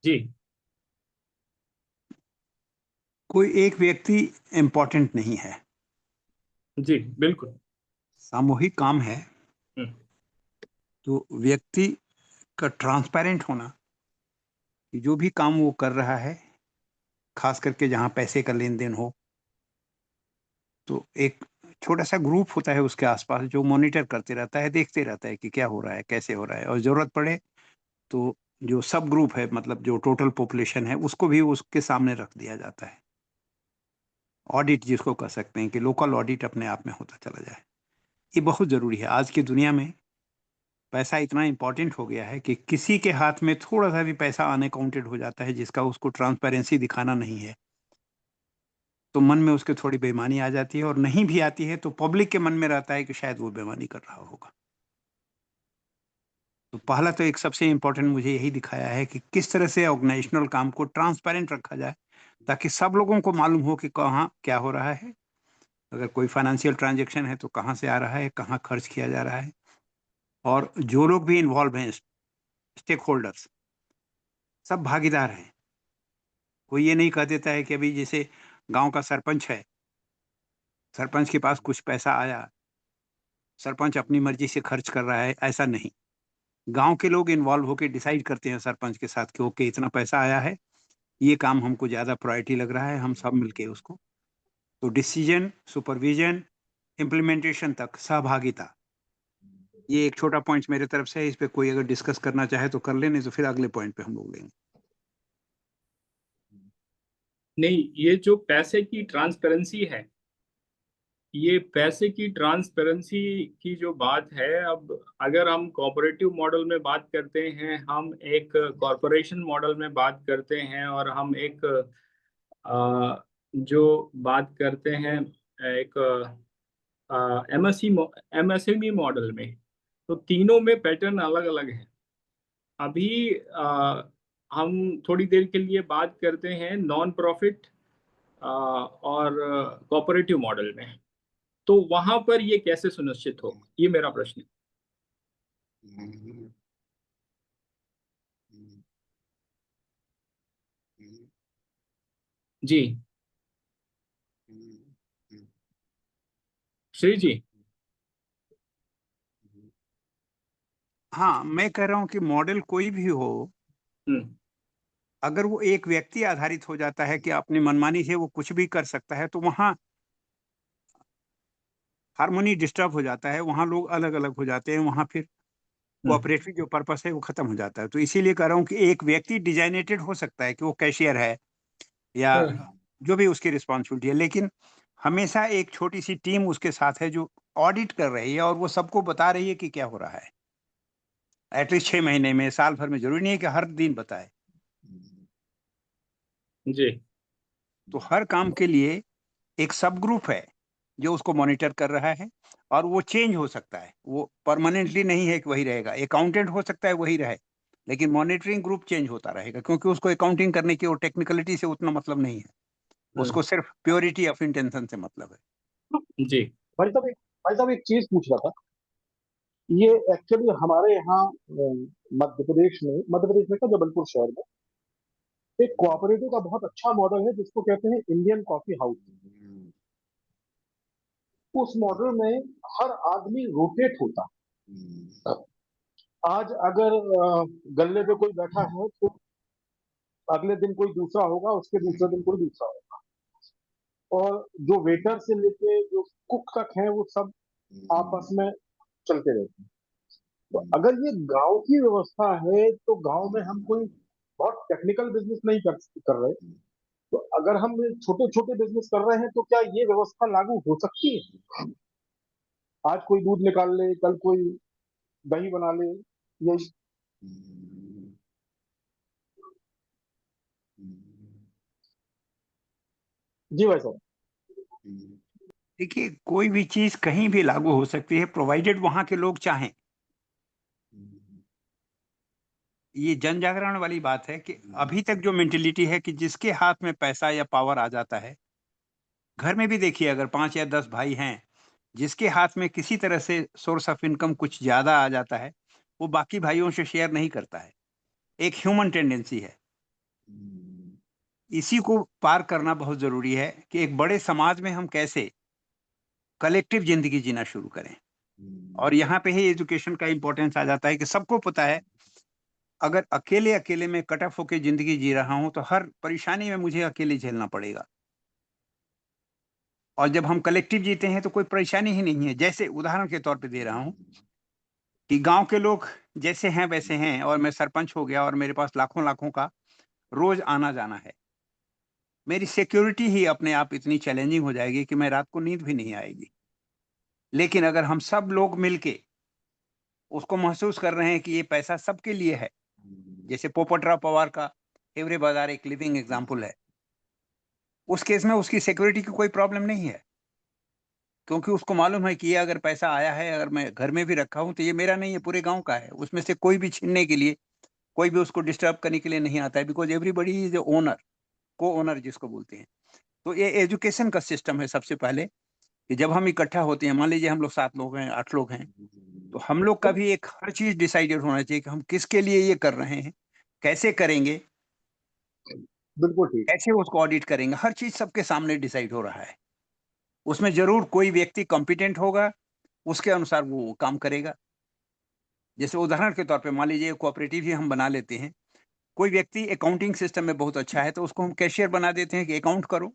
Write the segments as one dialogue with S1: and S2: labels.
S1: जी
S2: कोई एक व्यक्ति इम्पोर्टेंट नहीं है,
S1: जी बिल्कुल।
S2: सामूहिक काम है।
S1: हम्म।
S2: तो व्यक्ति का ट्रांसपेरेंट होना कि जो भी काम वो कर रहा है, खास करके जहाँ पैसे का लेन देन हो, तो एक छोटा सा ग्रुप होता है उसके आसपास जो मॉनिटर करते रहता है, देखते रहता है कि क्या हो रहा है, कैसे हो रहा है, और जरूरत पड़े तो जो सब ग्रुप है, मतलब जो टोटल पॉपुलेशन है, उसको भी उसके सामने रख दिया जाता है। ऑडिट जिसको कह सकते हैं कि लोकल ऑडिट अपने आप में होता चला जाए, ये बहुत जरूरी है। आज की दुनिया में पैसा इतना इंपॉर्टेंट हो गया है कि किसी के हाथ में थोड़ा सा भी पैसा अनअकाउंटेड हो जाता है जिसका उसको ट्रांसपेरेंसी दिखाना नहीं है, तो मन में उसके थोड़ी बेईमानी आ जाती है, और नहीं भी आती है तो पब्लिक के मन में रहता है कि शायद वो बेईमानी कर रहा होगा। तो पहला तो एक सबसे इम्पोर्टेंट मुझे यही दिखाया है कि किस तरह से ऑर्गेनाइजेशनल काम को ट्रांसपेरेंट रखा जाए, ताकि सब लोगों को मालूम हो कि कहाँ क्या हो रहा है। अगर कोई फाइनेंशियल ट्रांजैक्शन है तो कहाँ से आ रहा है, कहाँ खर्च किया जा रहा है, और जो लोग भी इन्वॉल्व हैं, स्टेक होल्डर्स, सब भागीदार हैं। कोई ये नहीं कह देता है कि अभी जैसे गांव का सरपंच है, सरपंच के पास कुछ पैसा आया, सरपंच अपनी मर्जी से खर्च कर रहा है, ऐसा नहीं। गांव के लोग इन्वॉल्व होकर डिसाइड करते हैं सरपंच के साथ कि ओके, इतना पैसा आया है, ये काम हमको ज्यादा प्रायोरिटी लग रहा है, हम सब मिलके उसको। तो डिसीजन, सुपरविजन, इम्प्लीमेंटेशन तक सहभागिता, ये एक छोटा पॉइंट मेरे तरफ से है। इस पे कोई अगर डिस्कस करना चाहे तो कर ले, नहीं तो फिर अगले पॉइंट पे हम लोग लेंगे।
S1: नहीं, ये जो पैसे की ट्रांसपेरेंसी है, ये पैसे की ट्रांसपेरेंसी की जो बात है, अब अगर हम कॉर्पोरेटिव मॉडल में बात करते हैं, हम एक कॉरपोरेशन मॉडल में बात करते हैं, और हम एक जो बात करते हैं एक एमएससी एमएसएमई मॉडल में, तो तीनों में पैटर्न अलग अलग है। अभी हम थोड़ी देर के लिए बात करते हैं नॉन प्रॉफिट और कॉर्पोरेटिव मॉडल में। तो वहां पर ये कैसे सुनिश्चित हो, ये मेरा प्रश्न है। जी श्री जी।
S2: हाँ, मैं कह रहा हूँ कि मॉडल कोई भी हो,
S1: हम्म।
S2: अगर वो एक व्यक्ति आधारित हो जाता है कि अपनी मनमानी से वो कुछ भी कर सकता है, तो वहाँ हार्मोनी डिस्टर्ब हो जाता है, वहाँ लोग अलग अलग हो जाते हैं, वहाँ फिर
S1: हम्म।
S2: कोऑपरेटिव जो पर्पस है वो खत्म हो जाता है। तो इसीलिए कह रहा हूँ कि एक व्यक्ति डिजाइनेटेड हो सकता है कि वो कैशियर है या
S1: हाँ।
S2: जो भी उसकी रिस्पॉन्सिबिलिटी है, लेकिन हमेशा एक छोटी सी टीम उसके साथ है जो ऑडिट कर रही है और वो सबको बता रही है कि क्या हो रहा है। एटलीस्ट 6 महीने में, साल भर में, जरूरी नहीं है कि हर दिन बताए।
S1: जी।
S2: तो हर काम के लिए एक सब ग्रुप है जो उसको मॉनिटर कर रहा है, और वो चेंज हो सकता है, वो परमानेंटली नहीं है कि वही रहेगा। अकाउंटेंट हो सकता है वही रहे, लेकिन मॉनिटरिंग ग्रुप चेंज होता रहेगा, क्योंकि उसको अकाउंटिंग करने की और टेक्निकलिटी से उतना मतलब नहीं है,
S1: हम्म।
S2: उसको सिर्फ प्योरिटी ऑफ इंटेंशन से मतलब है।
S1: जी।
S3: भाई साहब एक चीज पूछ रहा था। ये एक्चुअली हमारे यहाँ मध्य प्रदेश में का जबलपुर शहर में एक कोऑपरेटिव का बहुत अच्छा मॉडल है जिसको कहते हैं इंडियन कॉफी हाउस। उस मॉडल में हर आदमी रोटेट होता है। आज अगर गल्ले पे कोई बैठा है तो अगले दिन कोई दूसरा होगा, उसके दूसरे दिन कोई दूसरा होगा। और जो वेटर से लेके जो कुक तक है वो सब आपस में चलते रहते हैं। तो अगर ये गांव की व्यवस्था है तो गांव में हम कोई बहुत टेक्निकल बिजनेस नहीं कर रहे। तो अगर हम छोटे छोटे बिजनेस कर रहे हैं तो क्या ये व्यवस्था लागू हो सकती है? आज कोई दूध निकाल ले, कल कोई दही बना ले। ये जी भाई साहब।
S2: देखिए, कोई भी चीज कहीं भी लागू हो सकती है, प्रोवाइडेड वहां के लोग चाहें। ये जन जागरण वाली बात है कि अभी तक जो मेंटेलिटी है कि जिसके हाथ में पैसा या पावर आ जाता है, घर में भी देखिए, अगर 5 या 10 भाई हैं, जिसके हाथ में किसी तरह से सोर्स ऑफ इनकम कुछ ज्यादा आ जाता है, वो बाकी भाइयों से शेयर नहीं करता है। एक ह्यूमन टेंडेंसी है। इसी को पार करना बहुत जरूरी है कि एक बड़े समाज में हम कैसे कलेक्टिव जिंदगी जीना शुरू करें। और यहाँ पे ही एजुकेशन का इंपॉर्टेंस आ जाता है कि सबको पता है अगर अकेले अकेले में कट ऑफ होकर जिंदगी जी रहा हूं तो हर परेशानी में मुझे अकेले झेलना पड़ेगा। और जब हम कलेक्टिव जीते हैं तो कोई परेशानी ही नहीं है। जैसे उदाहरण के तौर पे दे रहा हूं कि गांव के लोग जैसे हैं वैसे हैं, और मैं सरपंच हो गया और मेरे पास लाखों लाखों का रोज आना जाना है। मेरी सिक्योरिटी ही अपने आप इतनी चैलेंजिंग हो जाएगी कि मैं रात को नींद भी नहीं आएगी। लेकिन अगर हम सब लोग मिलके उसको महसूस कर रहे हैं कि ये पैसा सबके लिए है, जैसे पोपटराव पवार का एवरे बाजार एक लिविंग एग्जाम्पल है, उस केस में उसकी सिक्योरिटी की कोई प्रॉब्लम नहीं है, क्योंकि उसको मालूम है कि ये अगर पैसा आया है, अगर मैं घर में भी रखा हूं तो ये मेरा नहीं है, पूरे गांव का है। उसमें से कोई भी छीनने के लिए, कोई भी उसको डिस्टर्ब करने के लिए नहीं आता है, बिकॉज एवरीबडी इज ओनर, को ओनर जिसको बोलते हैं। तो ये एजुकेशन का सिस्टम है सबसे पहले, कि जब हम इकट्ठा होते हैं, मान लीजिए हम लोग 7 लोग हैं, 8 लोग हैं, तो हम लोग का भी एक हर चीज डिसाइडेड होना चाहिए कि हम किसके लिए ये कर रहे हैं, कैसे करेंगे,
S3: बिल्कुल ठीक।
S2: कैसे उसको ऑडिट करेंगे, हर चीज सबके सामने डिसाइड हो रहा है। उसमें जरूर कोई व्यक्ति कॉम्पिटेंट होगा, उसके अनुसार वो काम करेगा। जैसे उदाहरण के तौर पे मान लीजिए कोऑपरेटिव ही हम बना लेते हैं, कोई व्यक्ति अकाउंटिंग सिस्टम में बहुत अच्छा है तो उसको हम कैशियर बना देते हैं कि अकाउंट करो।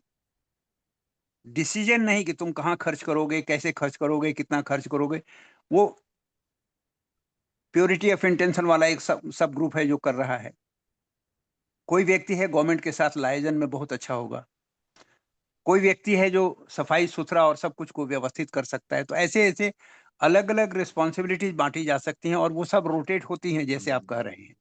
S2: डिसीजन नहीं कि तुम कहाँ खर्च करोगे, कैसे खर्च करोगे, कितना खर्च करोगे, वो प्योरिटी ऑफ इंटेंशन वाला एक सब ग्रुप है जो कर रहा है। कोई व्यक्ति है गवर्नमेंट के साथ लाइजन में बहुत अच्छा होगा, कोई व्यक्ति है जो सफाई सुथरा और सब कुछ को व्यवस्थित कर सकता है। तो ऐसे ऐसे अलग अलग रिस्पॉन्सिबिलिटीज बांटी जा सकती हैं और वो सब रोटेट होती हैं, जैसे आप कह रहे हैं।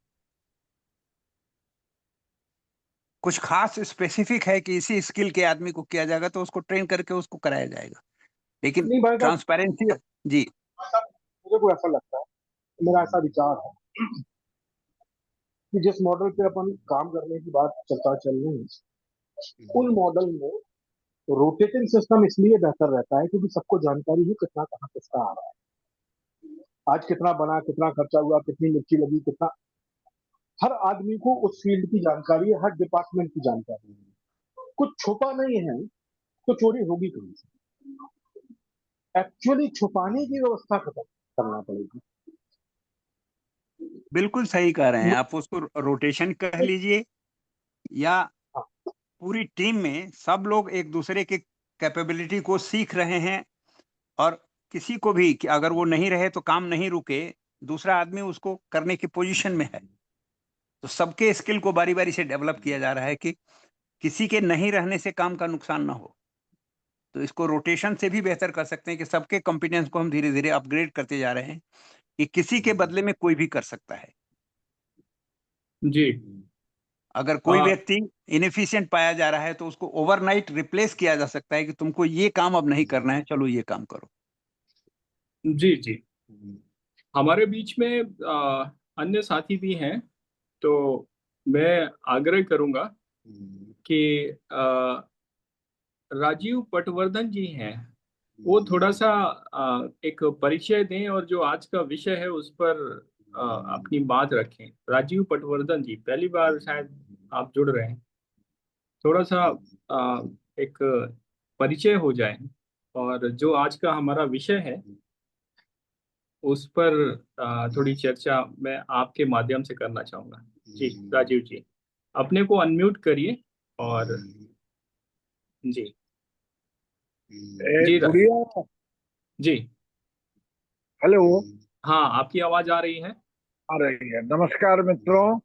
S2: कुछ खास स्पेसिफिक है कि इसी स्किल के आदमी को किया जाएगा तो उसको ट्रेन करके उसको कराया जाएगा, लेकिन
S3: नहीं भाई साहब,
S2: ट्रांसपेरेंसी। जी
S3: मुझे को ऐसा लगता है, मेरा ऐसा विचार है कि जिस मॉडल पे अपन काम करने की बात चर्चा चल रही है, उन मॉडल में रोटेटिंग सिस्टम इसलिए बेहतर रहता है क्योंकि सबको जानकारी है कितना कहाँ किसका आ रहा है, आज कितना बना, कितना खर्चा हुआ, कितनी मिर्ची लगी, कितना। हर आदमी को उस फील्ड की जानकारी है, हर डिपार्टमेंट की जानकारी है। कुछ छुपा नहीं है तो चोरी होगी कहीं से। एक्चुअली छुपाने की व्यवस्था खत्म करना पड़ेगी।
S2: बिल्कुल सही कह रहे हैं आप, उसको रोटेशन कह लीजिए, या पूरी टीम में सब लोग एक दूसरे के कैपेबिलिटी को सीख रहे हैं, और किसी को भी कि अगर वो नहीं रहे तो काम नहीं रुके, दूसरा आदमी उसको करने की पोजीशन में है। तो सबके स्किल को बारी बारी से डेवलप किया जा रहा है कि किसी के नहीं रहने से काम का नुकसान ना हो। तो इसको रोटेशन से भी बेहतर कर सकते हैं कि सबके कॉम्पिटेंस को हम धीरे धीरे अपग्रेड करते जा रहे हैं कि किसी के बदले में कोई भी कर सकता है।
S1: जी।
S2: अगर कोई व्यक्ति इनएफिशिएंट पाया जा रहा है तो उसको ओवरनाइट रिप्लेस किया जा सकता है कि तुमको ये काम अब नहीं करना है, चलो ये काम करो।
S1: जी जी। हमारे बीच में अन्य साथी भी हैं, तो मैं आग्रह करूंगा कि राजीव पटवर्धन जी हैं, वो थोड़ा सा एक परिचय दें और जो आज का विषय है उस पर अपनी बात रखें। राजीव पटवर्धन जी, पहली बार शायद आप जुड़ रहे हैं, थोड़ा सा एक परिचय हो जाए और जो आज का हमारा विषय है उस पर थोड़ी चर्चा मैं आपके माध्यम से करना चाहूंगा। जी राजीव जी, अपने को अनम्यूट करिए और जी जी
S4: गुड़िया,
S1: जी।
S4: हेलो।
S1: हाँ, आपकी आवाज आ रही है।
S4: आ रही है। नमस्कार मित्रों,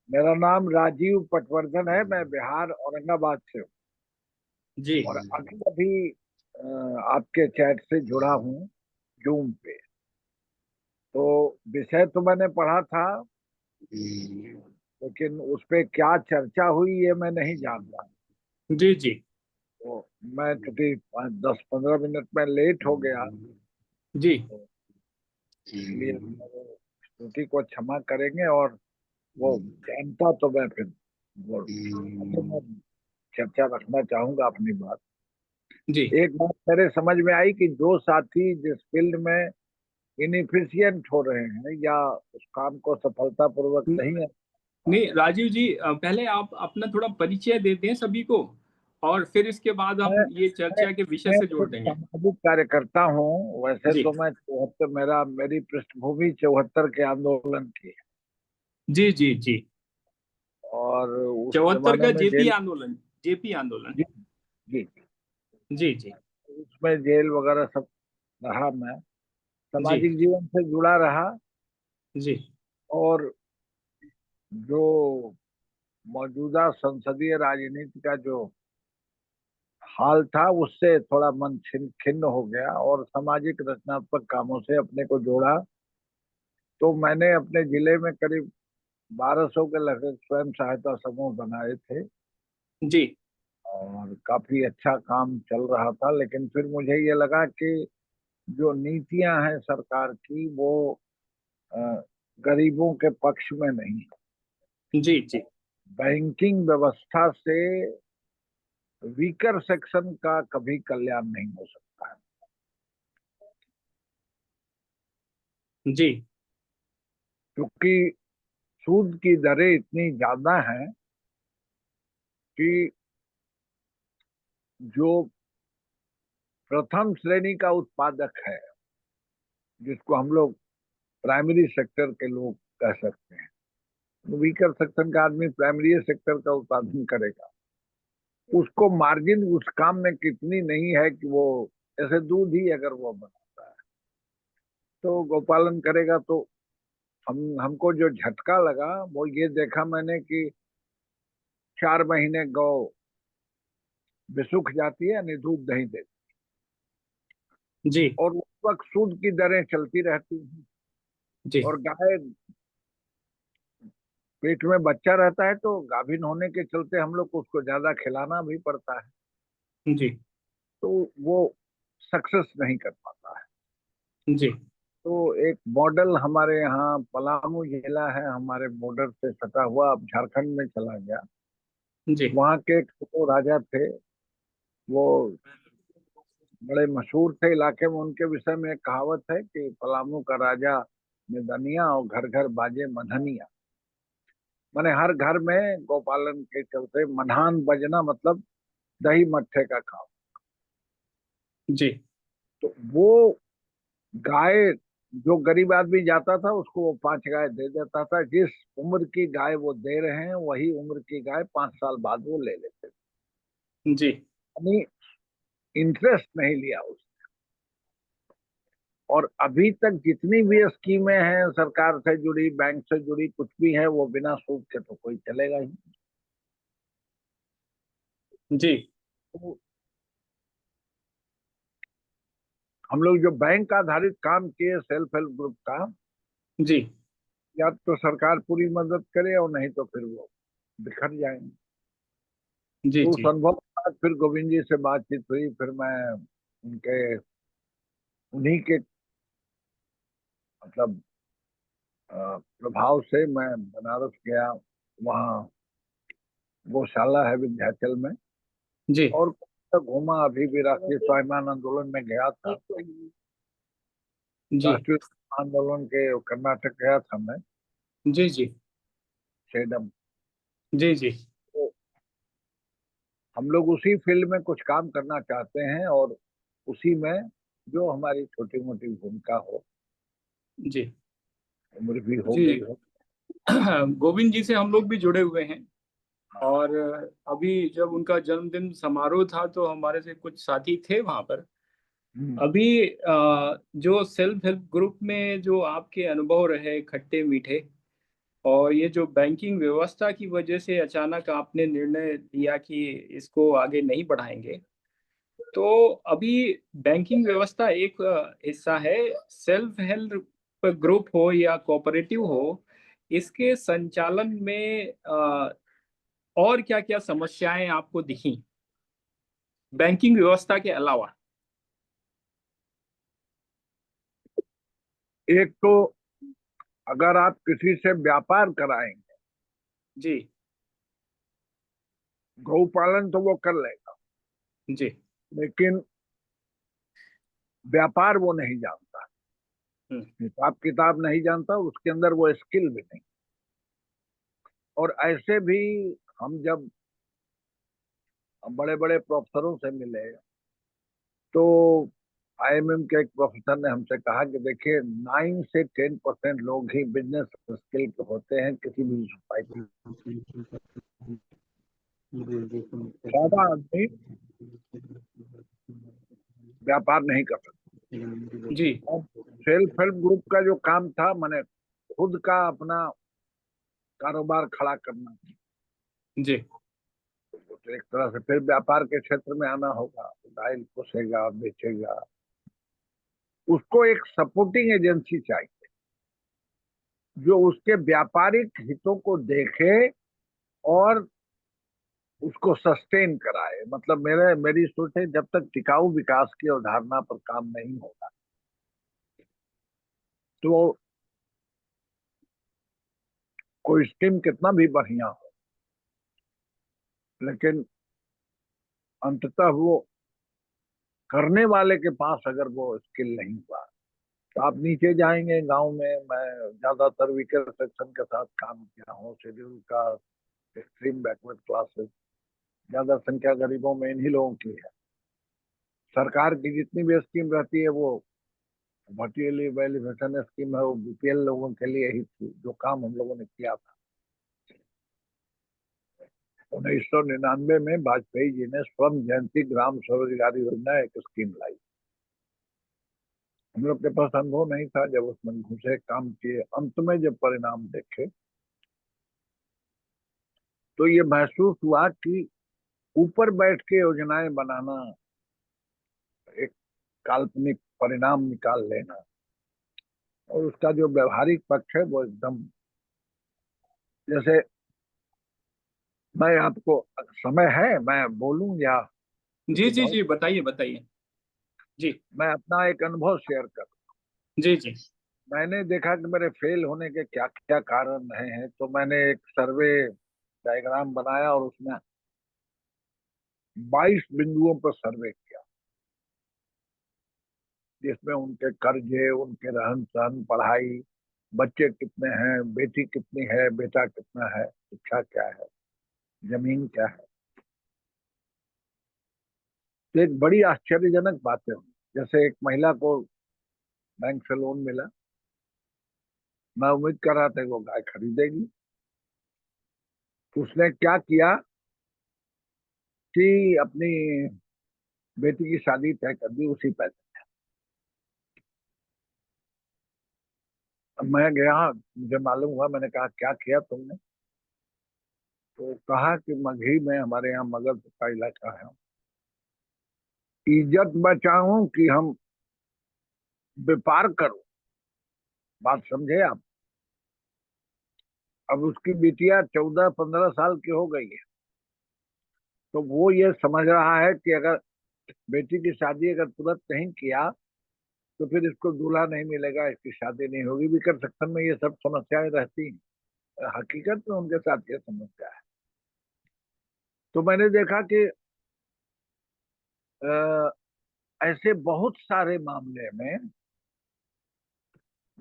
S4: मेरा नाम राजीव पटवर्धन है, मैं बिहार औरंगाबाद से हूँ
S1: जी
S4: और अभी अभी आपके चैट से जुड़ा हूँ जूम पे। तो विषय तो मैंने पढ़ा था, लेकिन उस पे क्या चर्चा हुई ये मैं नहीं जानता।
S1: जी जी
S4: तो मैं चूंकि 10-15 मिनट में लेट हो गया,
S1: जी
S4: तो इसलिए त्रुटि को क्षमा करेंगे। और वो जानता तो मैं फिर वो आगे मैं चर्चा रखना चाहूंगा अपनी बात।
S1: जी
S4: एक बात मेरे समझ में आई कि जो साथी जिस फील्ड में इनएफिशिएंट हो रहे हैं या उस काम को सफलतापूर्वक नहीं
S1: नहीं राजीव जी, पहले आप अपना थोड़ा परिचय देते हैं सभी को, और फिर इसके बाद
S4: मैं
S1: हम ये
S4: मैं
S1: चर्चा के विषय
S4: मैं
S1: से जोड़
S4: एक
S1: देंगे।
S4: सामाजिक कार्यकर्ता हूँ। वैसे
S1: जी
S4: तो मैं 74, मेरी पृष्ठभूमि 74 के आंदोलन की है।
S1: जी जी जी।
S4: और उस
S1: 74
S4: जमाने
S1: का
S4: में
S1: जेपी
S4: जेल।
S1: आंदोलन, जेपी आंदोलन।
S4: जी जी।
S1: जी जी
S4: उसमें जेल वगैरह सब रहा। मैं
S1: जी
S4: सामाजिक जीवन से जुड़ा रहा।
S1: जी
S4: और जो मौजूदा संसदीय राजनीति का जो हाल था उससे थोड़ा मन खिन्न हो गया, और सामाजिक रचनात्मक कामों से अपने को जोड़ा। तो मैंने अपने जिले में करीब 1200 के लगभग स्वयं सहायता समूह बनाए थे,
S1: जी
S4: और काफी अच्छा काम चल रहा था। लेकिन फिर मुझे ये लगा कि जो नीतियां हैं सरकार की वो अ, गरीबों के पक्ष में नहीं।
S1: जी जी
S4: बैंकिंग व्यवस्था से वीकर सेक्शन का कभी कल्याण नहीं हो सकता है।
S1: जी
S4: क्योंकि सूद की दरें इतनी ज्यादा हैं कि जो प्रथम श्रेणी का उत्पादक है, जिसको हम लोग प्राइमरी सेक्टर के लोग कह सकते हैं, वीकर सेक्शन का आदमी प्राइमरी सेक्टर का उत्पादन करेगा, उसको मार्जिन उस काम में कितनी नहीं है कि वो, जैसे दूध ही अगर वो बनाता है तो गोपालन करेगा, तो हमको जो झटका लगा वो ये देखा मैंने कि 4 महीने गौ बेसुख जाती है, यानी दूध नहीं देती,
S1: जी
S4: और उस वक्त सूद की दरें चलती रहती हैं।
S1: जी
S4: और गाय पेट में बच्चा रहता है तो गाभिन होने के चलते हम लोग को उसको ज्यादा खिलाना भी पड़ता है,
S1: जी
S4: तो वो सक्सेस नहीं कर पाता है।
S1: जी
S4: तो एक मॉडल हमारे यहाँ पलामू जिला है, हमारे बॉर्डर से सटा हुआ, अब झारखंड में चला गया।
S1: जी
S4: वहाँ के एक तो राजा थे, वो बड़े मशहूर थे इलाके में। उनके विषय में एक कहावत है कि पलामू का राजा निदनिया और घर घर बाजे मधनिया। माने हर घर में गौपालन के चलते मधान बजना, मतलब दही मट्ठे का काम।
S1: जी
S4: तो वो गाय, जो गरीब आदमी जाता था उसको वो 5 गाय दे देता था। जिस उम्र की गाय वो दे रहे हैं वही उम्र की गाय 5 साल बाद वो ले लेते थे।
S1: जी
S4: यानी इंटरेस्ट नहीं लिया उस। और अभी तक जितनी भी स्कीमें हैं सरकार से जुड़ी, बैंक से जुड़ी, कुछ भी है, वो बिना सूद के तो कोई चलेगा ही।
S1: जी
S4: तो हम लोग जो बैंक आधारित काम किए सेल्फ हेल्प ग्रुप का,
S1: जी
S4: या तो सरकार पूरी मदद करे और नहीं तो फिर वो बिखर जाएंगे।
S1: जी
S4: तो उस
S1: जी
S4: अनुभव के बाद फिर गोविंद जी से बातचीत हुई। फिर मैं उनके, उन्हीं के मतलब प्रभाव से मैं बनारस गया। वहाँ गौशाला है विंध्याचल में,
S1: जी
S4: और घूमा। अभी भी राष्ट्रीय स्वाभिमान आंदोलन में गया था।
S1: जी
S4: राष्ट्रीय आंदोलन के कर्नाटक गया था मैं,
S1: जी जी
S4: सेडम।
S1: जी जी
S4: तो हम लोग उसी फील्ड में कुछ काम करना चाहते हैं, और उसी में जो हमारी छोटी मोटी भूमिका हो,
S1: जी
S4: उम्र भी हो
S1: जी
S4: गई हो।
S1: गोविंद जी से हम लोग भी जुड़े हुए हैं। और अभी जब उनका जन्मदिन समारोह था तो हमारे से कुछ साथी थे वहां पर।
S4: हम्म।
S1: अभी जो सेल्फ हेल्प ग्रुप में जो आपके अनुभव रहे खट्टे मीठे, और ये जो बैंकिंग व्यवस्था की वजह से अचानक आपने निर्णय लिया कि इसको आगे नहीं बढ़ाएंगे, तो अभी बैंकिंग व्यवस्था एक हिस्सा है, सेल्फ हेल्प ग्रुप हो या कोऑपरेटिव हो, इसके संचालन में और क्या क्या समस्याएं आपको दिखी बैंकिंग व्यवस्था के अलावा?
S4: एक तो अगर आप किसी से व्यापार कराएंगे,
S1: जी
S4: गौपालन तो वो कर लेगा,
S1: जी
S4: लेकिन व्यापार वो नहीं जानता,
S1: हम्म,
S4: हिसाब किताब नहीं जानता, उसके अंदर वो स्किल भी नहीं। और ऐसे भी हम जब बड़े बड़े प्रोफेसरों से मिले तो आईएमएम के एक प्रोफेसर ने हमसे कहा कि देखिए 9 से 10% लोग ही बिजनेस स्किल के होते हैं किसी भी सोसाइटी। ज्यादा आदमी व्यापार नहीं कर सकते।
S1: जी
S4: सेल्फ हेल्प ग्रुप का जो काम था, मैंने खुद का अपना कारोबार खड़ा करना,
S1: जी
S4: तो एक तरह से फिर व्यापार के क्षेत्र में आना होगा, गाय पोसेगा बेचेगा, उसको एक सपोर्टिंग एजेंसी चाहिए जो उसके व्यापारिक हितों को देखे और उसको सस्टेन कराए। मतलब मेरी सोच है जब तक टिकाऊ विकास की अवधारणा पर काम नहीं होगा तो कोई स्कीम कितना भी बढ़िया हो, लेकिन अंततः वो करने वाले के पास अगर वो स्किल नहीं हुआ तो आप नीचे जाएंगे गांव में। मैं ज्यादातर वीकर सेक्शन के साथ काम किया हूँ, शेड्यूल का, एक्सट्रीम बैकवर्ड क्लासेस, ज्यादा संख्या गरीबों में इन्हीं लोगों की है। सरकार की जितनी भी स्कीम रहती है वो वर्चुअली वेलिडेशन स्कीम है, वो बीपीएल लोगों के लिए ही थी। जो काम हम लोगों ने किया था 1999 में वाजपेयी जी ने स्वर्ण जयंती ग्राम स्वरोजगार योजना एक स्कीम लाई। हम लोग के पास अनुभव नहीं था, जब उसमें घुसे काम किए, अंत में जब परिणाम देखे तो ये महसूस हुआ कि ऊपर बैठ के योजनाएं बनाना, एक काल्पनिक परिणाम निकाल लेना, और उसका जो व्यवहारिक पक्ष है वो एकदम, जैसे मैं आपको, समय है मैं बोलूं या,
S1: जी
S4: क्योंकि
S1: जी
S4: बहुत,
S1: जी बताइए बताइए। जी
S4: मैं अपना एक अनुभव शेयर कर।
S1: जी जी
S4: मैंने देखा कि मेरे फेल होने के क्या क्या कारण रहे हैं, तो मैंने एक सर्वे डायग्राम बनाया और उसमें 22 बिंदुओं पर सर्वे किया, जिसमें उनके कर्जे, उनके रहन सहन, पढ़ाई, बच्चे कितने हैं, बेटी कितनी है, बेटा कितना है, शिक्षा क्या है, जमीन क्या है। तो एक बड़ी आश्चर्यजनक बातें हुई। जैसे एक महिला को बैंक से लोन मिला, मैं उम्मीद कर रहा था कि वो गाय खरीदेगी। तो उसने क्या किया कि अपनी बेटी की शादी तय कर दी उसी पैसे। अब मैं गया, मुझे मालूम हुआ, मैंने कहा क्या किया तुमने? तो कहा कि मगही में, हमारे यहाँ मगध का इलाका है, इज्जत बचाऊं कि हम व्यापार करूं। बात समझे आप? अब उसकी बिटिया 14-15 साल की हो गई है, तो वो ये समझ रहा है कि अगर बेटी की शादी अगर तुरंत नहीं किया तो फिर इसको दूल्हा नहीं मिलेगा, इसकी शादी नहीं होगी। विकर सेक्शन में ये सब समस्याएं रहती हैं, हकीकत में उनके साथ ये समस्या है। तो मैंने देखा कि अ, ऐसे बहुत सारे मामले में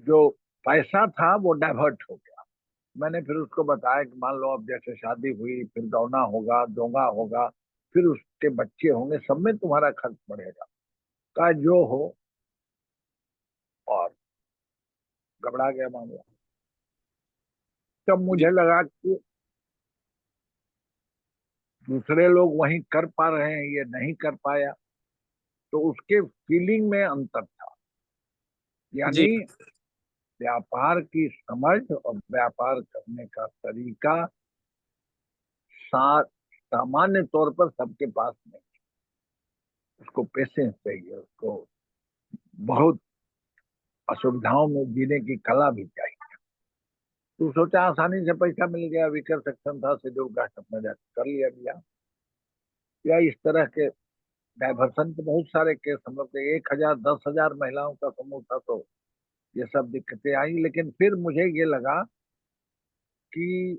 S4: जो पैसा था वो डाइवर्ट हो गया। मैंने फिर उसको बताया कि मान लो अब जैसे शादी हुई, फिर गौना होगा, दोंगा होगा, फिर उसके बच्चे होंगे, सब में तुम्हारा खर्च बढ़ेगा। का जो हो, और घबरा गया मामला। तब
S1: जी
S4: मुझे लगा कि दूसरे लोग वहीं कर पा रहे हैं, ये नहीं कर पाया, तो उसके फीलिंग में अंतर था।
S1: जी
S4: यानी व्यापार की समझ और व्यापार करने का तरीका सामान्य तौर पर सबके पास नहीं। उसको पेशेंस चाहिए, उसको बहुत असुविधाओं में जीने की कला भी चाहिए। तो सोचा आसानी से पैसा मिल गया, वीकर सेक्शन था, शेड्यूल कास्ट अपना जाकर कर लिया गया। या इस तरह के डाइवर्सन के बहुत सारे केस हम लोग के, 1,000 10,000 महिलाओं का समूह था, तो ये सब दिक्कतें आई। लेकिन फिर मुझे ये लगा कि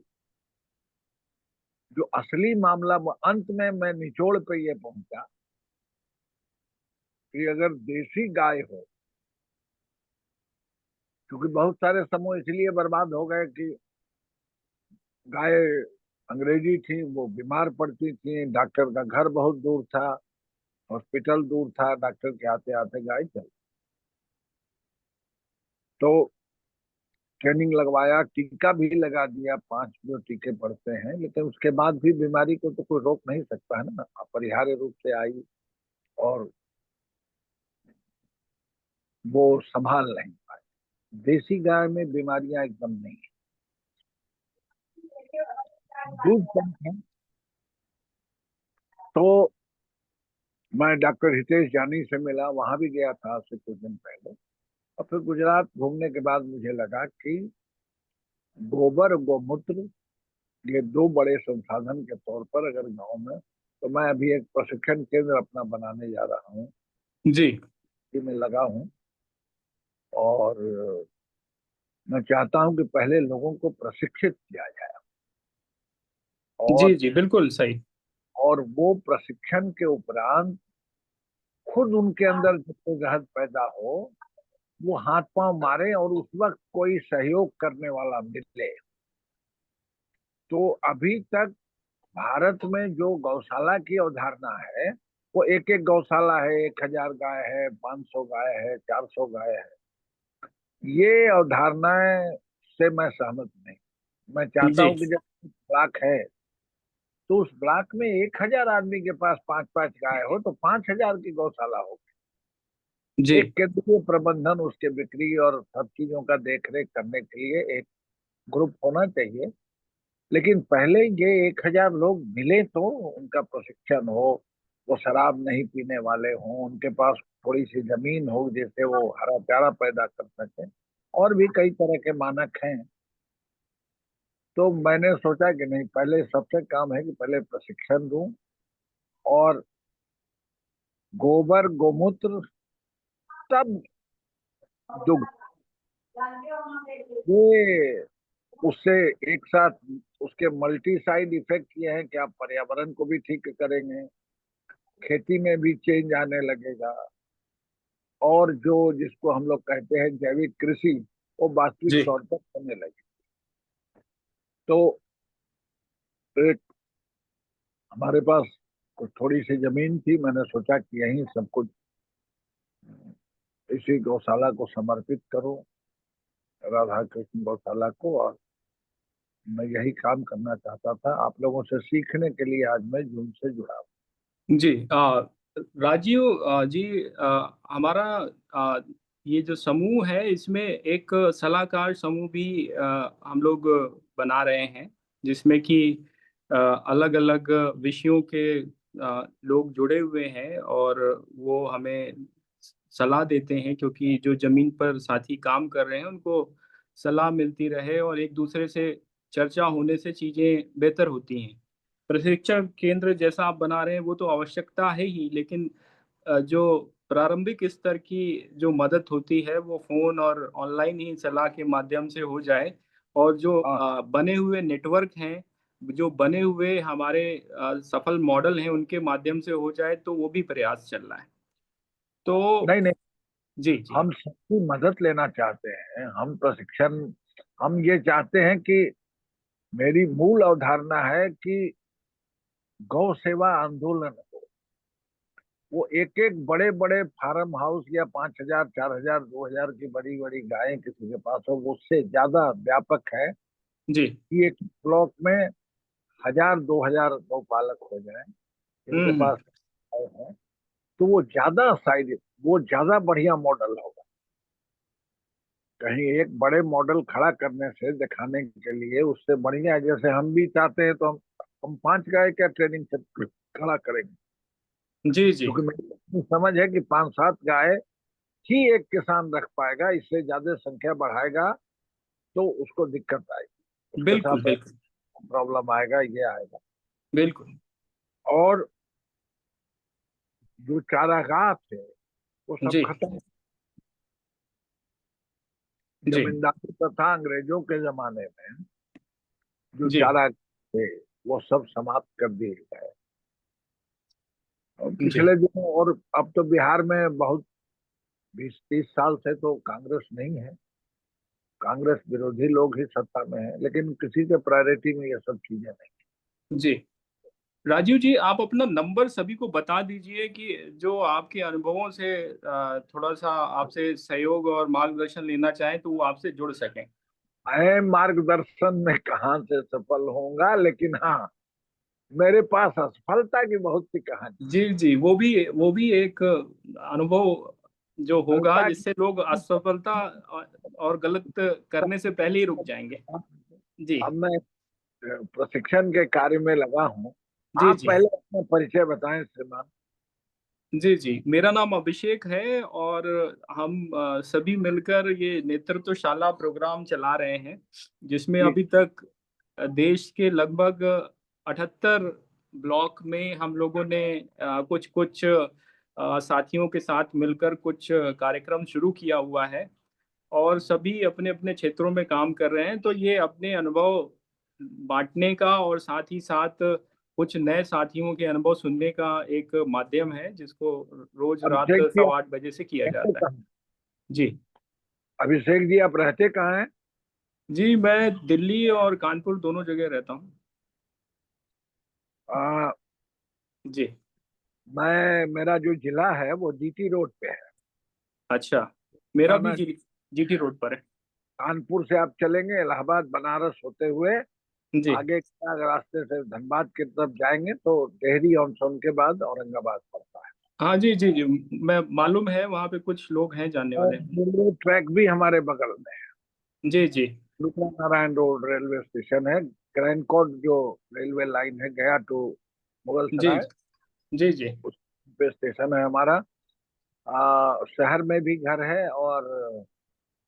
S4: जो असली मामला, अंत में मैं निचोड़ पे ये पहुंचा कि अगर देसी गाय हो, क्योंकि बहुत सारे समूह इसलिए बर्बाद हो गए कि गाय अंग्रेजी थी, वो बीमार पड़ती थी, डॉक्टर का घर बहुत दूर था, हॉस्पिटल दूर था, डॉक्टर के आते आते गाय चल। तो ट्रेनिंग लगवाया, टीका भी लगा दिया, 5 जो टीके पड़ते हैं, लेकिन उसके बाद भी बीमारी को तो कोई रोक नहीं सकता है ना, अपरिहार्य रूप से आई और वो संभाल नहीं पाए। देसी गाय में बीमारियां एकदम नहीं है। दूध कम है। तो मैं डॉक्टर हितेश जानी से मिला, वहां भी गया था आज से कुछ दिन पहले। और फिर गुजरात घूमने के बाद मुझे लगा कि गोबर और गौमूत्र ये 2 बड़े संसाधन के तौर पर अगर गांव में, तो मैं अभी एक प्रशिक्षण केंद्र अपना बनाने जा रहा हूँ,
S1: जी
S4: इसी में लगा हूँ। और मैं चाहता हूँ कि पहले लोगों को प्रशिक्षित किया जाए,
S1: जी
S4: और
S1: जी बिल्कुल सही।
S4: वो प्रशिक्षण के उपरांत खुद उनके अंदर जब कोई रहत पैदा हो, वो हाथ पांव मारे और उस वक्त कोई सहयोग करने वाला मिले। तो अभी तक भारत में जो गौशाला की अवधारणा है, वो एक एक गौशाला है, 1000 गाय है, 500 गाय है, 400 गाय है। ये अवधारणाएं से मैं सहमत नहीं। मैं चाहता
S1: जी
S4: हूं कि जब ब्लॉक है, तो उस ब्लॉक में 1000 आदमी के पास 5-5 गाय हो, तो 5000 की गौशाला हो।
S1: जी
S4: एक केंद्रीय प्रबंधन, उसके बिक्री और सब चीजों का देखरेख करने के लिए एक ग्रुप होना चाहिए। लेकिन पहले ये 1000 लोग मिले तो उनका प्रशिक्षण हो, वो शराब नहीं पीने वाले हों, उनके पास थोड़ी सी जमीन हो जिससे वो हरा चारा पैदा कर सके, और भी कई तरह के मानक हैं। तो मैंने सोचा कि नहीं, पहले सबसे काम है कि पहले प्रशिक्षण दूं, और गोबर गोमूत्र सब जो ये उससे एक साथ, उसके मल्टी साइड इफेक्ट ये है कि आप पर्यावरण को भी ठीक करेंगे, खेती में भी चेंज आने लगेगा, और जो जिसको हम लोग कहते हैं जैविक कृषि, वो वास्तविक
S1: जी
S4: तौर पर होने लगे। तो एक हमारे पास कुछ थोड़ी सी जमीन थी, मैंने सोचा कि यहीं सब कुछ इसी गौशाला को समर्पित करूं, राधा कृष्ण गौशाला को। और मैं यही काम करना चाहता था, आप लोगों से सीखने के लिए आज मैं जून से जुड़ा हूं।
S1: जी राजीव जी, हमारा आ, ये जो समूह है इसमें एक सलाहकार समूह भी हम लोग बना रहे हैं, जिसमें कि अलग अलग विषयों के लोग जुड़े हुए हैं और वो हमें सलाह देते हैं, क्योंकि जो जमीन पर साथी काम कर रहे हैं उनको सलाह मिलती रहे और एक दूसरे से चर्चा होने से चीजें बेहतर होती हैं। प्रशिक्षण केंद्र जैसा आप बना रहे हैं वो तो आवश्यकता है ही, लेकिन जो प्रारंभिक स्तर की जो मदद होती है वो फोन और ऑनलाइन ही सलाह के माध्यम से हो जाए, और जो
S4: हाँ,
S1: बने हुए नेटवर्क हैं, जो बने हुए हमारे सफल मॉडल हैं उनके माध्यम से हो जाए, तो वो भी प्रयास चल रहा है। तो
S4: नहीं नहीं,
S1: जी जी
S4: हम सबकी मदद लेना चाहते हैं, हम प्रशिक्षण, हम ये चाहते हैं कि मेरी मूल अवधारणा है कि गौ सेवा आंदोलन हो, वो एक एक बड़े बड़े फार्म हाउस या 5000, 4000, 2000 की बड़ी बड़ी गायें किसी के पास हो, वो उससे ज्यादा व्यापक है
S1: जी।
S4: कि एक ब्लॉक में 1000, 2000 गौपालक हो जाएं जिनके
S1: हम्म।
S4: पास गाय है। तो वो ज्यादा बढ़िया मॉडल होगा। कहीं एक बड़े मॉडल खड़ा करने से, दिखाने के लिए, उससे बढ़िया है। जैसे हम भी चाहते हैं, तो हम 5 गाय का ट्रेनिंग सेंटर खड़ा करेंगे,
S1: जी जी
S4: क्योंकि मेरी समझ है कि 5-7 गाय ही एक किसान रख पाएगा, इससे ज्यादा संख्या बढ़ाएगा तो उसको दिक्कत आएगी, उसके
S1: बिल्कुल
S4: साथ
S1: बिल्कुल
S4: प्रॉब्लम आएगा, ये आएगा।
S1: बिल्कुल।
S4: और जो चारागाह थे वो सब
S1: जी
S4: खत्म।
S1: जी
S4: जमींदारी प्रथा अंग्रेजों के जमाने में जो
S1: जी
S4: चारा थे वो सब समाप्त कर दिए गए। और
S1: जी
S4: पिछले दिनों, और अब तो बिहार में बहुत 20-30 साल से तो कांग्रेस नहीं है, कांग्रेस विरोधी लोग ही सत्ता में है, लेकिन किसी के प्रायोरिटी में ये सब चीजें नहीं।
S1: जी राजीव जी, आप अपना नंबर सभी को बता दीजिए कि जो आपके अनुभवों से थोड़ा सा आपसे सहयोग और मार्गदर्शन लेना चाहें तो वो आपसे जुड़ सकें।
S4: मैं मार्गदर्शन में कहाँ से सफल होऊंगा, लेकिन हाँ, मेरे पास असफलता की बहुत सी कहानी।
S1: जी जी, वो भी एक अनुभव जो होगा
S4: असफलता
S1: जिससे लोग असफलता और गलत करने से पहले ही रुक जाएंगे। जी
S4: अब मैं प्रशिक्षण के कार्य में लगा हूँ।
S1: जी
S4: आप
S1: जी
S4: पहले अपना परिचय बताएं श्रीमान।
S1: जी जी, मेरा नाम अभिषेक है और हम सभी मिलकर ये नेतृत्वशाला प्रोग्राम चला रहे हैं, जिसमें
S4: जी।
S1: अभी तक देश के लगभग 78 ब्लॉक में हम लोगों ने कुछ कुछ साथियों के साथ मिलकर कुछ कार्यक्रम शुरू किया हुआ है और सभी अपने अपने क्षेत्रों में काम कर रहे हैं। तो ये अपने अनुभव बांटने का और साथ ही साथ कुछ नए साथियों के अनुभव सुनने का एक माध्यम है, जिसको रोज रात
S4: अभिषेक जी, आप
S1: 8:15 बजे से किया
S4: रहते
S1: जाता है।
S4: कहाँ?
S1: जी
S4: अभिषेक जी, आप रहते कहाँ हैं?
S1: जी, मैं दिल्ली और कानपुर दोनों जगह रहता हूँ।
S4: आ,
S1: जी
S4: मेरा जो जिला है वो जीटी रोड पे है।
S1: अच्छा, मेरा भी
S4: थाना
S1: जीटी रोड पर है।
S4: कानपुर से आप चलेंगे इलाहाबाद बनारस होते हुए
S1: जी
S4: आगे के रास्ते से धनबाद की तरफ जाएंगे तो डेहरी ऑन के बाद औरंगाबाद पड़ता है।
S1: हाँ जी जी जी, मैं मालूम है, वहाँ पे कुछ लोग हैं जानने
S4: और
S1: वाले।
S4: रेलवे ट्रैक भी हमारे बगल में है।
S1: जी जी
S4: Ludhiana Narayan road railway station है। ग्रैंडकोट जो रेलवे लाइन है गया टू मुगल
S1: जी
S4: सराय,
S1: जी जी
S4: उस पे स्टेशन है हमारा। शहर में भी घर है और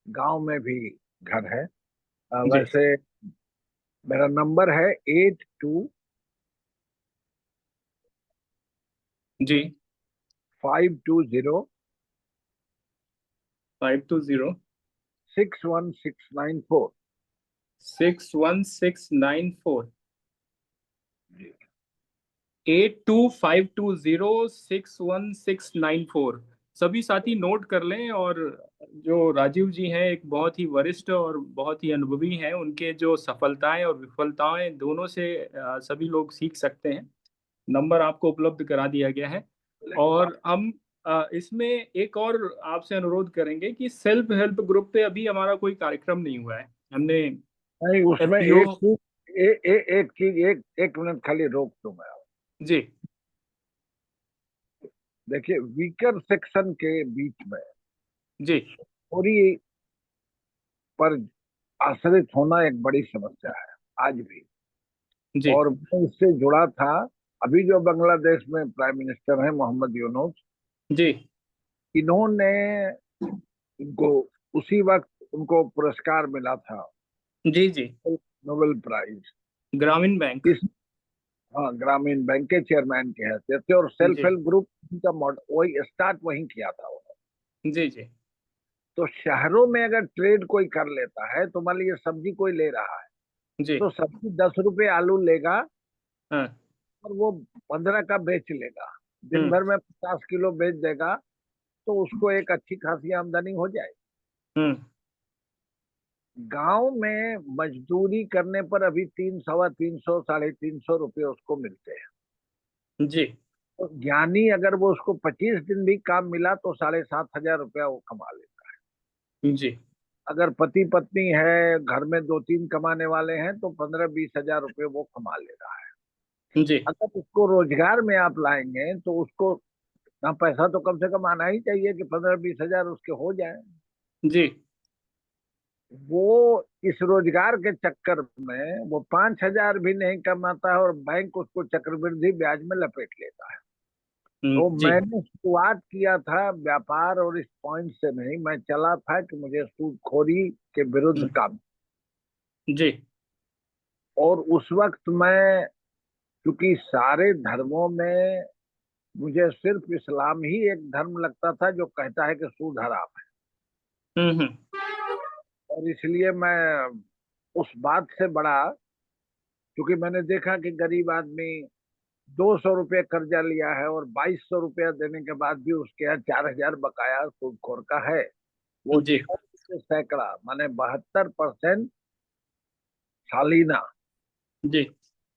S4: गांव में भी घर है।
S1: जी
S4: वैसे मेरा नंबर है 82
S1: जी
S4: 520
S1: 520
S4: 61694।
S1: 61694 8252061694। सभी साथी नोट कर लें। और जो राजीव जी हैं, एक बहुत ही वरिष्ठ और बहुत ही अनुभवी हैं, उनके जो सफलताएं और विफलताएं दोनों से सभी लोग सीख सकते हैं। नंबर आपको उपलब्ध करा दिया गया है। और हम इसमें एक और आपसे अनुरोध करेंगे कि सेल्फ हेल्प ग्रुप पे अभी हमारा कोई कार्यक्रम नहीं हुआ है। हमने
S4: नहीं, उसमें
S1: एफपीओ।
S4: एक चीज, एक मिनट खाली रोक दूं मैं।
S1: जी
S4: देखिए, वीकर सेक्शन के बीच में
S1: जी
S4: थोड़ी पर आश्रित होना एक बड़ी समस्या है आज भी।
S1: जी
S4: और मैं इससे जुड़ा था। अभी जो बांग्लादेश में प्राइम मिनिस्टर हैं मोहम्मद यूनुस,
S1: जी
S4: इन्होंने इनको उसी वक्त उनको पुरस्कार मिला था,
S1: जी जी,
S4: नोबेल प्राइज।
S1: ग्रामीण बैंक।
S4: इस हाँ, ग्रामीण बैंक के चेयरमैन के हैसियत से। और सेल्फ
S1: जी
S4: हेल्प ग्रुप का मॉडल वही स्टार्ट वहीं किया था उन्होंने।
S1: जी जी
S4: तो शहरों में अगर ट्रेड कोई कर लेता है, तो मान लीजिए सब्जी कोई ले रहा है,
S1: जी
S4: तो सब्जी 10 रुपए आलू लेगा
S1: हाँ
S4: और वो 15 का बेच लेगा। दिन
S1: हम्म
S4: भर में 50 किलो बेच देगा, तो उसको एक अच्छी खासी आमदनी हो जाए।
S1: हम्म
S4: गांव में मजदूरी करने पर अभी 300, 350, 350 रुपये उसको मिलते हैं।
S1: जी
S4: तो ज्ञानी अगर वो उसको 25 दिन भी काम मिला तो 7,500 रुपया वो कमा लेता है।
S1: जी
S4: अगर पति पत्नी है, घर में 2-3 कमाने वाले हैं, तो 15-20 हजार रुपये वो कमा ले रहा है।
S1: जी
S4: अगर उसको रोजगार में आप लाएंगे तो उसको ना पैसा तो कम से कम आना ही चाहिए कि 15-20 हजार उसके हो जाए।
S1: जी
S4: वो इस रोजगार के चक्कर में वो 5 हजार भी नहीं कमाता है और बैंक उसको चक्रवृद्धि ब्याज में लपेट लेता है। तो
S1: जी
S4: मैंने शुरुआत किया था व्यापार, और इस पॉइंट से नहीं, मैं चला था कि मुझे सूदखोरी के विरुद्ध काम।
S1: जी
S4: और उस वक्त मैं, क्योंकि सारे धर्मों में मुझे सिर्फ इस्लाम ही एक धर्म लगता था जो कहता है कि सूद हराम है।
S1: हम्म।
S4: और इसलिए मैं उस बात से बड़ा, क्योंकि मैंने देखा कि गरीब आदमी 200 रुपये कर्जा लिया है और 2200 रुपया देने के बाद भी उसके यहाँ 4 हजार बकाया सूदखोर का है। वो
S1: जी
S4: सैकड़ा माने 72% सालीना।
S1: जी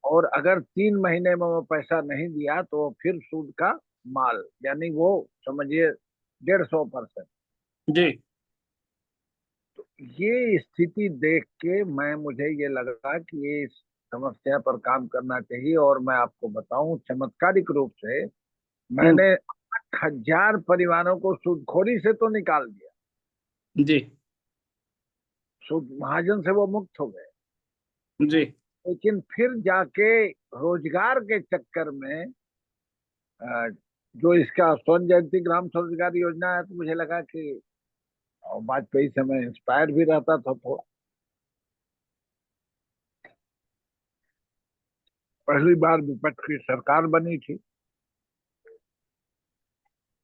S4: और अगर 3 महीने में वो पैसा नहीं दिया तो वो फिर सूद का माल, यानी वो समझिए 150%।
S1: जी
S4: ये स्थिति देख के मुझे ये लगा कि ये इस समस्या पर काम करना चाहिए। और मैं आपको बताऊं, चमत्कारिक रूप से मैंने 8,000 परिवारों को सूदखोरी से तो निकाल दिया,
S1: जी
S4: सूद महाजन से वो मुक्त हो गए,
S1: जी
S4: लेकिन फिर जाके रोजगार के चक्कर में जो इसका स्वर्ण जयंती ग्राम स्वरोजगार योजना है, तो मुझे लगा कि वाजपेयी से मैं इंस्पायर भी रहता था थोड़ा। पहली बार विपक्ष की सरकार बनी थी,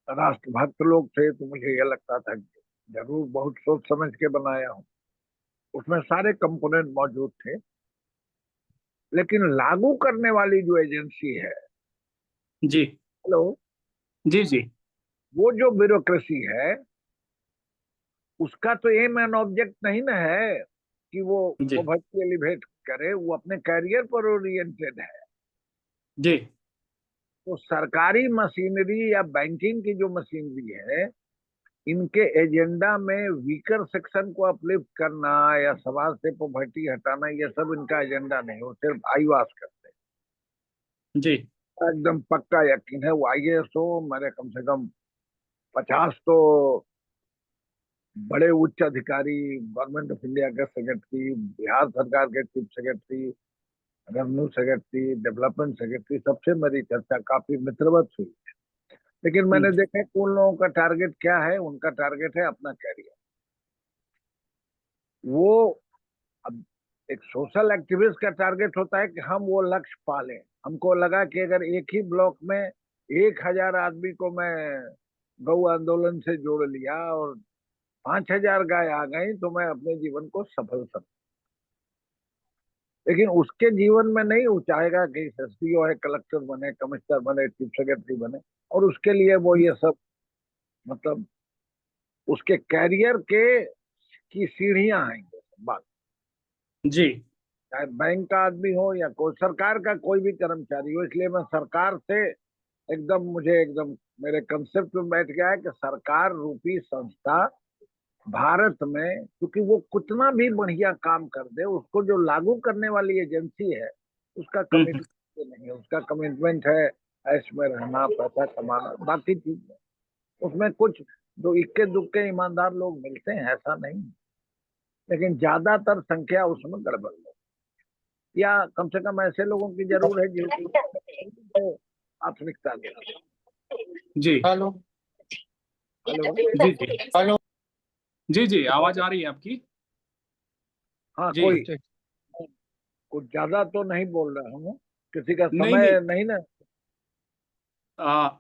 S4: राष्ट्रभक्त लोग थे, तो मुझे यह लगता था कि जरूर बहुत सोच समझ के बनाया हूँ। उसमें सारे कंपोनेंट मौजूद थे, लेकिन लागू करने वाली जो एजेंसी है,
S1: जी
S4: हेलो,
S1: जी जी
S4: वो जो ब्यूरोक्रेसी है, उसका तो एम एंड ऑब्जेक्ट नहीं ना है कि वो
S1: जी
S4: पॉवर्टी एलिवेट करे, वो अपने कैरियर पर ओरिएंटेड है।
S1: जी
S4: तो सरकारी मशीनरी या बैंकिंग की जो मशीनरी है, इनके एजेंडा में वीकर सेक्शन को अपलिफ्ट करना या समाज से पॉवर्टी हटाना, ये सब इनका एजेंडा नहीं, वो सिर्फ आईवास करते
S1: जी
S4: हैं। एकदम पक्का यकीन है वो आईएएस हो, मेरे कम से कम 50 तो बड़े उच्च अधिकारी, गवर्नमेंट ऑफ इंडिया के सेक्रेटरी, बिहार सरकार के chief secretary, revenue secretary, development secretary, सबसे मेरी चर्चा काफी मित्रवत हुई। लेकिन मैंने देखा कि उन लोगों का टारगेट क्या है, उनका टारगेट है अपना कैरियर। वो अब एक सोशल एक्टिविस्ट का टारगेट होता है कि हम वो लक्ष्य पालें। हमको लगा कि अगर एक ही ब्लॉक में 1,000 आदमी को मैं गौ आंदोलन से जोड़ लिया और 5,000 गाय आ गई, तो मैं अपने जीवन को सफल समझ। लेकिन उसके जीवन में नहीं वो चाहेगा कि एसडीओ है, कलेक्टर बने, कमिश्नर बने, चीफ सेक्रेटरी बने, और उसके लिए वो ये सब मतलब उसके कैरियर के की सीढ़ियां आएंगे बात।
S1: जी
S4: चाहे बैंक का आदमी हो या कोई सरकार का कोई भी कर्मचारी हो। इसलिए मैं सरकार से एकदम, मुझे एकदम मेरे कंसेप्ट में बैठ गया है कि सरकार रूपी संस्था भारत में, क्योंकि वो कितना भी बढ़िया काम कर दे, उसको जो लागू करने वाली एजेंसी है उसका कमिटमेंट नहीं है। उसका कमिटमेंट है ऐश में रहना, पैसा कमाना, बाकी चीज उसमें कुछ जो इक्के दुक्के ईमानदार लोग मिलते हैं, ऐसा नहीं, लेकिन ज्यादातर संख्या उसमें गड़बड़ है, या कम से कम ऐसे लोगों की जरूर है जिनको प्राथमिकता दे।
S1: जी
S4: हेलो, हेलो,
S1: जी जी
S4: हेलो,
S1: जी जी आवाज आ रही है आपकी।
S4: हाँ,
S1: जी
S4: कोई कुछ ज्यादा तो नहीं बोल रहा हूँ, किसी का
S1: नहीं नहीं
S4: समय नहीं ना।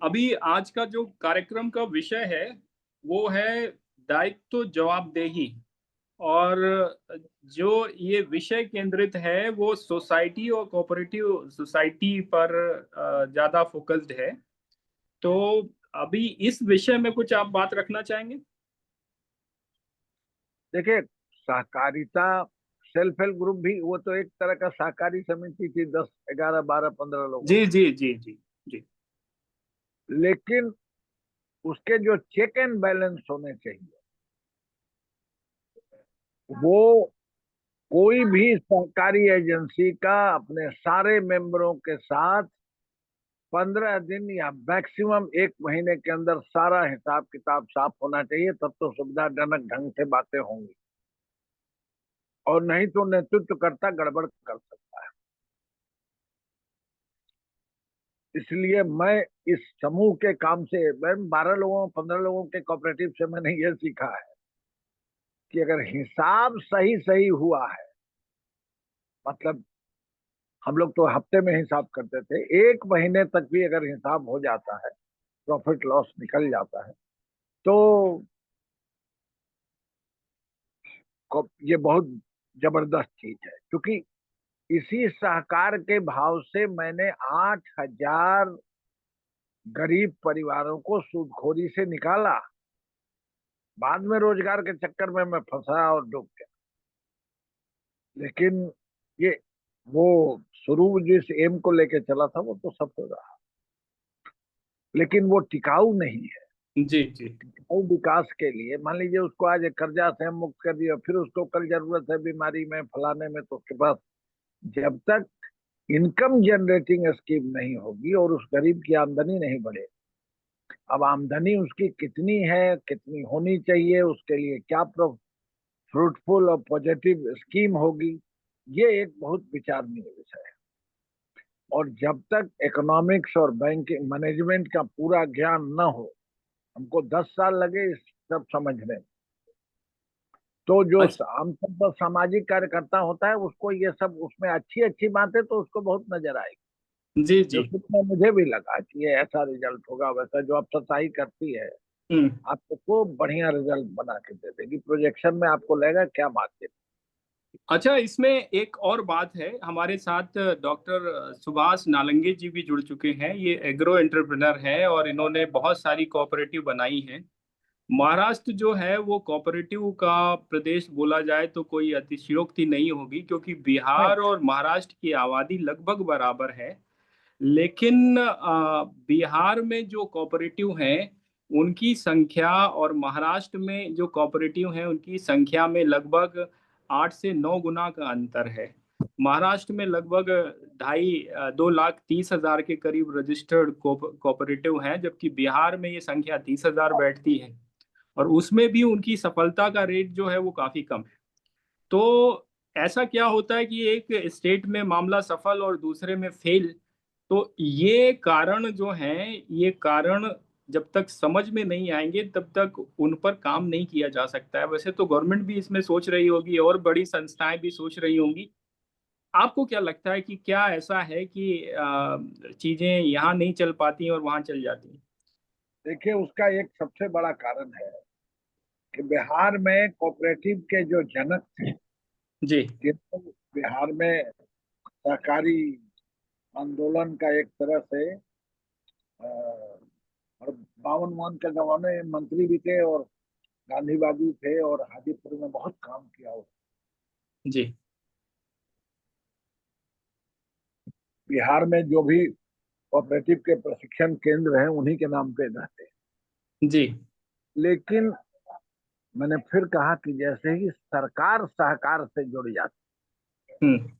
S1: अभी आज का जो कार्यक्रम का विषय है वो है दायित्व जवाबदेही। और जो ये विषय केंद्रित है वो सोसाइटी और कोऑपरेटिव सोसाइटी पर ज्यादा फोकस्ड है। तो अभी इस विषय में कुछ आप बात रखना चाहेंगे?
S4: देखिए, सहकारिता, सेल्फ हेल्प ग्रुप भी वो तो एक तरह का सहकारी समिति थी, 10, 11, 12, 15 लोगों
S1: जी
S4: की।
S1: जी जी जी जी
S4: लेकिन उसके जो चेक एंड बैलेंस होने चाहिए, वो कोई भी सरकारी एजेंसी का अपने सारे मेंबरों के साथ 15 दिन या मैक्सिमम 1 महीने के अंदर सारा हिसाब किताब साफ होना चाहिए, तब तो सुविधाजनक ढंग से बातें होंगी। और नहीं तो नेतृत्व करता गड़बड़ कर सकता है। इसलिए मैं इस समूह के काम से, मैं 12 लोगों 15 लोगों के कोऑपरेटिव से मैंने ये सीखा है कि अगर हिसाब सही सही हुआ है, मतलब हम लोग तो हफ्ते में हिसाब करते थे, 1 महीने तक भी अगर हिसाब हो जाता है, प्रॉफिट लॉस निकल जाता है, तो ये बहुत जबरदस्त चीज है। क्योंकि इसी सहकार के भाव से मैंने 8,000 गरीब परिवारों को सूदखोरी से निकाला। बाद में रोजगार के चक्कर में मैं फंसा और डूब गया। लेकिन ये वो शुरू जिस एम को लेके चला था वो तो सफल रहा, लेकिन वो टिकाऊ नहीं है।
S1: जी जी
S4: टिकाऊ विकास के लिए मान लीजिए उसको आज एक कर्जा से हम मुक्त कर दिया, फिर उसको कल जरूरत है बीमारी में फलाने में, तो उसके पास जब तक इनकम जनरेटिंग स्कीम नहीं होगी और उस गरीब की आमदनी नहीं बढ़े, अब आमदनी उसकी कितनी है, कितनी होनी चाहिए, उसके लिए क्या फ्रूटफुल और पॉजिटिव स्कीम होगी, ये एक बहुत विचारणीय विषय है। और जब तक इकोनॉमिक्स और बैंकिंग मैनेजमेंट का पूरा ज्ञान न हो, हमको 10 साल लगे इस सब समझने में, तो जो
S1: अच्छा
S4: आमतौर पर सामाजिक कार्यकर्ता होता है उसको ये सब उसमें अच्छी अच्छी बातें तो उसको बहुत नजर आएगी।
S1: जी
S4: जो
S1: जी
S4: सुनने मुझे भी लगा कि ये ऐसा रिजल्ट होगा, वैसा जो अफसरशाही करती है
S1: हम्म।
S4: आपको बढ़िया रिजल्ट बना के दे देगी, प्रोजेक्शन में आपको लगेगा क्या बात है।
S1: अच्छा, इसमें एक और बात है, हमारे साथ डॉक्टर सुभाष नालंगे जी भी जुड़ चुके हैं। ये एग्रो एंटरप्रेनर हैं और इन्होंने बहुत सारी कोऑपरेटिव बनाई हैं। महाराष्ट्र जो है वो कोऑपरेटिव का प्रदेश बोला जाए तो कोई अतिशयोक्ति नहीं होगी, क्योंकि
S4: नहीं,
S1: बिहार और महाराष्ट्र की आबादी लगभग बराबर है। लेकिन बिहार में जो कोऑपरेटिव हैं उनकी संख्या और महाराष्ट्र में जो कोऑपरेटिव हैं उनकी संख्या में लगभग 8 से 9 गुना का अंतर है। महाराष्ट्र में लगभग 2,30,000 के करीब रजिस्टर्ड कोऑपरेटिव हैं, जबकि बिहार में ये संख्या 30,000 बैठती है। और उसमें भी उनकी सफलता का रेट जो है वो काफी कम है। तो ऐसा क्या होता है कि एक स्टेट में मामला सफल और दूसरे में फेल। तो ये कारण जो हैं, ये कारण जब तक समझ में नहीं आएंगे तब तक उन पर काम नहीं किया जा सकता है। वैसे तो गवर्नमेंट भी इसमें सोच रही होगी और बड़ी संस्थाएं भी सोच रही होंगी। आपको क्या लगता है कि क्या ऐसा है कि चीजें यहाँ नहीं चल पाती और वहां चल जाती हैं?
S4: देखिए उसका एक सबसे बड़ा कारण है कि बिहार में कोऑपरेटिव के जो जनक थे,
S1: जी
S4: जिनको बिहार में सहकारी आंदोलन का एक तरह से और 52 के जमाने में मंत्री भी थे और गांधीवादी थे और हाजीपुर में बहुत काम किया।
S1: जी
S4: बिहार में जो भी कोऑपरेटिव के प्रशिक्षण केंद्र हैं उन्हीं के नाम पे रहते हैं।
S1: जी
S4: लेकिन मैंने फिर कहा कि जैसे ही सरकार सहकार से जुड़ जाती
S1: हम्म।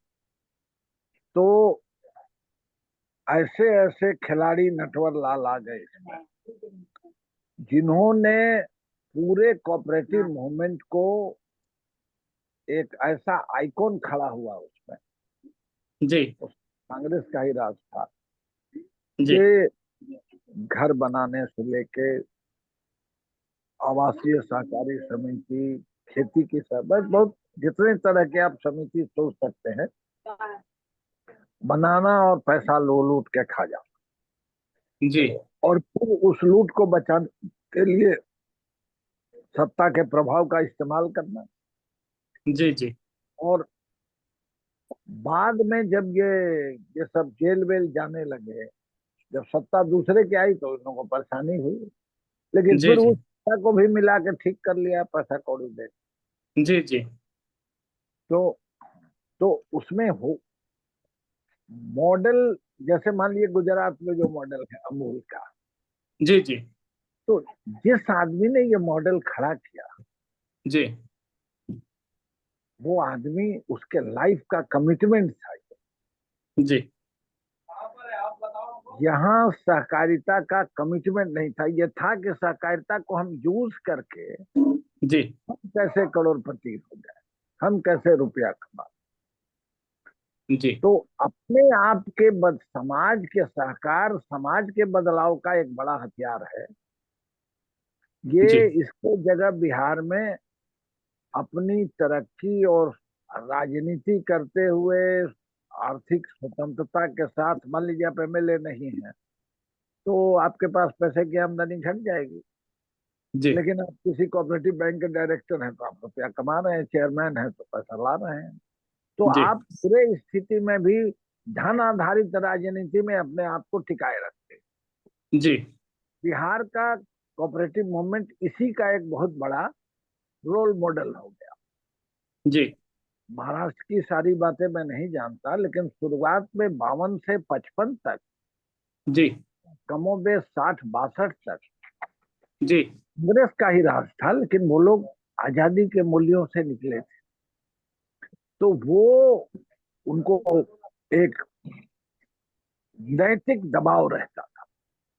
S4: तो ऐसे ऐसे खिलाड़ी नटवर लाल आ गए इसमें, जिन्होंने पूरे कोऑपरेटिव मूवमेंट को एक ऐसा आइकॉन खड़ा हुआ उसमें,
S1: जी
S4: उस कांग्रेस का ही राज था
S1: जी
S4: कि घर बनाने से लेके आवासीय सहकारी समिति, खेती की बस बहुत जितने तरह के आप समिति सोच सकते हैं, बनाना और पैसा लूट के खा जाना
S1: जी
S4: और फिर उस लूट को बचाने के लिए सत्ता के प्रभाव का इस्तेमाल करना।
S1: जी जी
S4: और बाद में जब ये सब जेल वेल जाने लगे, जब सत्ता दूसरे की आई तो इन लोगों को परेशानी हुई, लेकिन
S1: जी
S4: फिर
S1: जी
S4: उस सत्ता को भी मिला के ठीक कर लिया पैसा कौड़ी दे।
S1: जी जी
S4: तो तो उसमें हो मॉडल, जैसे मान लीजिए गुजरात में जो मॉडल है अमूल का,
S1: जी जी
S4: तो जिस आदमी ने ये मॉडल खड़ा किया
S1: जी
S4: वो आदमी, उसके लाइफ का कमिटमेंट था।
S1: जी
S4: यहाँ सहकारिता का कमिटमेंट नहीं था, ये था कि सहकारिता को हम यूज करके
S1: जी
S4: हम कैसे करोड़पति हो जाए, हम कैसे रुपया कमा।
S1: जी
S4: तो अपने आप के समाज के सहकार, समाज के बदलाव का एक बड़ा हथियार है ये।
S1: जी
S4: इसको जगह बिहार में अपनी तरक्की और राजनीति करते हुए आर्थिक स्वतंत्रता के साथ, मान लीजिए आप एमएलए नहीं है तो आपके पास पैसे की आमदनी घट जाएगी,
S1: जी
S4: लेकिन आप किसी कोऑपरेटिव बैंक के डायरेक्टर हैं तो आप रुपया कमा रहे हैं, चेयरमैन है तो पैसा ला रहे हैं। तो
S1: जी
S4: आप पूरे स्थिति में भी धन आधारित राजनीति में अपने आप को टिकाए रखते हैं।
S1: जी
S4: बिहार का कोऑपरेटिव मूवमेंट इसी का एक बहुत बड़ा रोल मॉडल हो गया।
S1: जी
S4: महाराष्ट्र की सारी बातें मैं नहीं जानता, लेकिन शुरुआत में 52 से 55 तक,
S1: जी
S4: कमोबेश 60-62 तक
S1: जी
S4: कांग्रेस का ही राज था, लेकिन वो लोग आजादी के मूल्यों से निकले थे, तो वो उनको एक नैतिक दबाव रहता था,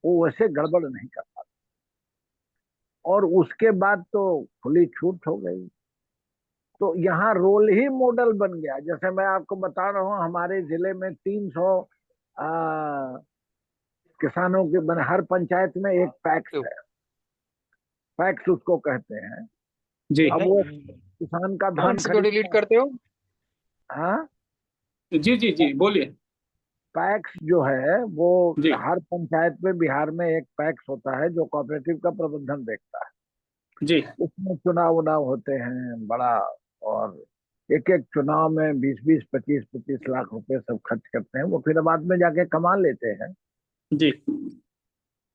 S4: वो वैसे गड़बड़ नहीं कर पाता। और उसके बाद तो खुली छूट हो गई, तो यहाँ रोल ही मॉडल बन गया। जैसे मैं आपको बता रहा हूँ, हमारे जिले में 300 किसानों के बने, हर पंचायत में एक पैक्स है, पैक्स उसको कहते हैं।
S1: जी
S4: अब वो किसान का धान
S5: क्यों डिलीट करते हो?
S4: हाँ,
S1: जी जी जी बोलिए।
S4: पैक्स जो है वो
S1: जी
S4: हर पंचायत में बिहार में एक पैक्स होता है जो कोऑपरेटिव का प्रबंधन देखता है।
S1: जी
S4: उसमें चुनाव उनाव होते हैं बड़ा, और एक एक चुनाव में 20-20, 25-25 लाख रुपए सब खर्च करते हैं, वो फिर बाद में जाके कमा लेते हैं।
S1: जी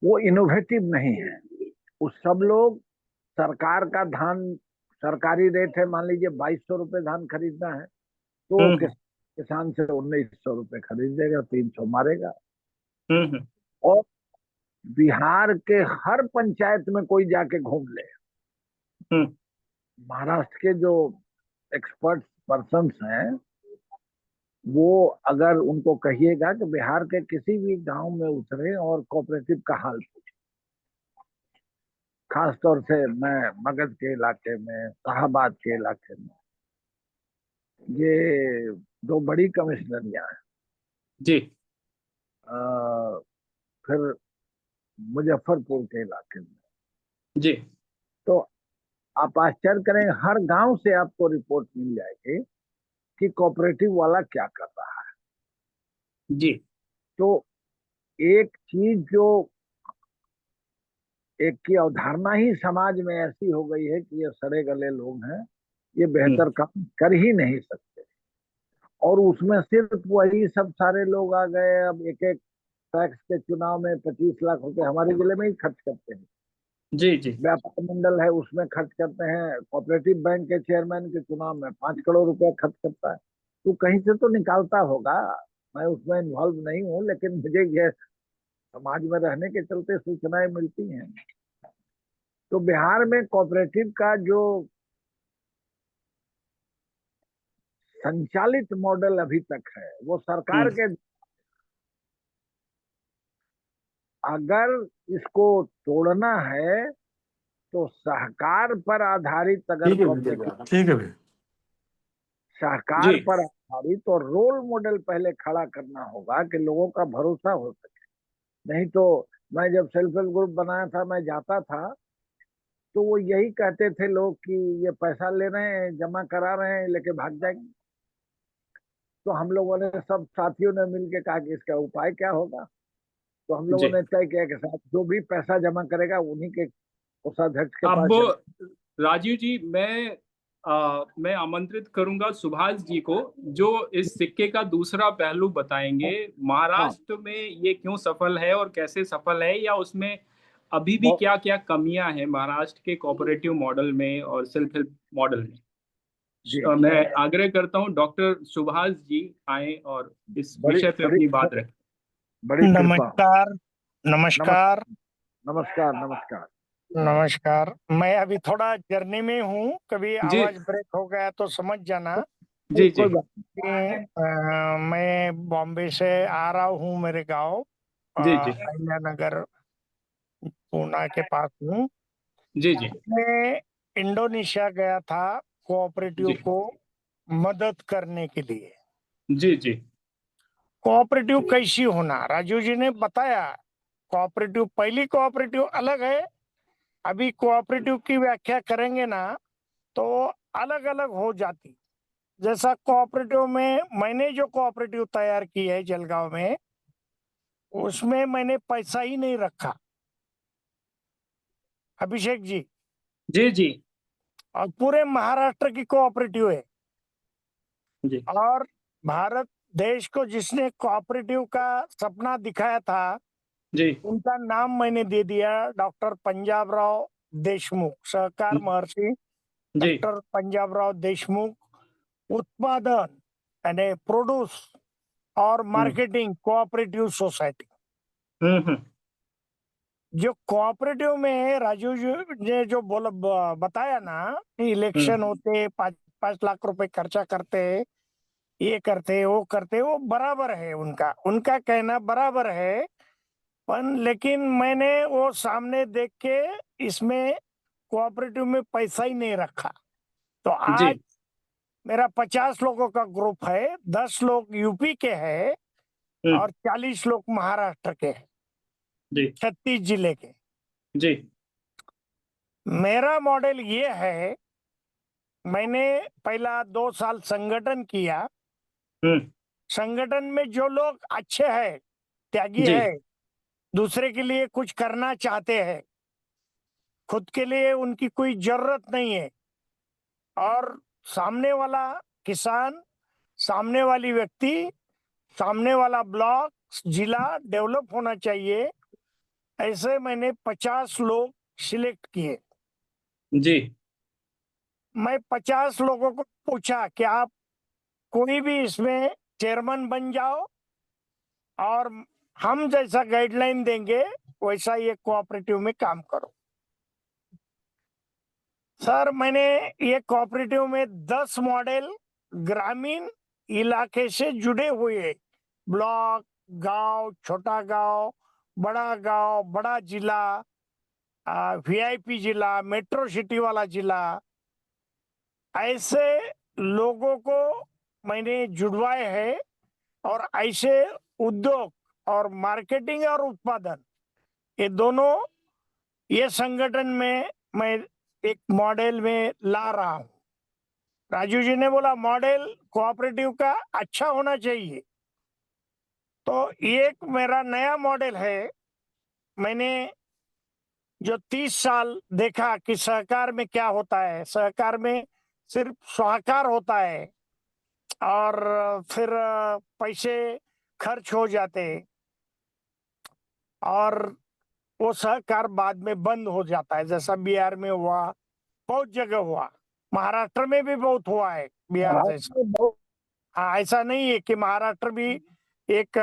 S4: वो इनोवेटिव नहीं है। उस सब लोग सरकार का धान, सरकारी रेट है मान लीजिए 2200 रुपए धान खरीदना है, तो किसान से 1900 रुपए खरीदेगा, 300 मारेगा।
S1: हम्म
S4: और बिहार के हर पंचायत में कोई जाके घूम ले,
S1: हम्म
S4: महाराष्ट्र के जो एक्सपर्ट पर्सन्स हैं, वो अगर उनको कहिएगा कि बिहार के किसी भी गांव में उतरे और कोऑपरेटिव का हाल पूछे, खास तौर से मैं मगध के इलाके में, शाहाबाद के इलाके में, ये दो बड़ी कमिश्नरियां हैं,
S1: जी
S4: फिर मुजफ्फरपुर के इलाके में,
S1: जी
S4: तो आप आश्चर्य करें, हर गांव से आपको रिपोर्ट मिल जाएगी कि कोऑपरेटिव वाला क्या कर रहा है।
S1: जी
S4: तो एक चीज जो एक की अवधारणा ही समाज में ऐसी हो गई है कि ये सड़े गले लोग हैं, ये बेहतर काम कर ही नहीं सकते, और उसमें सिर्फ वही सब सारे लोग आ गए। अब एक एक टैक्स के चुनाव में 25 लाख रुपए हमारे जिले में ही खर्च करते हैं।
S1: जी जी
S4: व्यापार मंडल है उसमें खर्च करते हैं, कोऑपरेटिव बैंक के चेयरमैन के चुनाव में 5 करोड़ रुपए खर्च करता है। तो कहीं से तो निकालता होगा, मैं उसमें इन्वॉल्व नहीं हूँ, लेकिन मुझे ये समाज में रहने के चलते सूचनाएं मिलती हैं। तो बिहार में कोऑपरेटिव का जो संचालित मॉडल अभी तक है वो सरकार के, अगर इसको तोड़ना है तो सहकार पर आधारित, अगर
S6: ठीक है
S4: सहकार
S1: जी
S4: पर आधारित और रोल मॉडल पहले खड़ा करना होगा कि लोगों का भरोसा हो सके। नहीं तो मैं जब सेल्फ हेल्प ग्रुप बनाया था, मैं जाता था तो वो यही कहते थे लोग कि ये पैसा ले रहे हैं, जमा करा रहे हैं, लेके भाग जाएंगे। तो हम लोगों ने, सब साथियों ने मिलकर कहा कि इसका उपाय क्या होगा। तो हम लोगों
S1: जी
S4: ने तय किया कि साथ जो भी पैसा जमा करेगा उन्हीं के कोषाध्यक्ष के पास
S1: अब राजीव जी, मैं आमंत्रित करूंगा सुभाष जी को, जो इस सिक्के का दूसरा पहलू बताएंगे। महाराष्ट्र में ये क्यों सफल है और कैसे सफल है, या उसमें अभी भी क्या क्या कमियां हैं महाराष्ट्र के कोऑपरेटिव मॉडल में और सेल्फ हेल्प मॉडल में।
S4: जी,
S1: मैं आग्रह करता हूं डॉक्टर सुभाष जी आए और इस
S4: बड़ी
S1: विषय पे
S4: बड़ी
S1: अपनी बात रखें।
S4: बड़ी कृपा।
S5: नमस्कार नमस्कार
S4: नमस्कार नमस्कार।
S5: नमस्कार। मैं अभी थोड़ा जर्नी में हूँ, कभी
S1: जी
S5: आवाज ब्रेक हो गया तो समझ जाना
S1: जी जी
S4: कोई बात
S5: कि मैं बॉम्बे से आ रहा हूँ, मेरे गांव
S1: जी जी
S5: अहिल्यानगर पूना के पास हूँ।
S1: जी जी
S5: मैं इंडोनेशिया गया था कोऑपरेटिव
S1: जी
S5: को मदद करने के लिए।
S1: जी जी
S5: कोऑपरेटिव कैसी होना, राजू जी ने बताया। कोऑपरेटिव, पहली कोऑपरेटिव अलग है, अभी कोऑपरेटिव की व्याख्या करेंगे ना तो अलग अलग हो जाती। जैसा कोऑपरेटिव में मैंने जो कोऑपरेटिव तैयार की है जलगांव में, उसमें मैंने पैसा ही नहीं रखा, अभिषेक जी,
S1: जी जी
S5: और पूरे महाराष्ट्र की कोऑपरेटिव है।
S1: जी
S5: और भारत देश को जिसने कोऑपरेटिव का सपना दिखाया था
S1: जी
S5: उनका नाम मैंने दे दिया, डॉक्टर पंजाबराव देशमुख, सहकार महर्षि
S1: जी
S5: डॉक्टर पंजाबराव देशमुख, उत्पादन यानी प्रोड्यूस और मार्केटिंग कोऑपरेटिव सोसाइटी।
S1: हम्म।
S5: जो कोऑपरेटिव में राजू जी ने जो बताया ना कि इलेक्शन होते 5 लाख रुपए खर्चा करते, ये करते वो करते, वो बराबर है, उनका कहना बराबर है। पर लेकिन मैंने वो सामने देख के इसमें कोऑपरेटिव में पैसा ही नहीं रखा। तो
S1: जी
S5: आज मेरा 50 लोगों का ग्रुप है, 10 लोग यूपी के हैं और 40 लोग महाराष्ट्र के हैं,
S1: जी
S5: 36 जिले के।
S1: जी
S5: मेरा मॉडल ये है, मैंने पहला 2 साल संगठन किया। संगठन में जो लोग अच्छे हैं, त्यागी
S1: जी
S5: है, दूसरे के लिए कुछ करना चाहते हैं, खुद के लिए उनकी कोई जरूरत नहीं है, और सामने वाला किसान, सामने वाली व्यक्ति, सामने वाला ब्लॉक, जिला डेवलप होना चाहिए, ऐसे मैंने 50 लोग सिलेक्ट किए।
S1: जी
S5: मैं 50 लोगों को पूछा कि आप कोई भी इसमें चेयरमैन बन जाओ और हम जैसा गाइडलाइन देंगे वैसा ये कोऑपरेटिव में काम करो। सर, मैंने ये कोऑपरेटिव में 10 मॉडल ग्रामीण इलाके से जुड़े हुए, ब्लॉक, गांव, छोटा गांव, बड़ा जिला, वीआईपी जिला, मेट्रो सिटी वाला जिला, ऐसे लोगों को मैंने जुड़वाए हैं। और ऐसे उद्योग और मार्केटिंग और उत्पादन, ये दोनों ये संगठन में मैं एक मॉडल में ला रहा हूं। राजू जी ने बोला मॉडल कोऑपरेटिव का अच्छा होना चाहिए, तो ये एक मेरा नया मॉडल है। मैंने जो 30 साल देखा कि सहकार में क्या होता है, सहकार में सिर्फ स्वाकार होता है और फिर पैसे खर्च हो जाते और वो सहकार बाद में बंद हो जाता है, जैसा बिहार में हुआ, बहुत जगह हुआ, महाराष्ट्र में भी बहुत हुआ है बिहार जैसा। हाँ, ऐसा नहीं है कि महाराष्ट्र भी एक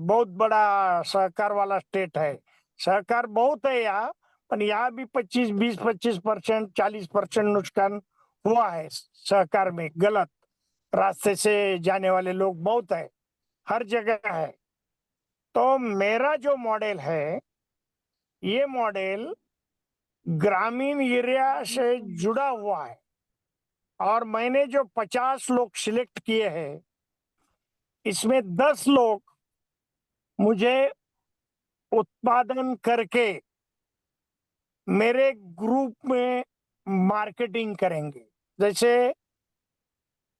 S5: बहुत बड़ा सहकार वाला स्टेट है, सहकार बहुत है यहाँ, पर यहाँ भी 25% 40% नुकसान हुआ है सहकार में। गलत रास्ते से जाने वाले लोग बहुत है, हर जगह है। तो मेरा जो मॉडल है, ये मॉडल ग्रामीण एरिया से जुड़ा हुआ है, और मैंने जो 50 लोग सिलेक्ट किए हैं, इसमें 10 लोग मुझे उत्पादन करके मेरे ग्रुप में मार्केटिंग करेंगे। जैसे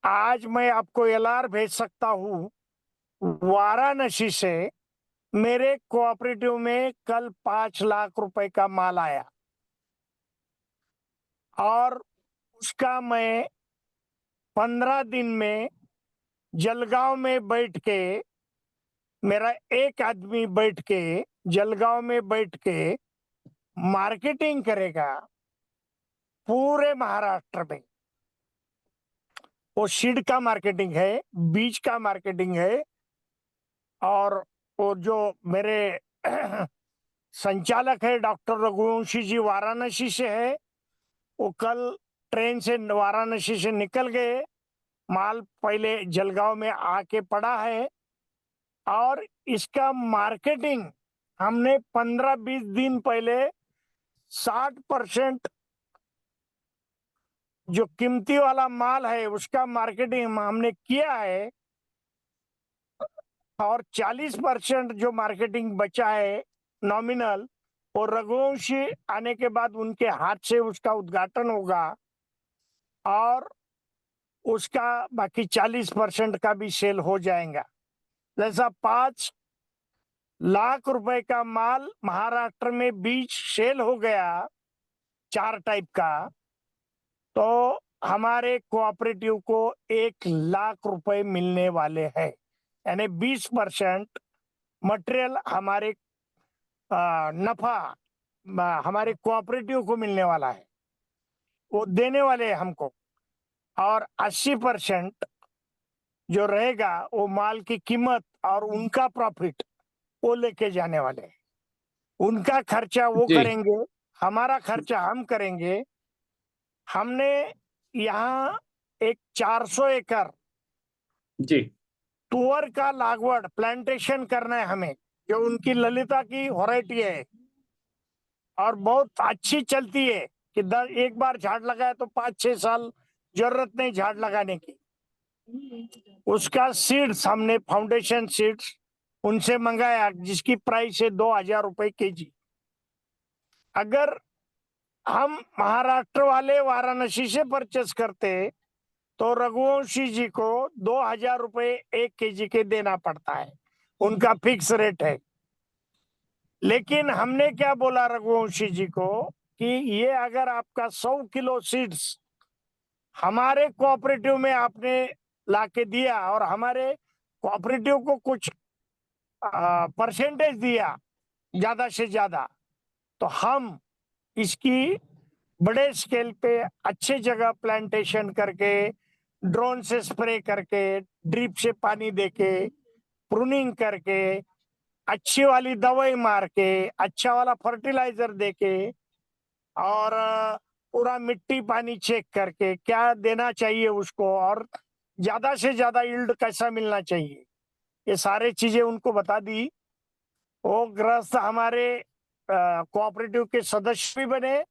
S5: आज मैं आपको एलआर भेज सकता हूं, वाराणसी से मेरे कोऑपरेटिव में कल 5 लाख रुपए का माल आया, और उसका मैं 15 दिन में जलगांव में बैठ के, मेरा एक आदमी बैठ के जलगांव में बैठ के मार्केटिंग करेगा पूरे महाराष्ट्र में। वो सीड का मार्केटिंग है, बीज का मार्केटिंग है, और वो जो मेरे संचालक है डॉक्टर रघुवंशी जी वाराणसी से है, वो कल ट्रेन से वाराणसी से निकल गए, माल पहले जलगांव में आके पड़ा है, और इसका मार्केटिंग हमने 15-20 दिन पहले 60% जो कीमती वाला माल है उसका मार्केटिंग हमने किया है, और 40% जो मार्केटिंग बचा है नॉमिनल, वो रघुवंशी आने के बाद उनके हाथ से उसका उद्घाटन होगा, और उसका बाकी 40% का भी सेल हो जाएगा। जैसा 5 लाख रुपए का माल महाराष्ट्र में बीज सेल हो गया 4 टाइप का, तो हमारे कोऑपरेटिव को 1 लाख रुपए मिलने वाले हैं। यानी 20% मटेरियल हमारे नफा हमारे कोऑपरेटिव को मिलने वाला है, वो देने वाले हैं हमको। और 80% जो रहेगा वो माल की कीमत और उनका प्रॉफिट वो लेके जाने वाले हैं। उनका खर्चा वो
S1: जी
S5: करेंगे, हमारा खर्चा हम करेंगे। हमने यहाँ एक 400 एकड़
S1: जी
S5: तुअर का लागवड प्लांटेशन करना है हमें, जो उनकी ललिता की वैरायटी है और बहुत अच्छी चलती है कि एक बार झाड़ लगाया तो 5-6 साल जरूरत नहीं झाड़ लगाने की। उसका सीड्स हमने फाउंडेशन सीड्स उनसे मंगाया, जिसकी प्राइस है 2000 रुपए केजी। अगर हम महाराष्ट्र वाले वाराणसी से परचेस करते तो रघुवंशी जी को 2000 रुपए 1 केजी के देना पड़ता है, उनका फिक्स रेट है। लेकिन हमने क्या बोला रघुवंशी जी को कि ये अगर आपका 100 किलो सीड्स हमारे कोऑपरेटिव में आपने लाके दिया और हमारे कोऑपरेटिव को कुछ परसेंटेज दिया ज्यादा से ज्यादा, तो हम इसकी बड़े स्केल पे अच्छे जगह प्लांटेशन करके, ड्रोन से स्प्रे करके, ड्रिप से पानी देके, प्रूनिंग करके, अच्छी वाली दवाई मार के, अच्छा वाला फर्टिलाइजर देके और पूरा मिट्टी पानी चेक करके क्या देना चाहिए उसको और ज्यादा से ज्यादा यील्ड कैसा मिलना चाहिए, ये सारे चीजें उनको बता दी। वो गृहस्थ हमारे कोऑपरेटिव के सदस्य भी बने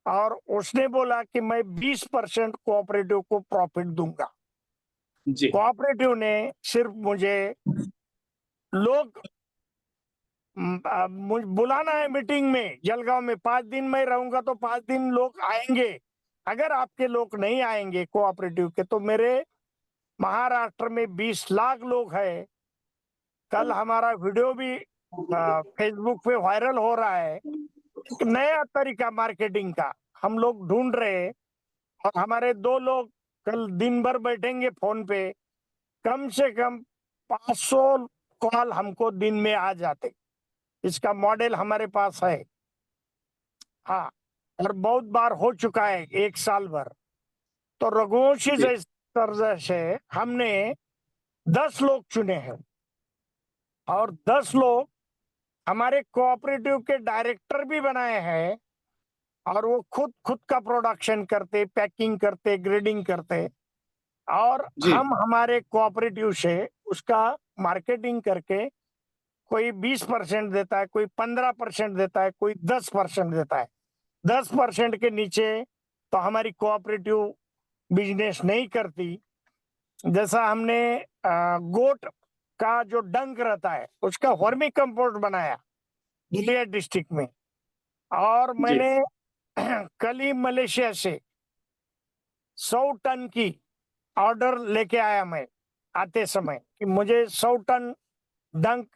S5: और उसने बोला कि मैं 20% कोऑपरेटिव को प्रॉफिट दूंगा।
S1: जी
S5: कोऑपरेटिव ने सिर्फ मुझे लोग बुलाना है मीटिंग में जलगांव में, 5 दिन में रहूंगा तो 5 दिन लोग आएंगे। अगर आपके लोग नहीं आएंगे कोऑपरेटिव के तो मेरे महाराष्ट्र में 20 लाख लोग हैं। कल हमारा वीडियो भी फेसबुक पे वायरल हो रहा है, एक नया तरीका मार्केटिंग का हम लोग ढूंढ रहे हैं। और हमारे 2 लोग कल दिन भर बैठेंगे फोन पे, कम से कम 500 कॉल हमको दिन में आ जाते। इसका मॉडल हमारे पास है, हाँ, और बहुत बार हो चुका है 1 साल भर। तो रघुवंशी
S1: जी
S5: जैसे तर्ज से हमने 10 लोग चुने हैं और 10 लोग हमारे कोऑपरेटिव के डायरेक्टर भी बनाए हैं और वो खुद का प्रोडक्शन करते, पैकिंग करते, ग्रेडिंग करते और
S1: जी
S5: हम हमारे कोऑपरेटिव से उसका मार्केटिंग करके कोई 20% देता है, कोई 15% देता है, कोई 10% देता है। 10% के नीचे तो हमारी कोऑपरेटिव बिजनेस नहीं करती। जैसा हमने गोट का जो डंक रहता है उसका वर्मी कंपोस्ट बनाया धुलिया डिस्ट्रिक्ट में, और
S1: जी
S5: मैंने कल ही मलेशिया से 100 टन की ऑर्डर लेके आया मैं आते समय कि मुझे 100 टन डंक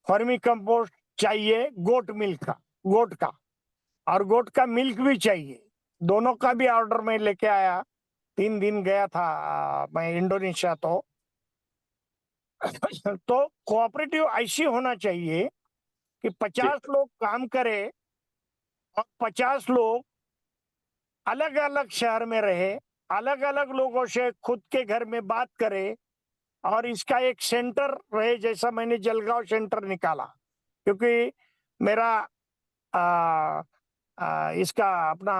S5: वर्मी कंपोस्ट चाहिए गोट का और गोट का मिल्क भी चाहिए। दोनों का भी ऑर्डर मैं लेके आया। 3 दिन गया था मैं इंडोनेशिया। तो कोऑपरेटिव ऐसी होना चाहिए कि
S1: जी
S5: 50 लोग काम करे और 50 लोग अलग अलग शहर में रहे, अलग अलग लोगों से खुद के घर में बात करे और इसका एक सेंटर रहे, जैसा मैंने जलगांव सेंटर निकाला। क्योंकि मेरा आ, इसका अपना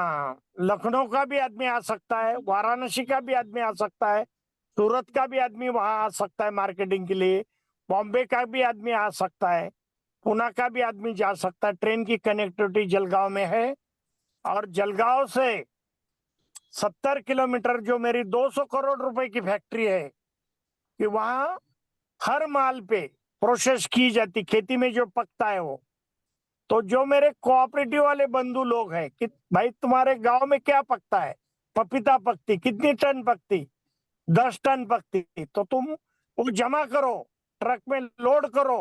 S5: लखनऊ का भी आदमी आ सकता है, वाराणसी का भी आदमी आ सकता है, सूरत का भी आदमी वहां आ सकता है मार्केटिंग के लिए, बॉम्बे का भी आदमी आ सकता है, पुणे का भी आदमी जा सकता है। ट्रेन की कनेक्टिविटी जलगांव में है और जलगांव से 70 किलोमीटर जो मेरी 200 करोड़ रुपए की फैक्ट्री है कि वहां हर माल पे प्रोसेस की जाती, खेती में जो पकता है वो। तो जो मेरे कोऑपरेटिव वाले बंधु लोग हैं कि भाई तुम्हारे गांव में क्या पकता है, पपीता पकती, कितनी टन पकती, 10 टन पकती, तो तुम वो जमा करो, ट्रक में लोड करो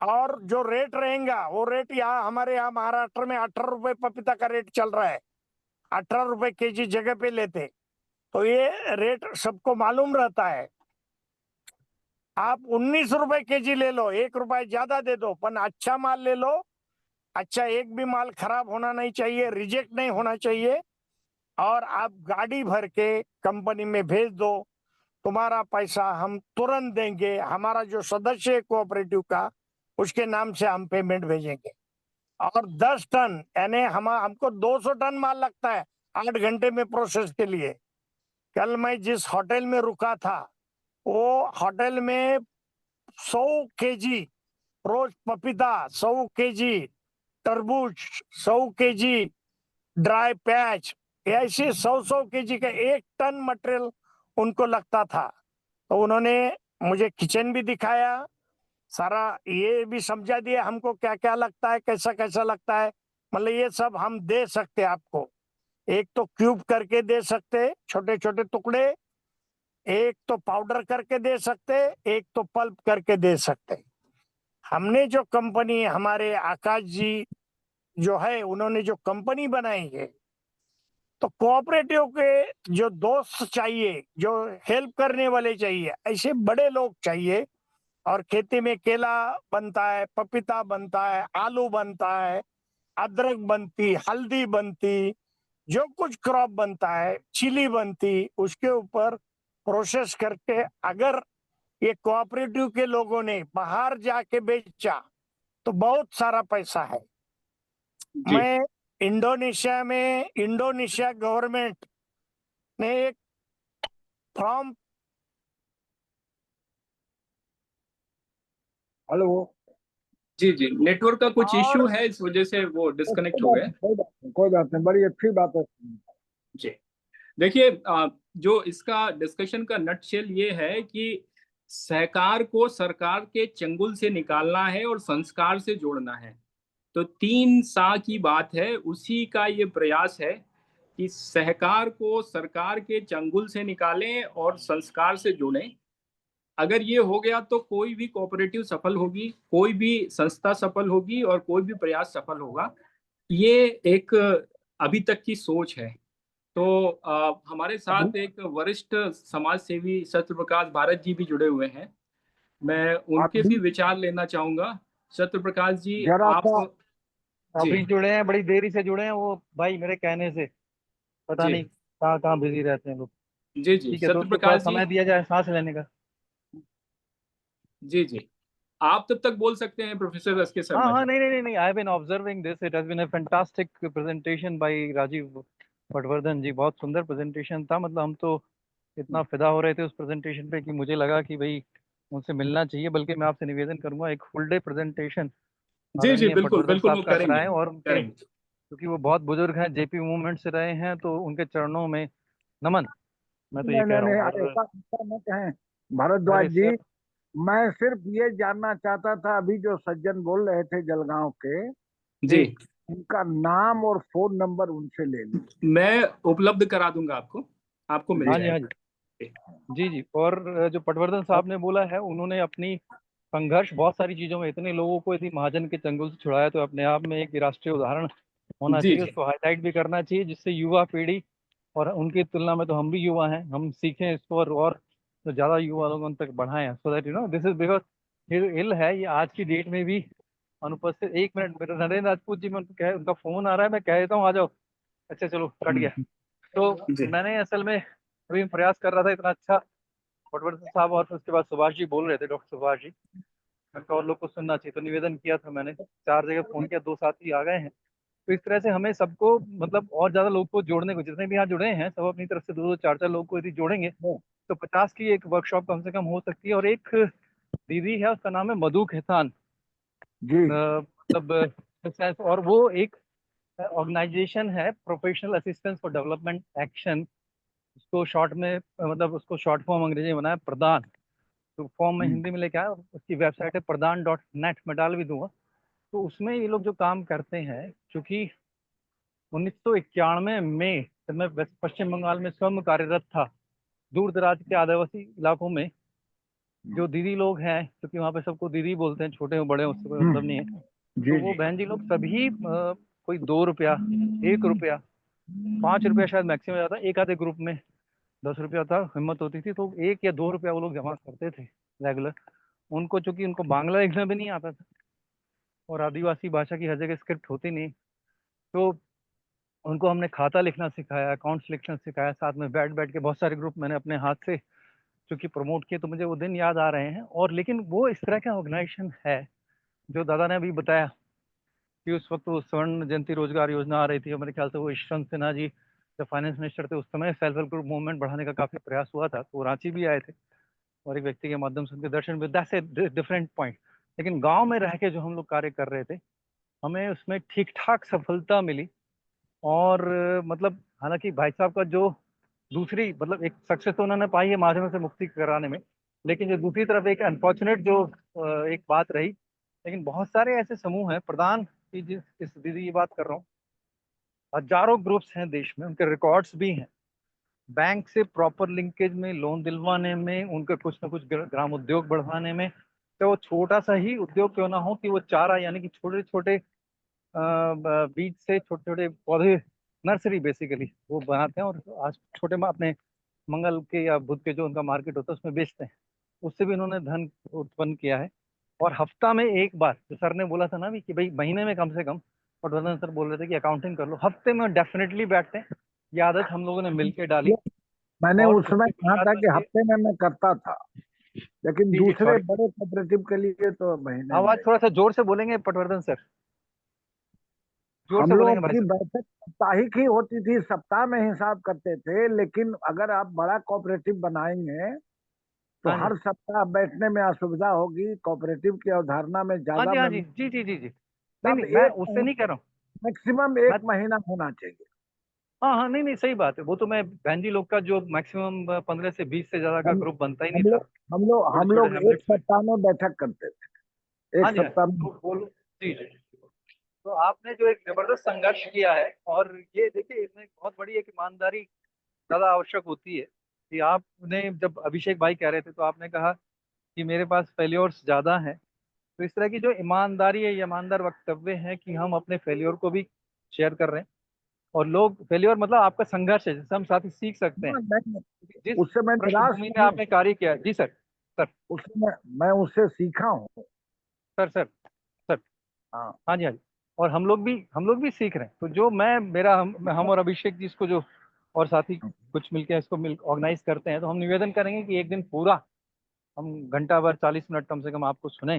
S5: और जो रेट रहेगा वो रेट यहाँ हमारे यहाँ महाराष्ट्र में 18 रुपए पपीता का रेट चल रहा है, 18 रुपए केजी जगह पे लेते। तो ये रेट सबको मालूम रहता है। आप 19 रुपए केजी ले लो, 1 रुपए ज्यादा दे दो, पर अच्छा माल ले लो अच्छा एक भी माल खराब होना नहीं चाहिए, रिजेक्ट नहीं होना चाहिए, और आप गाड़ी भर के कंपनी में भेज दो, तुम्हारा पैसा हम तुरंत देंगे, हमारा जो सदस्य है कोऑपरेटिव का उसके नाम से हम पेमेंट भेजेंगे। और 10 टन यानी हमको 200 टन माल लगता है 8 घंटे में प्रोसेस के लिए। कल मैं जिस होटल में रुका था वो होटल में 100 केजी रोज पपीता, 100 केजी तरबूज, 100 केजी ड्राई प्याज, ऐसे 100 केजी का 1 टन मटेरियल उनको लगता था। तो उन्होंने मुझे किचन भी दिखाया, सारा ये भी समझा दिया हमको क्या क्या लगता है, कैसा कैसा लगता है। मतलब ये सब हम दे सकते आपको, एक तो क्यूब करके दे सकते छोटे छोटे टुकड़े, एक तो पाउडर करके दे सकते, एक तो पल्प करके दे सकते। हमने जो कंपनी, हमारे आकाश जी जो है उन्होंने जो कंपनी बनाई है, तो कोऑपरेटिव के जो दोस्त चाहिए, जो हेल्प करने वाले चाहिए, ऐसे बड़े लोग चाहिए। और खेती में केला बनता है, पपीता बनता है, आलू बनता है, अदरक बनती, हल्दी बनती, जो कुछ क्रॉप बनता है, चिली बनती, उसके ऊपर प्रोसेस करके अगर ये कोऑपरेटिव के लोगों ने बाहर जाके बेचा तो बहुत सारा पैसा है।
S1: जी
S5: मैं इंडोनेशिया गवर्नमेंट ने एक फॉर्म,
S4: हेलो।
S1: जी जी, नेटवर्क का कुछ
S5: और
S1: इश्यू है, इस वजह से वो डिस्कनेक्ट हो गए।
S4: कोई बात नहीं, बड़ी अच्छी बात है।
S1: जी देखिए, जो इसका डिस्कशन का नटशेल ये है कि सहकार को सरकार के चंगुल से निकालना है और संस्कार से जोड़ना है। तो 3 सा की बात है, उसी का ये प्रयास है कि सहकार को सरकार के चंगुल से निकालें और संस्कार से जोड़ें। अगर ये हो गया तो कोई भी कोऑपरेटिव सफल होगी, कोई भी संस्था सफल होगी और कोई भी प्रयास सफल होगा। ये एक अभी तक की सोच है। तो हमारे साथ एक वरिष्ठ समाज सेवी सत्य प्रकाश भारत जी भी जुड़े हुए हैं। मैं उनके
S4: अभी
S1: भी विचार लेना चाहूंगा। सत्य प्रकाश जी,
S4: जरा
S1: आप।
S4: सा
S1: जी
S6: अभी जुड़े हैं, बड़ी देरी से जुड़े हैं वो भाई, मेरे कहने से। पता
S1: जी
S6: नहीं कहाँ कहाँ बिजी रहते हैं लोग।
S1: जी जी,
S6: ठीक है, तो
S1: सत्य
S6: उनको थोड़ा
S1: प्रकाश जी।
S6: समय दिया जाए सांस लेने का।
S1: जी जी, आप तब तक बोल सकते हैं प्रोफेसर एस के
S6: हाँ
S1: शर्मा
S6: हाँ,
S1: जी।
S6: नहीं नहीं नहीं नहीं, I have been observing this, it has been a fantastic presentation by Rajiv Patwardhan ji. बहुत सुंदर प्रेजेंटेशन था। मतलब हम तो इतना फिदा हो रहे थे उस प्रेजेंटेशन पे कि मुझे लगा कि भाई उनसे मिलना चाहिए। बल्कि मैं आपसे निवेदन करूंगा एक फुल डे प्रेजेंटेशन
S1: जी जी,
S6: आदरणीय
S1: बिल्कुल
S6: पटवर्धन
S1: बिल्कुल,
S6: साहब
S1: वो
S6: का
S1: करेंगे
S6: कराएं। और उनके,
S1: करेंगे।
S6: क्योंकि वो बहुत बुजुर्ग हैं, जेपी मूवमेंट से रहे हैं, तो उनके चरणों में नमन, मैं तो ये
S4: नहीं
S6: कह
S4: नहीं
S6: रहा
S4: नहीं,
S6: हूँ। और
S4: ऐसा ऐसा न कहें भारद्वाज
S6: अरे
S4: जी।
S6: सर,
S4: मैं सिर्फ ये जानना चाहता था, अभी जो सज्जन बोल रहे थे जलगांव के,
S1: जी,
S4: उनका नाम और फोन नंबर उनसे ले लीजिए।
S1: मैं उपलब्ध करा दूंगा आपको, आपको मिल
S6: हाँ जी हाँ जी,
S1: जाएगा।
S6: जी जी। और जो पटवर्धन साहब ने बोला है, उन्होंने अपनी संघर्ष बहुत सारी चीजों में, इतने लोगों को यदि महाजन के चंगुल से छुड़ाया, तो अपने आप में एक राष्ट्रीय उदाहरण होना
S1: जी
S6: चाहिए।
S1: जी
S6: उसको हाईलाइट भी करना चाहिए, जिससे युवा पीढ़ी, और उनकी तुलना में तो हम भी युवा हैं, हम सीखें इसको और तो ज्यादा युवा लोगों तक बढ़ाएं। So that this is because hill है ये आज की डेट में भी अनुपस्थित। 1 मिनट, मेरा नरेंद्र राजपूत जी, मैं उनको उनका फोन आ रहा है, मैं कह देता हूँ आ जाओ। अच्छा चलो, कट गया। तो
S1: जी
S6: मैंने असल में अभी प्रयास कर रहा था, इतना अच्छा पटवर्धन साहब और फिर उसके बाद सुभाष जी बोल रहे थे, डॉक्टर सुभाष जी, तो और लोग को सुनना चाहिए, तो निवेदन किया था मैंने। 4 जगह फोन किया, 2 साथी आ गए हैं। तो इस तरह से हमें सबको, मतलब और ज्यादा लोग को जोड़ने को, जितने भी यहाँ जुड़े हैं सब अपनी तरफ से 2-2 4-4 लोग को यदि जोड़ेंगे तो 50 की एक वर्कशॉप कम से कम हो सकती है। और एक दीदी है, उसका नाम है मधु खेतान,
S4: जी
S6: मतलब और वो एक ऑर्गेनाइजेशन है, professional assistance for development action. उसको शॉर्ट में, मतलब उसको शॉर्ट फॉर्म अंग्रेजी में बनाया प्रदान, तो फॉर्म में हिंदी में लेके आया। उसकी वेबसाइट है प्रदान.net, मैं डाल भी दूंगा। तो उसमें ये लोग जो काम करते हैं, चूंकि 1991 में जब मैं पश्चिम बंगाल में स्वयं कार्यरत था, दूर दराज के आदिवासी इलाकों में जो दीदी लोग हैं, क्योंकि वहाँ पे सबको दीदी बोलते हैं, छोटे हो बड़े हो उससे कोई मतलब नहीं है, तो
S4: जी
S6: वो
S4: जी
S6: बहन जी लोग सभी कोई 2 रुपया, 1 रुपया, 5 रुपया शायद मैक्सिमम जाता, एक आधे ग्रुप में 10 रुपया था, हिम्मत होती थी तो 1 या 2 रुपया वो लोग जमा करते थे रेगुलर। उनको, चूंकि उनको बांग्ला लिखना भी नहीं आता था, और आदिवासी भाषा की हर जगह स्क्रिप्ट होती नहीं, तो उनको हमने खाता लिखना सिखाया, अकाउंट्स लिखना सिखाया, साथ में बैठ बैठ के बहुत सारे ग्रुप मैंने अपने हाथ से चूंकि प्रमोट किए, तो मुझे वो दिन याद आ रहे हैं। और लेकिन वो इस तरह का ऑर्गेनाइजेशन है जो दादा ने अभी बताया कि उस वक्त वो स्वर्ण जयंती रोजगार योजना आ रही थी, और मेरे ख्याल से वो यशवंत सिन्हा जी जब फाइनेंस मिनिस्टर थे उस समय सेल्फ हेल्प ग्रुप मूवमेंट बढ़ाने का काफी प्रयास हुआ था, तो वो रांची भी आए थे और एक व्यक्ति के माध्यम से उनके दर्शन भी, दैट्स ए डिफरेंट पॉइंट। लेकिन गांव में रह के जो हम लोग कार्य कर रहे थे, हमें उसमें ठीक ठाक सफलता मिली। और मतलब हालांकि भाई साहब का जो दूसरी मतलब एक सक्सेस तो उन्होंने पाई है माध्यम से मुक्ति कराने में, लेकिन जो दूसरी तरफ एक अनफॉर्चुनेट जो एक बात रही, लेकिन बहुत सारे ऐसे समूह हैं प्रधान की, जिस इस दीदी की बात कर रहा हूँ, हजारों ग्रुप्स हैं देश में, उनके रिकॉर्ड्स भी हैं, बैंक से प्रॉपर लिंकेज में लोन दिलवाने में, उनके कुछ ना कुछ ग्राम उद्योग बढ़वाने में, तो वो छोटा सा ही उद्योग क्यों ना हो कि वो चारा यानी कि छोटे छोटे बीज से छोटे छोटे पौधे, नर्सरी बेसिकली वो बनाते हैं और आज छोटे अपने मंगल के या बुध के जो उनका मार्केट होता है उसमें बेचते हैं। उससे भी उन्होंने धन उत्पन्न किया है। और हफ्ता में एक बार, जो सर ने बोला था ना भी कि भाई महीने में कम से कम, पटवर्धन सर बोल रहे थे कि अकाउंटिंग कर लो, हफ्ते में डेफिनेटली बैठते हैं। ये आदत हम लोगों ने मिलकर डाली।
S4: मैंने
S6: और
S4: उस समय
S6: उसके
S4: कहा था
S6: बाद
S4: कि हफ्ते में मैं करता था, लेकिन
S6: जी जी
S4: दूसरे
S6: सॉरी,
S4: बड़े कोऑपरेटिव के लिए तो महीने
S6: आवाज
S4: में।
S6: थोड़ा सा जोर से बोलेंगे पटवर्धन सर, जोर
S4: हम
S6: से
S4: लोगों
S6: बोलेंगे भाई
S4: की
S6: साहब।
S4: बैठक साप्ताहिक ही होती थी, सप्ताह में हिसाब करते थे, लेकिन अगर आप बड़ा कोऑपरेटिव बनाएंगे तो
S6: हाँ जी
S4: हर सप्ताह बैठने में असुविधा होगी, कोऑपरेटिव की अवधारणा में
S6: हाँ
S4: ज्यादा
S6: जी हाँ जी
S4: मेंबर,
S6: जी जी जी जी, नहीं
S4: तब
S6: नहीं मैं
S4: एक
S6: उससे नहीं कह रहा हूँ।
S4: मैक्सिमम
S6: मैं
S4: एक महीना होना चाहिए।
S6: हाँ हाँ, नहीं नहीं सही बात है, वो तो मैं बहन जी लोग का जो मैक्सिमम 15 से 20 से ज्यादा का
S4: हम
S6: ग्रुप बनता ही नहीं
S4: हम
S6: था
S4: लोग हम लोग
S6: छोटे
S4: हम
S6: छोटे
S4: लोग एक
S6: हैमलेट्स में।
S4: सप्ताह में बैठक करते थे, एक
S6: हाँ जी हाँ,
S4: सप्ताह में।
S6: तो बोलो जी जी। तो आपने जो एक जबरदस्त संघर्ष किया है, और ये देखिए इसमें बहुत बड़ी एक ईमानदारी ज्यादा आवश्यक होती है कि आपने जब अभिषेक भाई कह रहे थे तो आपने कहा कि मेरे पास फेल्योर्स ज्यादा हैं, तो इस तरह की जो ईमानदारी है, ये ईमानदार वक्तव्य है कि हम अपने फेल्योर को भी शेयर कर रहे हैं, और लोग फेल्योर मतलब आपका संघर्ष है जिससे हम साथ ही सीख सकते हैं।
S4: हाँ, नहीं,
S6: जिस
S4: उससे मैं निराश
S6: पृष्ठभूमि में
S4: नहीं,
S6: आपने कार्य किया है जी सर। सर
S4: उससे मैं उससे सीखा हूँ।
S6: सर सर सर
S4: हाँ,
S6: हाँ जी हाँ जी। और हम लोग भी सीख रहे हैं, तो जो मैं मेरा हम और अभिषेक जी इसको जो और साथी कुछ मिलकर इसको मिल ऑर्गेनाइज करते हैं, तो हम निवेदन करेंगे कि एक दिन पूरा हम घंटा भर 40 मिनट कम से कम आपको सुने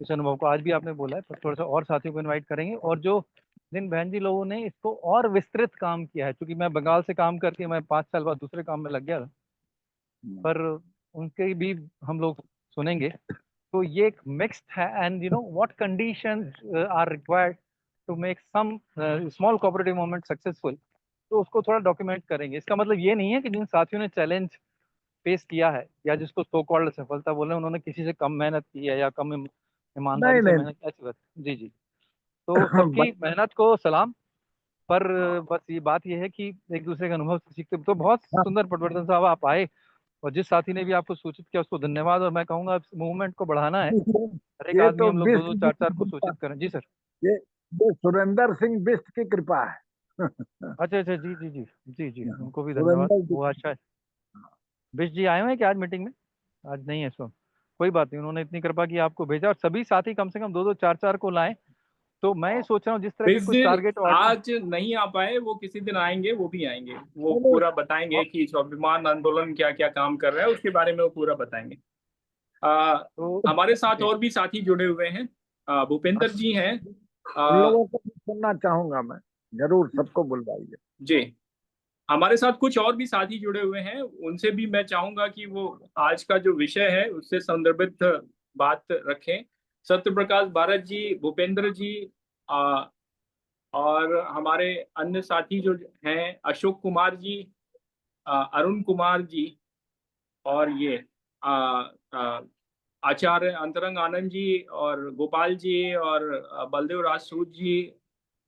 S6: इस अनुभव को। आज भी आपने बोला है, पर थोड़ा सा और साथियों को इनवाइट करेंगे, और जो दिन बहन जी लोगों ने इसको और विस्तृत काम किया है, क्योंकि मैं बंगाल से काम करके मैं 5 साल बाद दूसरे काम में लग गया था, पर उनके भी हम लोग सुनेंगे। तो ये एक मिक्स्ड है, and you know what conditions are required to make some small cooperative movement successful, तो उसको थोड़ा डॉक्यूमेंट करेंगे। इसका मतलब ये नहीं है कि जिन साथियों ने चैलेंज फेस किया है या जिसको सो कॉल्ड सफलता बोले, उन्होंने किसी से कम मेहनत की है या कम ईमानदारी
S4: नहीं
S6: से
S4: नहीं
S6: मेहनत, ऐसी बात जी जी। तो सबकी मेहनत को सलाम। पर बस ये बात ये है कि एक दूसरे के अनुभव से सीखते, तो बहुत सुंदर पटवर्धन साहब आप आए, और जिस साथी ने भी आपको सूचित किया उसको धन्यवाद। और मैं कहूंगा मूवमेंट को बढ़ाना है, हर एक
S4: ये
S6: आदमी
S4: तो
S6: हम लोग दो
S4: बिस्ट
S6: दो
S4: की
S6: चार चार को
S4: कृपा,
S6: सूचित करें जी सर।
S4: ये ये सुरेंद्र सिंह बिस्ट की कृपा है।
S6: अच्छा अच्छा जी जी जी जी जी, उनको भी धन्यवाद।
S4: सुरेंद्र
S6: वो अच्छा है, बिश जी आए हुए हैं क्या आज मीटिंग में? आज नहीं है, सो कोई बात नहीं, उन्होंने इतनी कृपा की आपको भेजा, और सभी साथी कम से कम दो दो चार चार को लाएं। तो मैं ये सोच रहा हूँ जिस तरह के
S1: इस
S6: कुछ
S1: दिन
S6: टारगेट ऑडियंस।
S1: आज नहीं आ पाए, वो किसी दिन आएंगे, वो भी आएंगे, वो
S4: नहीं,
S1: पूरा बताएंगे कि स्वाभिमान आंदोलन क्या क्या काम कर रहा है, उसके बारे में वो पूरा बताएंगे।
S6: तो
S1: हमारे साथ और भी साथी जुड़े हुए हैं। भूपेंद्र जी हैं।
S4: उन
S1: आ,
S4: लोगों को भी सुनना चाहूंगा मैं, जरूर सबको बुलवाइए।
S1: जी, हमारे साथ कुछ और भी साथी जुड़े हुए हैं, उनसे भी मैं चाहूंगा कि वो आज का जो विषय है उससे संदर्भित बात रखें। सत्य प्रकाश भारत जी, भूपेंद्र जी, आ, और हमारे अन्य साथी जो हैं, अशोक कुमार जी, अरुण कुमार जी, और ये आ, आ, आचार्य अंतरंग आनंद जी और गोपाल जी और बलदेव राजसूत जी,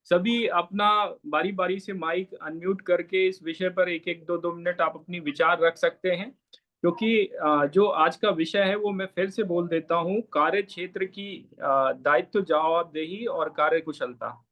S1: सभी अपना बारी बारी से माइक अनम्यूट करके इस विषय पर एक एक दो दो मिनट आप अपनी विचार रख सकते हैं। क्योंकि जो आज का विषय है वो मैं फिर से बोल देता हूँ, कार्य क्षेत्र की दायित्व जवाबदेही और कार्य कुशलता।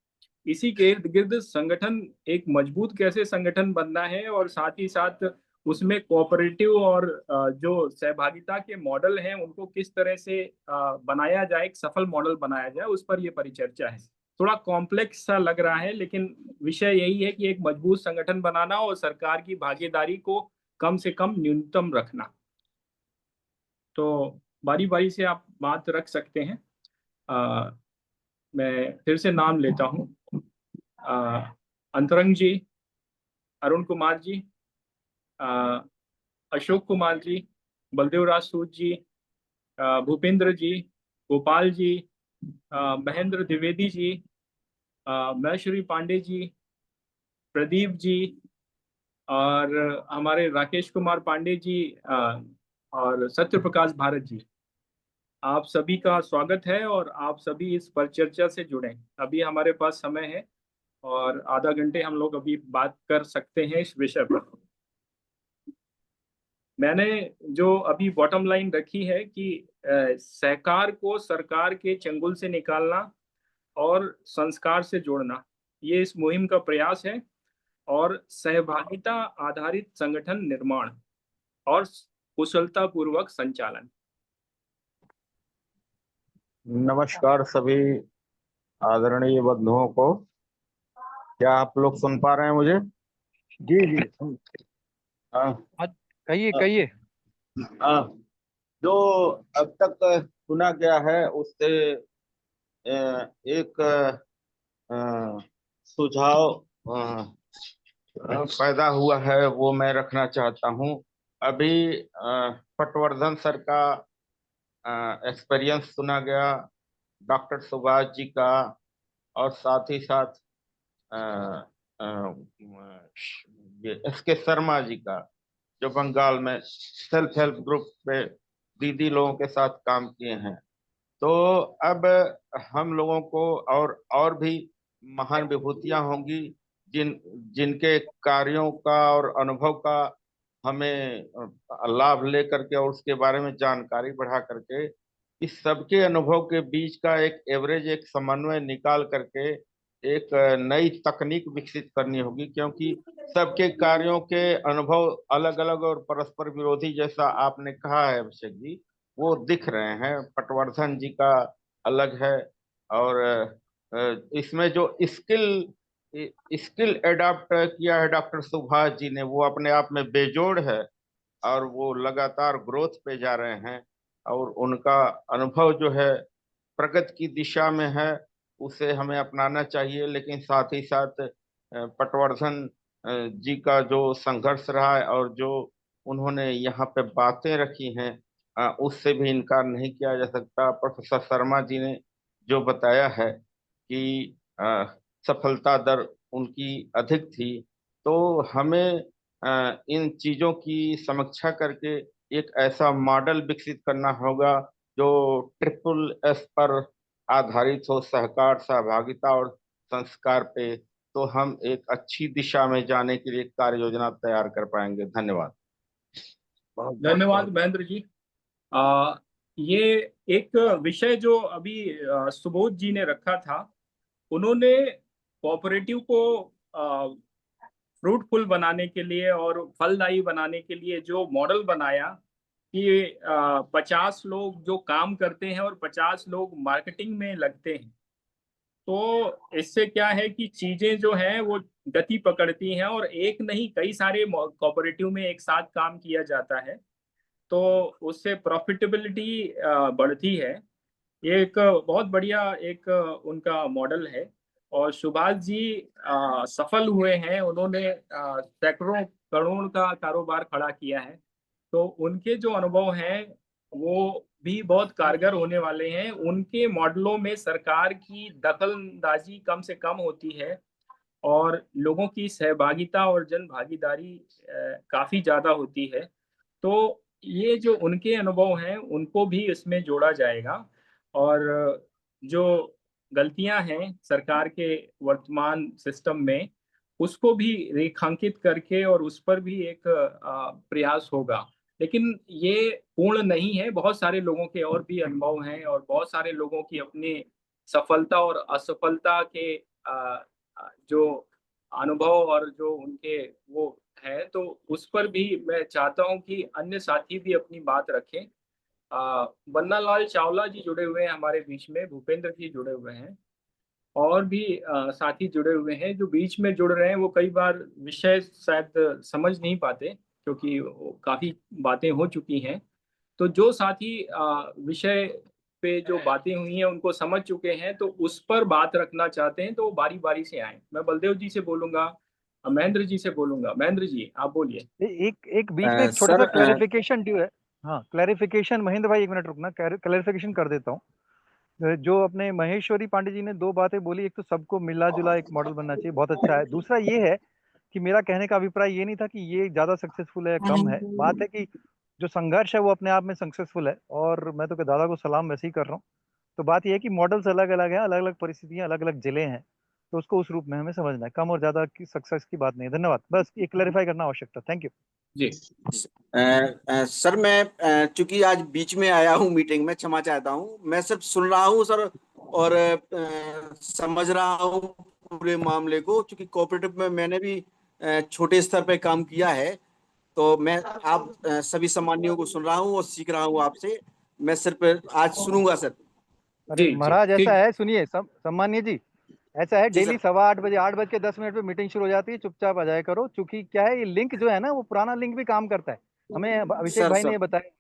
S1: इसी के इर्द गिर्द संगठन एक मजबूत कैसे संगठन बनना है, और साथ ही साथ उसमें कोऑपरेटिव और जो सहभागिता के मॉडल हैं उनको किस तरह से बनाया जाए, एक सफल मॉडल बनाया जाए, उस पर ये परिचर्चा है। थोड़ा कॉम्प्लेक्स सा लग रहा है, लेकिन विषय यही है कि एक मजबूत संगठन बनाना और सरकार की भागीदारी को कम से कम न्यूनतम रखना। तो बारी बारी से आप बात रख सकते हैं। मैं फिर से नाम लेता हूँ। अंतरंग जी, अरुण कुमार जी, अशोक कुमार जी, बलदेव राज सूद जी, भूपेंद्र जी, गोपाल जी, महेंद्र द्विवेदी जी, महेश्वरी पांडे जी, प्रदीप जी, और हमारे राकेश कुमार पांडे जी, और सत्य प्रकाश भारत जी। आप सभी का स्वागत है और आप सभी इस परिचर्चा से जुड़े। अभी हमारे पास समय है और आधा घंटे हम लोग अभी बात कर सकते हैं इस विषय पर। मैंने जो अभी बॉटम लाइन रखी है कि सहकार को सरकार के चंगुल से निकालना और संस्कार से जोड़ना, ये इस मुहिम का प्रयास है। और सहभागिता आधारित संगठन निर्माण और कुशलता पूर्वक संचालन।
S7: नमस्कार सभी आदरणीय बंधुओं को। क्या आप लोग सुन पा रहे हैं मुझे?
S4: जी जी।
S6: कहिए।
S7: जो अब तक सुना गया है उससे एक सुझाव पैदा हुआ है, वो मैं रखना चाहता हूँ। अभी पटवर्धन सर का एक्सपीरियंस सुना गया, डॉक्टर सुभाष जी का, और साथ ही साथ ये एस.के. शर्मा जी का, जो बंगाल में सेल्फ हेल्प ग्रुप पे दीदी लोगों के साथ काम किए हैं। तो अब हम लोगों को और भी महान विभूतियां होंगी जिनके कार्यों का और अनुभव का हमें लाभ ले करके और उसके बारे में जानकारी बढ़ा करके इस सबके अनुभव के बीच का एक एवरेज, एक समन्वय निकाल करके एक नई तकनीक विकसित करनी होगी, क्योंकि सबके कार्यों के अनुभव अलग अलग और परस्पर विरोधी, जैसा आपने कहा है अभिषेक जी, वो दिख रहे हैं। पटवर्धन जी का अलग है, और इसमें जो स्किल एडॉप्ट किया है डॉक्टर सुभाष जी ने, वो अपने आप में बेजोड़ है और वो लगातार ग्रोथ पे जा रहे हैं। और उनका अनुभव जो है प्रगति की दिशा में है, उसे हमें अपनाना चाहिए। लेकिन साथ ही साथ पटवर्धन जी का जो संघर्ष रहा है और जो उन्होंने यहाँ पे बातें रखी हैं, उससे भी इनकार नहीं किया जा सकता। प्रोफेसर शर्मा जी ने जो बताया है कि सफलता दर उनकी अधिक थी, तो हमें इन चीजों की समीक्षा करके एक ऐसा मॉडल विकसित करना होगा जो ट्रिपल एस पर आधारित हो, सहकार, सहभागिता और संस्कार पे। तो हम एक अच्छी दिशा में जाने के लिए कार्य योजना तैयार कर पाएंगे। धन्यवाद।
S1: धन्यवाद महेंद्र जी। ये एक विषय जो अभी सुबोध जी ने रखा था, उन्होंने कोऑपरेटिव को फ्रूटफुल बनाने के लिए और फलदायी बनाने के लिए जो मॉडल बनाया कि 50 लोग जो काम करते हैं और 50 लोग मार्केटिंग में लगते हैं, तो इससे क्या है कि चीजें जो हैं वो गति पकड़ती हैं और एक नहीं कई सारे कोऑपरेटिव में एक साथ काम किया जाता है, तो उससे प्रॉफिटेबिलिटी बढ़ती है। ये एक बहुत बढ़िया एक उनका मॉडल है। और सुभाष जी सफल हुए हैं, उन्होंने सैकड़ों करोड़ का कारोबार खड़ा किया है, तो उनके जो अनुभव हैं वो भी बहुत कारगर होने वाले हैं। उनके मॉडलों में सरकार की दखलंदाजी कम से कम होती है और लोगों की सहभागिता और जन भागीदारी काफी ज्यादा होती है। तो ये जो उनके अनुभव हैं उनको भी इसमें जोड़ा जाएगा, और जो गलतियां हैं सरकार के वर्तमान सिस्टम में उसको भी रेखांकित करके और उस पर भी एक प्रयास होगा। लेकिन ये पूर्ण नहीं है, बहुत सारे लोगों के और भी अनुभव हैं और बहुत सारे लोगों की अपनी सफलता और असफलता के जो अनुभव और जो उनके वो है, तो उस पर भी मैं चाहता हूं कि अन्य साथी भी अपनी बात रखें। बन्ना लाल चावला जी जुड़े हुए हैं हमारे बीच में, भूपेंद्र जी जुड़े हुए हैं, और भी साथी जुड़े हुए हैं। जो बीच में जुड़ रहे हैं वो कई बार विषय शायद समझ नहीं पाते, क्योंकि काफी बातें हो चुकी हैं। तो जो साथी विषय पे जो बातें हुई हैं उनको समझ चुके हैं, तो उस पर बात रखना चाहते हैं, तो वो बारी बारी से आए। मैं बलदेव जी से बोलूंगा, महेंद्र जी से बोलूंगा। महेंद्र जी आप बोलिए।
S6: एक एक बीच में एक छोटा सा क्लैरिफिकेशन ड्यू है। हाँ, क्लैरिफिकेशन, महेंद्र भाई एक मिनट रुकना, क्लैरिफिकेशन कर देता हूँ। जो अपने महेश्वरी पांडे जी ने दो बातें बोली, एक तो सबको मिला जुला एक मॉडल बनना चाहिए, बहुत अच्छा है। दूसरा ये है कि मेरा कहने का अभिप्राय ये नहीं था कि ये ज्यादा सक्सेसफुल है या कम है, बात है कि जो संघर्ष है वो अपने आप में सक्सेसफुल है, और मैं तो दादा को सलाम वैसे ही कर रहा हूँ। तो बात यह है कि मॉडल्स अलग अलग हैं, अलग अलग परिस्थितियां, अलग अलग जिले हैं, तो उसको उस रूप में हमें समझना है। कम और ज्यादा की सक्सेस की बात नहीं है। धन्यवाद, बस ये क्लैरिफाई करना आवश्यक था। Thank you
S1: ji.
S8: सर मैं चूंकि आज बीच में आया हूँ मीटिंग में, क्षमा चाहता हूँ। मैं सिर्फ सुन रहा हूँ सर, और समझ रहा हूँ पूरे मामले को। चूंकि कोऑपरेटिव में मैंने भी छोटे स्तर पे काम किया है, तो मैं आप सभी सम्मानियों को सुन रहा हूँ और सीख रहा हूँ आपसे। मैं सिर्फ आज सुनूंगा सर।
S6: अरे
S1: जी जी
S6: महाराज, ऐसा
S1: ठीक।
S6: है, सुनिए सम्मान्य जी, ऐसा है,
S8: जी
S6: डेली
S8: सर।
S6: 8:15 8:10 पे मीटिंग शुरू हो जाती है, चुपचाप आ जाया करो। चूंकि क्या है, ये लिंक जो है ना, वो पुराना लिंक भी काम करता है, हमें अभिषेक
S8: सर
S6: भाई ने
S8: सर
S6: ये बताया।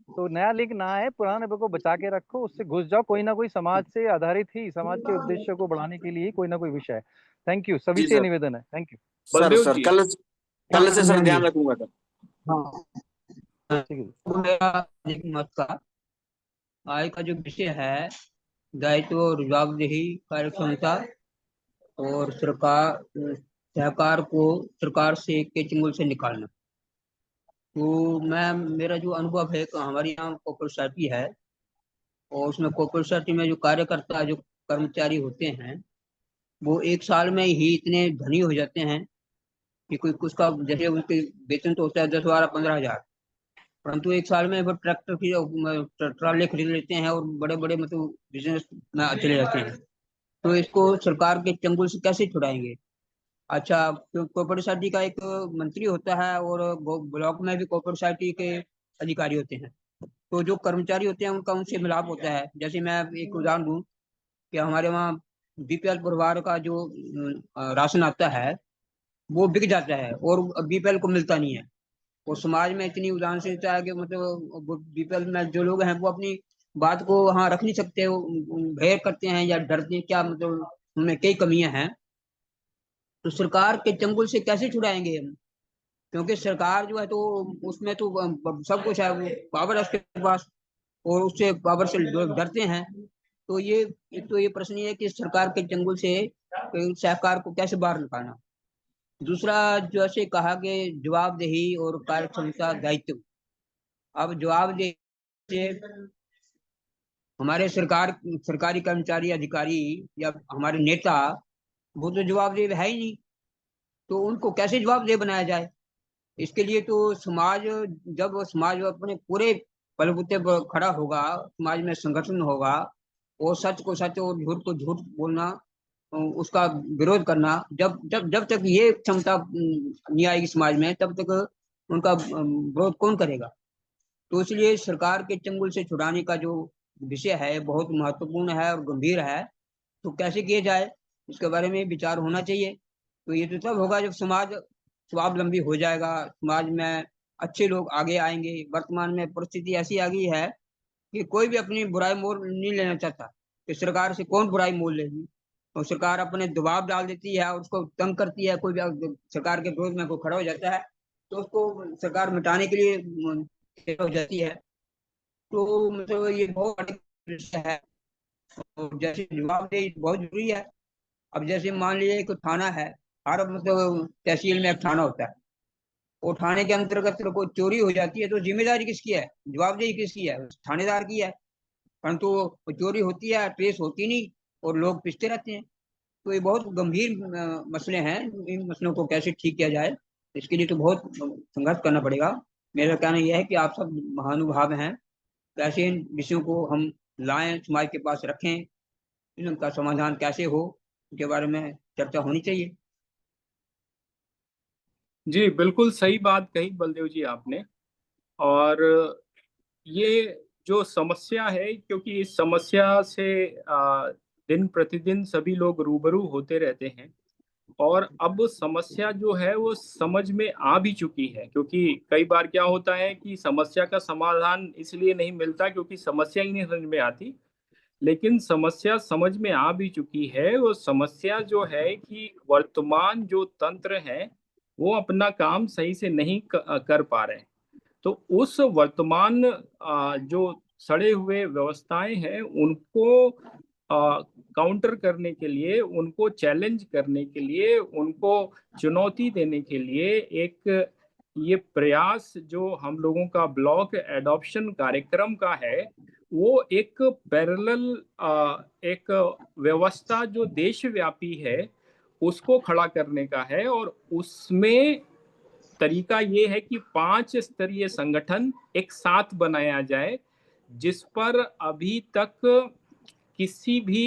S6: तो नया लिंक ना आए, पुराने को बचा के रखो, उससे घुस जाओ। कोई ना कोई समाज से आधारित ही, समाज के उद्देश्य को बढ़ाने के लिए ही कोई ना कोई विषय है। थैंक यू, सभी
S8: जी
S6: से
S8: सर।
S6: निवेदन है। Thank you.
S8: Sir
S1: Baldev
S8: sir
S1: ji.
S8: कल से सर ध्यान रखूंगा सर।
S6: ठीक है।
S9: तो मेरा एक मत का आज का जो विषय है, दायित्व और जवाबदेही, कार्यक्षमता और सहकार को सरकार से के चंगुल से निकालना। तो मैं, मेरा जो अनुभव है कि हमारी यहाँ कोऑपरेटिव सोसाइटी है, और उसमें कोऑपरेटिव सोसाइटी में जो कार्यकर्ता, जो कर्मचारी होते हैं, वो एक साल में ही इतने धनी हो जाते हैं कि कोई कुछ का, जैसे उनके वेतन तो होता है 10, 12, 15 हजार, परंतु एक साल में वो ट्रैक्टर की ट्राले खरीद लेते हैं और बड़े बड़े मतलब बिजनेस में चले जाते हैं। तो इसको सरकार के चंगुल से कैसे छुड़ाएंगे? अच्छा, कोऑपरेटिव सोसाइटी का एक मंत्री होता है, और ब्लॉक में भी कोऑपरेटिव सोसाइटी के अधिकारी होते हैं। तो जो कर्मचारी होते हैं उनका उनसे मिलाप होता है। जैसे मैं एक उदाहरण दूं कि हमारे वहाँ बीपीएल परिवार का जो राशन आता है वो बिक जाता है, और बीपीएल को मिलता नहीं है। और समाज में इतनी उदासीनता है कि मतलब बीपीएल में जो लोग हैं वो अपनी बात को वहाँ रख नहीं सकते, भय करते हैं या डरते हैं, क्या मतलब उनमें कई कमियां हैं। तो सरकार के चंगुल से कैसे छुड़ाएंगे हम? क्योंकि सरकार जो है तो उसमें तो सब कुछ है, वो पावर है उसके पास, और उससे पावर से लोग डरते हैं। तो ये, एक तो ये प्रश्न ये है कि सरकार के चंगुल से सरकार को कैसे बाहर निकालना। दूसरा, जैसे कहा कि जवाबदेही और कार्यक्षमता, दायित्व। अब जवाबदेही से हमारे सरकारी कर्मचारी, अधिकारी या हमारे नेता, वो तो जवाबदेह है ही नहीं। तो उनको कैसे जवाबदेह बनाया जाए? इसके लिए तो समाज, जब समाज अपने पूरे बलबूते पर खड़ा होगा, समाज में संगठन होगा, और सच को सच और झूठ को झूठ बोलना, उसका विरोध करना, जब जब जब तक ये क्षमता नहीं आएगी समाज में, तब तक उनका विरोध कौन करेगा? तो इसलिए सरकार के चंगुल से छुड़ाने का जो विषय है बहुत महत्वपूर्ण है और गंभीर है। तो कैसे किया जाए, इसके बारे में विचार होना चाहिए। तो ये तो तब होगा जब समाज स्वावलंबी हो जाएगा, समाज में अच्छे लोग आगे आएंगे। वर्तमान में परिस्थिति ऐसी आ गई है कि कोई भी अपनी बुराई मोल नहीं लेना चाहता, कि सरकार से कौन बुराई मोल लेगी। तो सरकार अपने दबाव डाल देती है और उसको तंग करती है। कोई भी सरकार के विरोध में कोई खड़ा हो जाता है तो उसको सरकार मिटाने के लिए हो जाती है। तो मतलब ये बहुत बड़ी समस्या है, और जैसे जवाबदेही बहुत जरूरी है। अब जैसे मान लीजिए एक थाना है, हर मतलब तहसील में एक थाना होता है, और थाने के अंतर्गत कोई चोरी हो जाती है तो जिम्मेदारी किसकी है, जवाबदेही किसकी है? थानेदार की है। परंतु चोरी होती है, ट्रेस होती नहीं, और लोग पिसते रहते हैं। तो ये बहुत गंभीर मसले हैं। इन मसलों को कैसे ठीक किया जाए, इसके लिए तो बहुत संघर्ष करना पड़ेगा। मेरा कहना यह है कि आप सब महानुभाव हैं, कैसे इन विषयों को हम लाएं, समाज के पास रखें, इनका समाधान कैसे हो, इसके बारे में चर्चा होनी चाहिए।
S1: जी बिल्कुल सही बात कही बलदेव जी आपने। और ये जो समस्या है, क्योंकि इस समस्या से दिन प्रतिदिन सभी लोग रूबरू होते रहते हैं, और अब समस्या जो है वो समझ में आ भी चुकी है। क्योंकि कई बार क्या होता है कि समस्या का समाधान इसलिए नहीं मिलता क्योंकि समस्या ही नहीं समझ में आती, लेकिन समस्या समझ में आ भी चुकी है। वो समस्या जो है कि वर्तमान जो तंत्र है वो अपना काम सही से नहीं कर पा रहे हैं। तो उस वर्तमान जो सड़े हुए व्यवस्थाएं हैं उनको काउंटर करने के लिए, उनको चैलेंज करने के लिए, उनको चुनौती देने के लिए एक ये प्रयास जो हम लोगों का ब्लॉक एडॉप्शन कार्यक्रम का है, वो एक पैरेलल एक व्यवस्था जो देशव्यापी है उसको खड़ा करने का है। और उसमें तरीका ये है कि 5 स्तरीय संगठन एक साथ बनाया जाए, जिस पर अभी तक किसी भी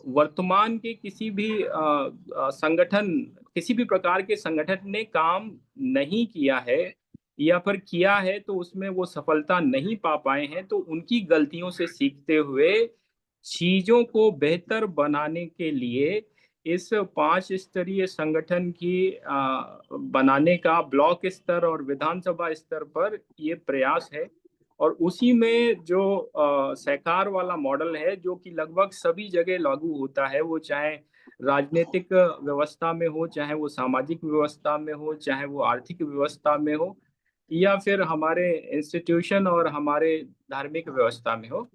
S1: वर्तमान के किसी भी संगठन, किसी भी प्रकार के संगठन ने काम नहीं किया है, या फिर किया है तो उसमें वो सफलता नहीं पा पाए हैं। तो उनकी गलतियों से सीखते हुए चीजों को बेहतर बनाने के लिए इस 5 स्तरीय संगठन की बनाने का ब्लॉक स्तर और विधानसभा स्तर पर ये प्रयास है। और उसी में जो सहकार वाला मॉडल है जो कि लगभग सभी जगह लागू होता है, वो चाहे राजनीतिक व्यवस्था में हो, चाहे वो सामाजिक व्यवस्था में हो, चाहे वो आर्थिक व्यवस्था में हो, या फिर हमारे इंस्टीट्यूशन और हमारे धार्मिक व्यवस्था में हो।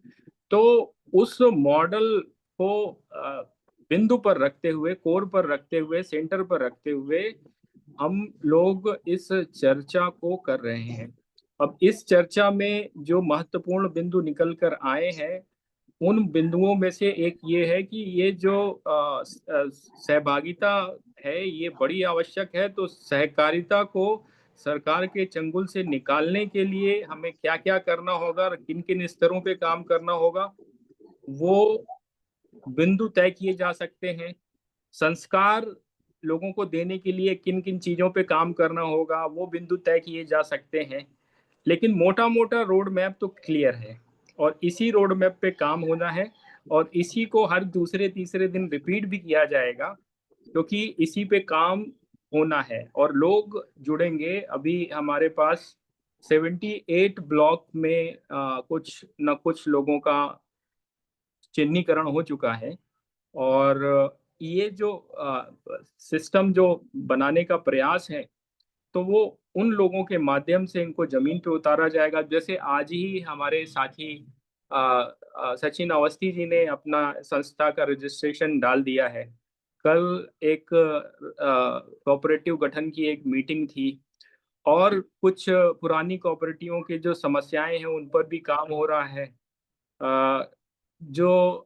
S1: तो उस मॉडल को बिंदु पर रखते हुए, कोर पर रखते हुए, सेंटर पर रखते हुए हम लोग इस चर्चा को कर रहे हैं। अब इस चर्चा में जो महत्वपूर्ण बिंदु निकल कर आए हैं, उन बिंदुओं में से एक ये है कि ये जो सहभागिता है ये बड़ी आवश्यक है। तो सहकारिता को सरकार के चंगुल से निकालने के लिए हमें क्या क्या करना होगा और किन किन स्तरों पे काम करना होगा, वो बिंदु तय किए जा सकते हैं। संस्कार लोगों को देने के लिए किन किन चीजों पे काम करना होगा, वो बिंदु तय किए जा सकते हैं। लेकिन मोटा मोटा रोड मैप तो क्लियर है, और इसी रोड मैप पे काम होना है, और इसी को हर दूसरे तीसरे दिन रिपीट भी किया जाएगा, क्योंकि इसी पे काम होना है और लोग जुड़ेंगे। अभी हमारे पास 78 ब्लॉक में कुछ न कुछ लोगों का चिन्हीकरण हो चुका है। और ये जो सिस्टम जो बनाने का प्रयास है, तो वो उन लोगों के माध्यम से इनको जमीन पे उतारा जाएगा। जैसे आज ही हमारे साथी सचिन अवस्थी जी ने अपना संस्था का रजिस्ट्रेशन डाल दिया है। कल एक कोऑपरेटिव गठन की एक मीटिंग थी, और कुछ पुरानी कोऑपरेटिवों की जो समस्याएं हैं उन पर भी काम हो रहा है। जो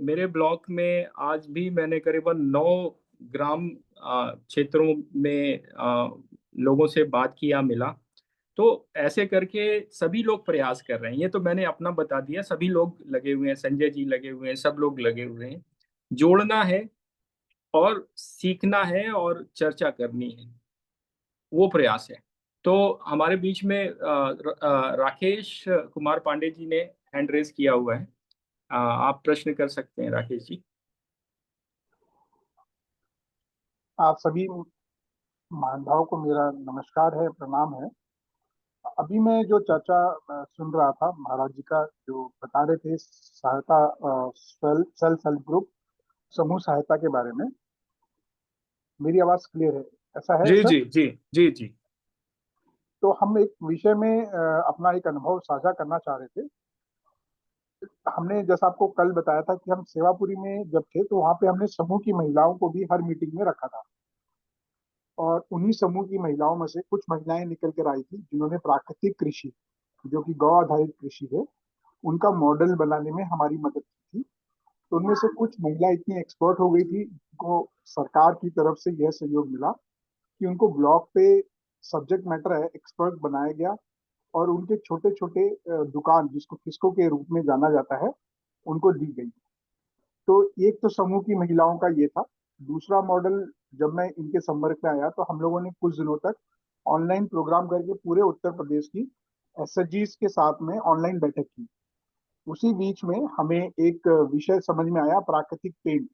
S1: मेरे ब्लॉक में आज भी मैंने करीबन 9 ग्राम क्षेत्रों में लोगों से बात किया, मिला। तो ऐसे करके सभी लोग प्रयास कर रहे हैं। ये तो मैंने अपना बता दिया, सभी लोग लगे हुए हैं, संजय जी लगे हुए हैं, सब लोग लगे हुए हैं। जोड़ना है और सीखना है और चर्चा करनी है, वो प्रयास है। तो हमारे बीच में राकेश कुमार पांडे जी ने हैंड रेज किया हुआ है। आप प्रश्न कर सकते हैं राकेश जी।
S3: आप सभी महानुभाव को मेरा नमस्कार है, प्रणाम है। अभी मैं जो चर्चा सुन रहा था, महाराज जी का जो बता रहे थे सहायता, सेल्फ हेल्प ग्रुप, समूह सहायता के बारे में। मेरी आवाज क्लियर है? ऐसा है
S1: जी
S3: सर?
S1: जी जी जी जी।
S3: तो हम एक विषय में अपना एक अनुभव साझा करना चाह रहे थे। हमने जैसा आपको कल बताया था कि हम सेवापुरी में जब थे तो वहां पे हमने समूह की महिलाओं को भी हर मीटिंग में रखा था, और उन्हीं समूह की महिलाओं में से कुछ महिलाएं निकल कर आई थी जिन्होंने प्राकृतिक कृषि, जो कि गौ आधारित कृषि है, उनका मॉडल बनाने में हमारी मदद की थी। तो उनमें से कुछ महिला इतनी एक्सपर्ट हो गई थी, जिनको सरकार की तरफ से यह सहयोग मिला कि उनको ब्लॉक पे सब्जेक्ट मैटर है एक्सपर्ट बनाया गया, और उनके छोटे छोटे दुकान, जिसको किस्को के रूप में जाना जाता है, उनको दी गई। तो एक तो समूह की महिलाओं का ये था। दूसरा मॉडल, जब मैं इनके संपर्क में आया तो हम लोगों ने कुछ दिनों तक ऑनलाइन प्रोग्राम करके पूरे उत्तर प्रदेश की एसएचजीज के साथ में ऑनलाइन बैठक की। उसी बीच में हमें एक विषय समझ में आया, प्राकृतिक पेंट,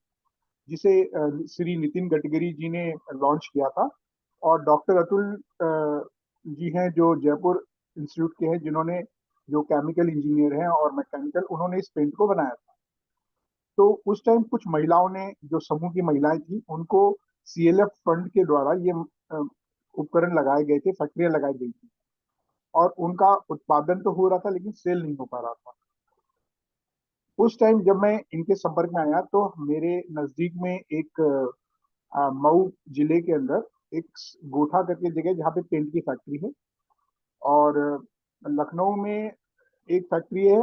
S3: जिसे श्री नितिन गडकरी जी ने लॉन्च किया था, और डॉक्टर अतुल जी हैं जो जयपुर इंस्टीट्यूट के हैं, जिन्होंने, जो केमिकल इंजीनियर हैं और मैकेनिकल, उन्होंने इस पेंट को बनाया था। तो उस टाइम कुछ महिलाओं ने, जो समूह की महिलाएं थी, उनको सीएलएफ फंड के द्वारा ये उपकरण लगाए गए थे, फैक्ट्रियां लगाई गई थी, और उनका उत्पादन तो हो रहा था लेकिन सेल नहीं हो पा रहा था। उस टाइम जब मैं इनके संपर्क में आया तो मेरे नजदीक में एक मऊ जिले के अंदर एक गोठा करके जगह, जहाँ पे पेंट की फैक्ट्री है, और लखनऊ में एक फैक्ट्री है,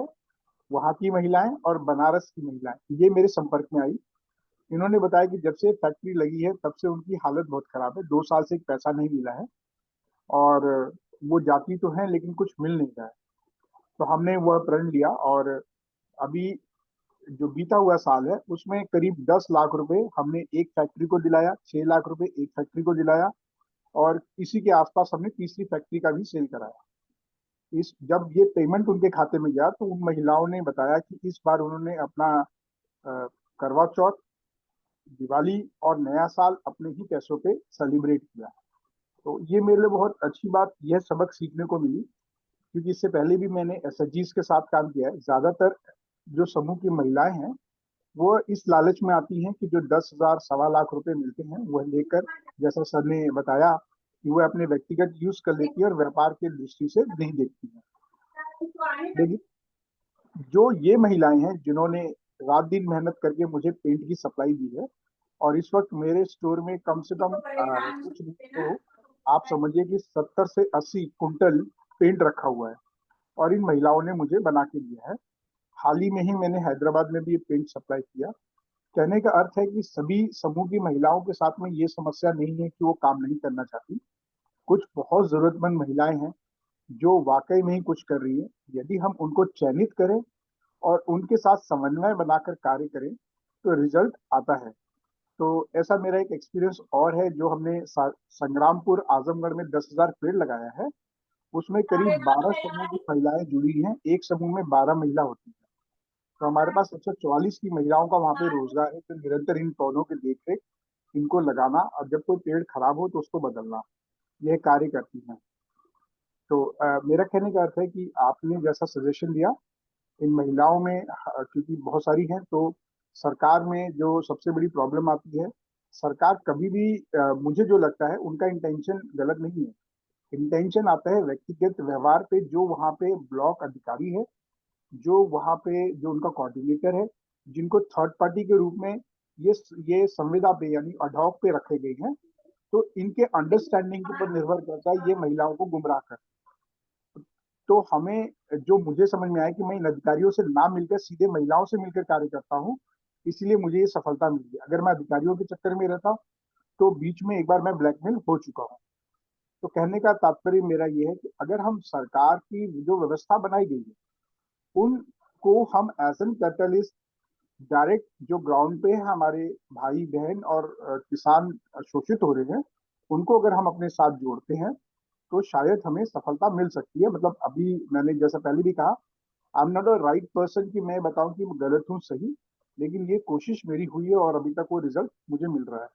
S3: वहाँ की महिलाएं और बनारस की महिलाएं ये मेरे संपर्क में आई। इन्होंने बताया कि जब से फैक्ट्री लगी है तब से उनकी हालत बहुत खराब है, 2 साल से एक पैसा नहीं मिला है, और वो जाती तो है लेकिन कुछ मिल नहीं रहा है। तो हमने वह प्रण लिया, और अभी जो बीता हुआ साल है उसमें करीब 10 लाख रुपए हमने एक फैक्ट्री को दिलाया, 6 लाख रुपए एक फैक्ट्री को दिलाया, और इसी के आसपास हमने तीसरी फैक्ट्री का भी सेल कराया। इस जब ये पेमेंट उनके खाते में गया तो उन महिलाओं ने बताया कि इस बार उन्होंने अपना करवा चौथ, दिवाली और नया साल अपने ही पैसों पे सेलिब्रेट किया। तो ये मेरे लिए बहुत अच्छी बात, यह सबक सीखने को मिली, क्योंकि इससे पहले भी मैंने एसएचजीज के साथ काम किया है। ज्यादातर जो समूह की महिलाएं हैं वो इस लालच में आती हैं कि जो 10,000 सवा लाख रुपए मिलते हैं वह लेकर, जैसा सर ने बताया, कि वह अपने व्यक्तिगत यूज कर लेती है और व्यापार की दृष्टि से नहीं देखती है। लेकिन जो ये महिलाएं हैं जिन्होंने रात दिन मेहनत करके मुझे पेंट की सप्लाई दी है, और इस वक्त मेरे स्टोर में कम से कम कुछ नहीं तो आप समझिए कि 70 से 80 कुंटल पेंट रखा हुआ है, और इन महिलाओं ने मुझे बना के दिया है। हाल ही में ही मैंने हैदराबाद में भी ये पेंट सप्लाई किया। कहने का अर्थ है कि सभी समूह की महिलाओं के साथ में ये समस्या नहीं है कि वो काम नहीं करना चाहती। कुछ बहुत जरूरतमंद महिलाएं हैं जो वाकई में ही कुछ कर रही है। यदि हम उनको चयनित करें और उनके साथ समन्वय बनाकर कार्य करें तो रिजल्ट आता है। तो ऐसा मेरा एक एक्सपीरियंस और है, जो हमने संग्रामपुर आजमगढ़ में 10,000 पेड़ लगाया है। उसमें करीब 12 समूह की महिलाएं जुड़ी हैं, एक समूह में 12 महिला होती है। तो हमारे पास 144 की महिलाओं का वहाँ पे रोजगार है, तो निरंतर इन पौधों की देखरेख, इनको लगाना, और जब कोई पेड़ खराब हो तो उसको बदलना, यह कार्य करती हैं। तो मेरा कहने का अर्थ है कि आपने जैसा सजेशन दिया, इन महिलाओं में क्योंकि बहुत सारी हैं, तो सरकार में जो सबसे बड़ी प्रॉब्लम आती है, सरकार कभी भी मुझे जो लगता है उनका इंटेंशन गलत नहीं है। इंटेंशन आता है व्यक्तिगत व्यवहार पे, जो वहाँ पे ब्लॉक अधिकारी है, जो वहाँ पे जो उनका कोऑर्डिनेटर है, जिनको थर्ड पार्टी के रूप में ये संविदा पे यानी अडॉक पे रखे गए हैं, तो इनके अंडरस्टैंडिंग के ऊपर निर्भर करता है ये महिलाओं को गुमराह कर। तो हमें, जो मुझे समझ में आया कि मैं इन अधिकारियों से ना मिलकर सीधे महिलाओं से मिलकर कार्य करता हूँ, इसलिए मुझे ये सफलता मिली। अगर मैं अधिकारियों के चक्कर में रहता तो बीच में एक बार मैं ब्लैकमेल हो चुका हूँ। तो कहने का तात्पर्य मेरा ये है कि अगर हम सरकार की जो व्यवस्था बनाई गई है उनको हम एज एन कैटलिस्ट डायरेक्ट, जो ग्राउंड पे हमारे भाई बहन और किसान शोषित हो रहे हैं, उनको अगर हम अपने साथ जोड़ते हैं तो शायद हमें सफलता मिल सकती है। मतलब अभी मैंने जैसा पहले भी कहा, I am not a right person कि मैं बताऊं कि मैं गलत हूँ सही, लेकिन ये कोशिश मेरी हुई है और अभी तक वो रिजल्ट मुझे मिल रहा है।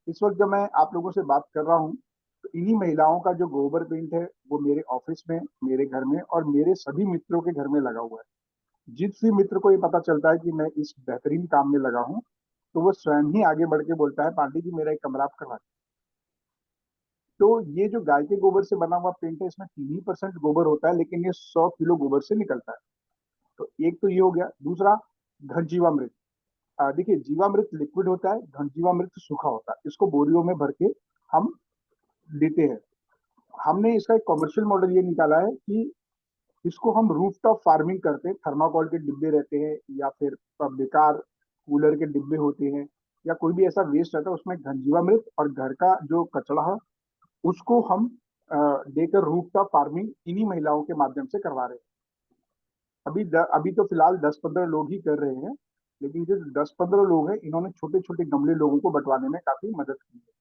S3: इस वक्त जब मैं आप लोगों से बात कर रहा हूँ तो इन्हीं महिलाओं का जो गोबर पेंट है वो मेरे ऑफिस में, मेरे घर में और मेरे सभी मित्रों के घर में लगा हुआ है। जिस भी मित्र को ये पता चलता है कि मैं इस बेहतरीन काम में लगा हूँ तो वो स्वयं ही आगे बढ़ के बोलता है, पांडे जी मेरा एक कमरा आप करवा। तो ये जो गाय के गोबर से बना हुआ पेंट है, इसमें 3% गोबर होता है, लेकिन ये 100 किलो गोबर से निकलता है। तो एक तो ये हो गया। दूसरा, घन जीवामृत। देखिए, जीवामृत लिक्विड होता है, घन जीवामृत सूखा होता है। इसको बोरियों में भर के हम देते हैं। हमने इसका एक कमर्शियल मॉडल ये निकाला है कि इसको हम रूफटॉप फार्मिंग करते हैं। थर्माकोल के डिब्बे रहते हैं या फिर बेकार कूलर के डिब्बे होते हैं या कोई भी ऐसा वेस्ट रहता है, उसमें घन जीवामृत और घर का जो कचरा है उसको हम देकर रूफटॉप फार्मिंग इन्हीं महिलाओं के माध्यम से करवा रहे हैं। अभी तो फिलहाल 10-15 लोग ही कर रहे हैं, लेकिन जो 10-15 लोग हैं, इन्होंने छोटे छोटे गमले लोगों को बंटवाने में काफी मदद की है।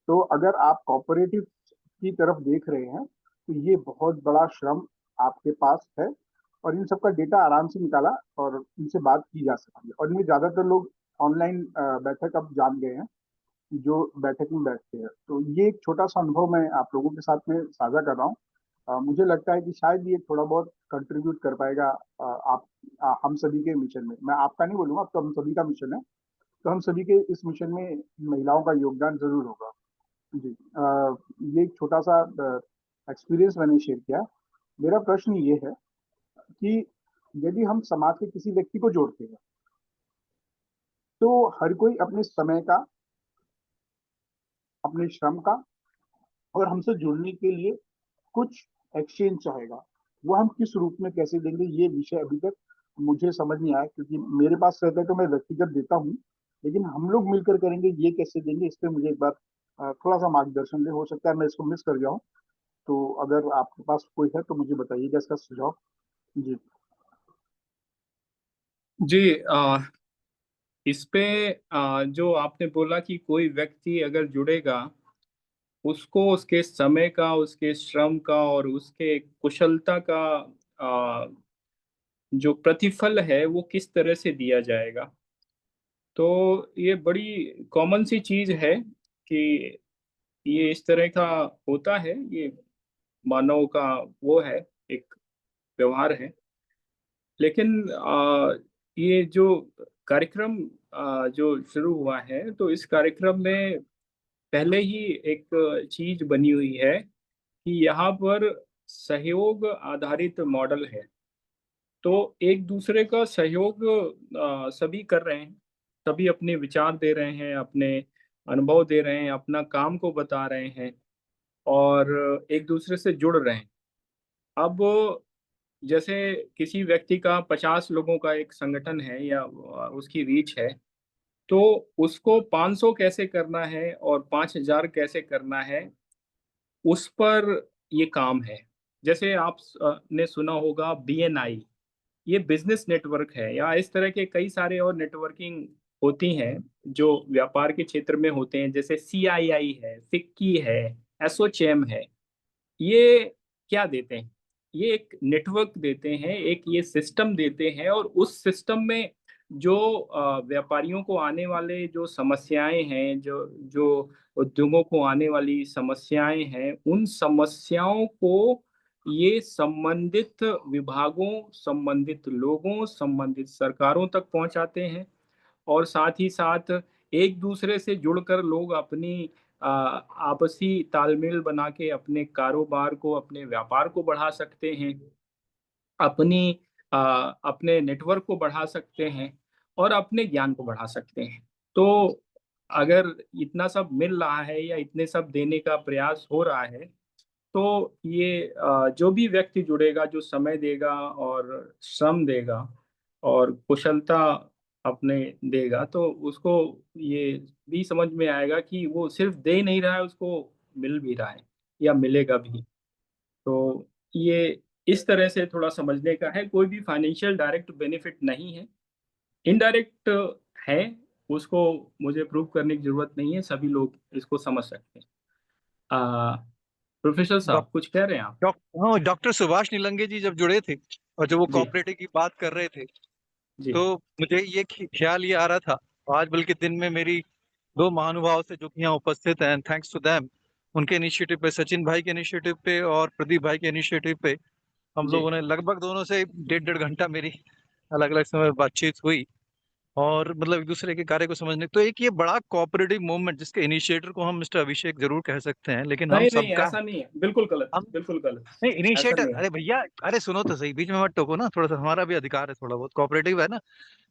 S3: तो अगर आप कोऑपरेटिव की तरफ देख रहे हैं तो ये बहुत बड़ा श्रम आपके पास है, और इन सबका डेटा आराम से निकाला और इनसे बात की जा सकती है। और इनमें ज्यादातर लोग ऑनलाइन बैठक अब जान गए हैं, जो बैठक में बैठते हैं। तो ये एक छोटा सा अनुभव मैं आप लोगों के साथ में साझा कर रहा हूँ। मुझे लगता है कि शायद ये थोड़ा बहुत कंट्रीब्यूट कर पाएगा आप हम सभी के मिशन में। मैं आपका नहीं बोलूंगा, अब तो हम सभी का मिशन है, तो हम सभी के इस मिशन में महिलाओं का योगदान जरूर होगा। जी, ये एक छोटा सा एक्सपीरियंस मैंने शेयर किया। मेरा प्रश्न ये है कि यदि हम समाज के किसी व्यक्ति को जोड़ते हैं, तो हर कोई अपने समय का, अपने श्रम का और हमसे जुड़ने के लिए कुछ एक्सचेंज चाहेगा। वो हम किस रूप में कैसे देंगे, ये विषय अभी तक मुझे समझ नहीं आया, क्योंकि मेरे पास रहता है तो मैं व्यक्तिगत देता हूँ, लेकिन हम लोग मिलकर करेंगे ये कैसे देंगे, इस पे मुझे एक बार थोड़ा सा मार्गदर्शन दे। हो सकता है मैं इसको मिस कर जाऊं, तो अगर आपके पास कोई है तो मुझे बताइएगा इसका सुझाव। जी
S1: जी, इस पे जो आपने बोला कि कोई व्यक्ति अगर जुड़ेगा, उसको उसके समय का, उसके श्रम का और उसके कुशलता का जो प्रतिफल है वो किस तरह से दिया जाएगा। तो ये बड़ी कॉमन सी चीज है कि ये इस तरह का होता है, ये मानव का वो है, एक व्यवहार है। लेकिन ये जो कार्यक्रम जो शुरू हुआ है, तो इस कार्यक्रम में पहले ही एक चीज बनी हुई है कि यहाँ पर सहयोग आधारित मॉडल है। तो एक दूसरे का सहयोग सभी कर रहे हैं, सभी अपने विचार दे रहे हैं, अपने अनुभव दे रहे हैं, अपना काम को बता रहे हैं और एक दूसरे से जुड़ रहे हैं। अब जैसे किसी व्यक्ति का 50 लोगों का एक संगठन है या उसकी रीच है, तो उसको 500 कैसे करना है और 5000 कैसे करना है, उस पर ये काम है। जैसे आप ने सुना होगा BNI, ये बिजनेस नेटवर्क है, या इस तरह के कई सारे और नेटवर्किंग होती हैं जो व्यापार के क्षेत्र में होते हैं, जैसे CII है, फिक्की है, एसोचैम है। ये क्या देते हैं? ये एक नेटवर्क देते हैं, एक ये सिस्टम देते हैं, और उस सिस्टम में जो व्यापारियों को आने वाले जो समस्याएं हैं, जो जो उद्योगों को आने वाली समस्याएं हैं, उन समस्याओं को ये संबंधित विभागों, संबंधित लोगों, संबंधित सरकारों तक पहुंचाते हैं। और साथ ही साथ एक दूसरे से जुड़कर लोग अपनी आपसी तालमेल बना के अपने कारोबार को, अपने व्यापार को बढ़ा सकते हैं, अपनी अपने नेटवर्क को बढ़ा सकते हैं और अपने ज्ञान को बढ़ा सकते हैं। तो अगर इतना सब मिल रहा है या इतने सब देने का प्रयास हो रहा है, तो ये जो भी व्यक्ति जुड़ेगा, जो समय देगा और श्रम देगा और कुशलता अपने देगा, तो उसको ये भी समझ में आएगा कि वो सिर्फ दे ही नहीं रहा है, उसको मिल भी रहा है या मिलेगा भी। तो ये इस तरह से थोड़ा समझने का है। कोई भी फाइनेंशियल डायरेक्ट बेनिफिट नहीं है, इनडायरेक्ट है। उसको मुझे प्रूव करने की जरूरत नहीं है, सभी लोग इसको समझ सकते हैं। प्रोफेसर साहब कुछ कह रहे हैं आप?
S6: हाँ, डॉक्टर सुभाष निलंगे जी जब जुड़े थे और जब वो
S1: जी
S6: कोऑपरेटिव की बात कर रहे थे,
S1: जी
S6: तो मुझे ये ख्याल ये आ रहा था। आज बल्कि दिन में मेरी दो महानुभाव से जो कि यहाँ उपस्थित हैं, थैंक्स टू देम, उनके इनिशिएटिव पे, सचिन भाई के इनिशिएटिव पे और प्रदीप भाई के इनिशिएटिव पे, हम
S1: जी
S6: लोगों ने लगभग दोनों से 1.5 घंटा मेरी अलग अलग समय बातचीत हुई और मतलब एक दूसरे के कार्य को समझने। तो एक ये बड़ा कोऑपरेटिव मूवमेंट जिसके इनिशिएटर को हम मिस्टर अभिषेक जरूर कह सकते हैं, लेकिन हम
S1: नहीं नहीं,
S6: सबका
S1: ऐसा नहीं है, बिल्कुल गलत,
S6: हम
S1: बिल्कुल गलत।
S6: नहीं
S1: ऐसा
S6: इनिशिएटर।
S1: नहीं है।
S6: अरे भैया, अरे सुनो तो सही, बीच में मत टोको ना, थोड़ा सा हमारा भी अधिकार है, थोड़ा बहुत कोऑपरेटिव है ना,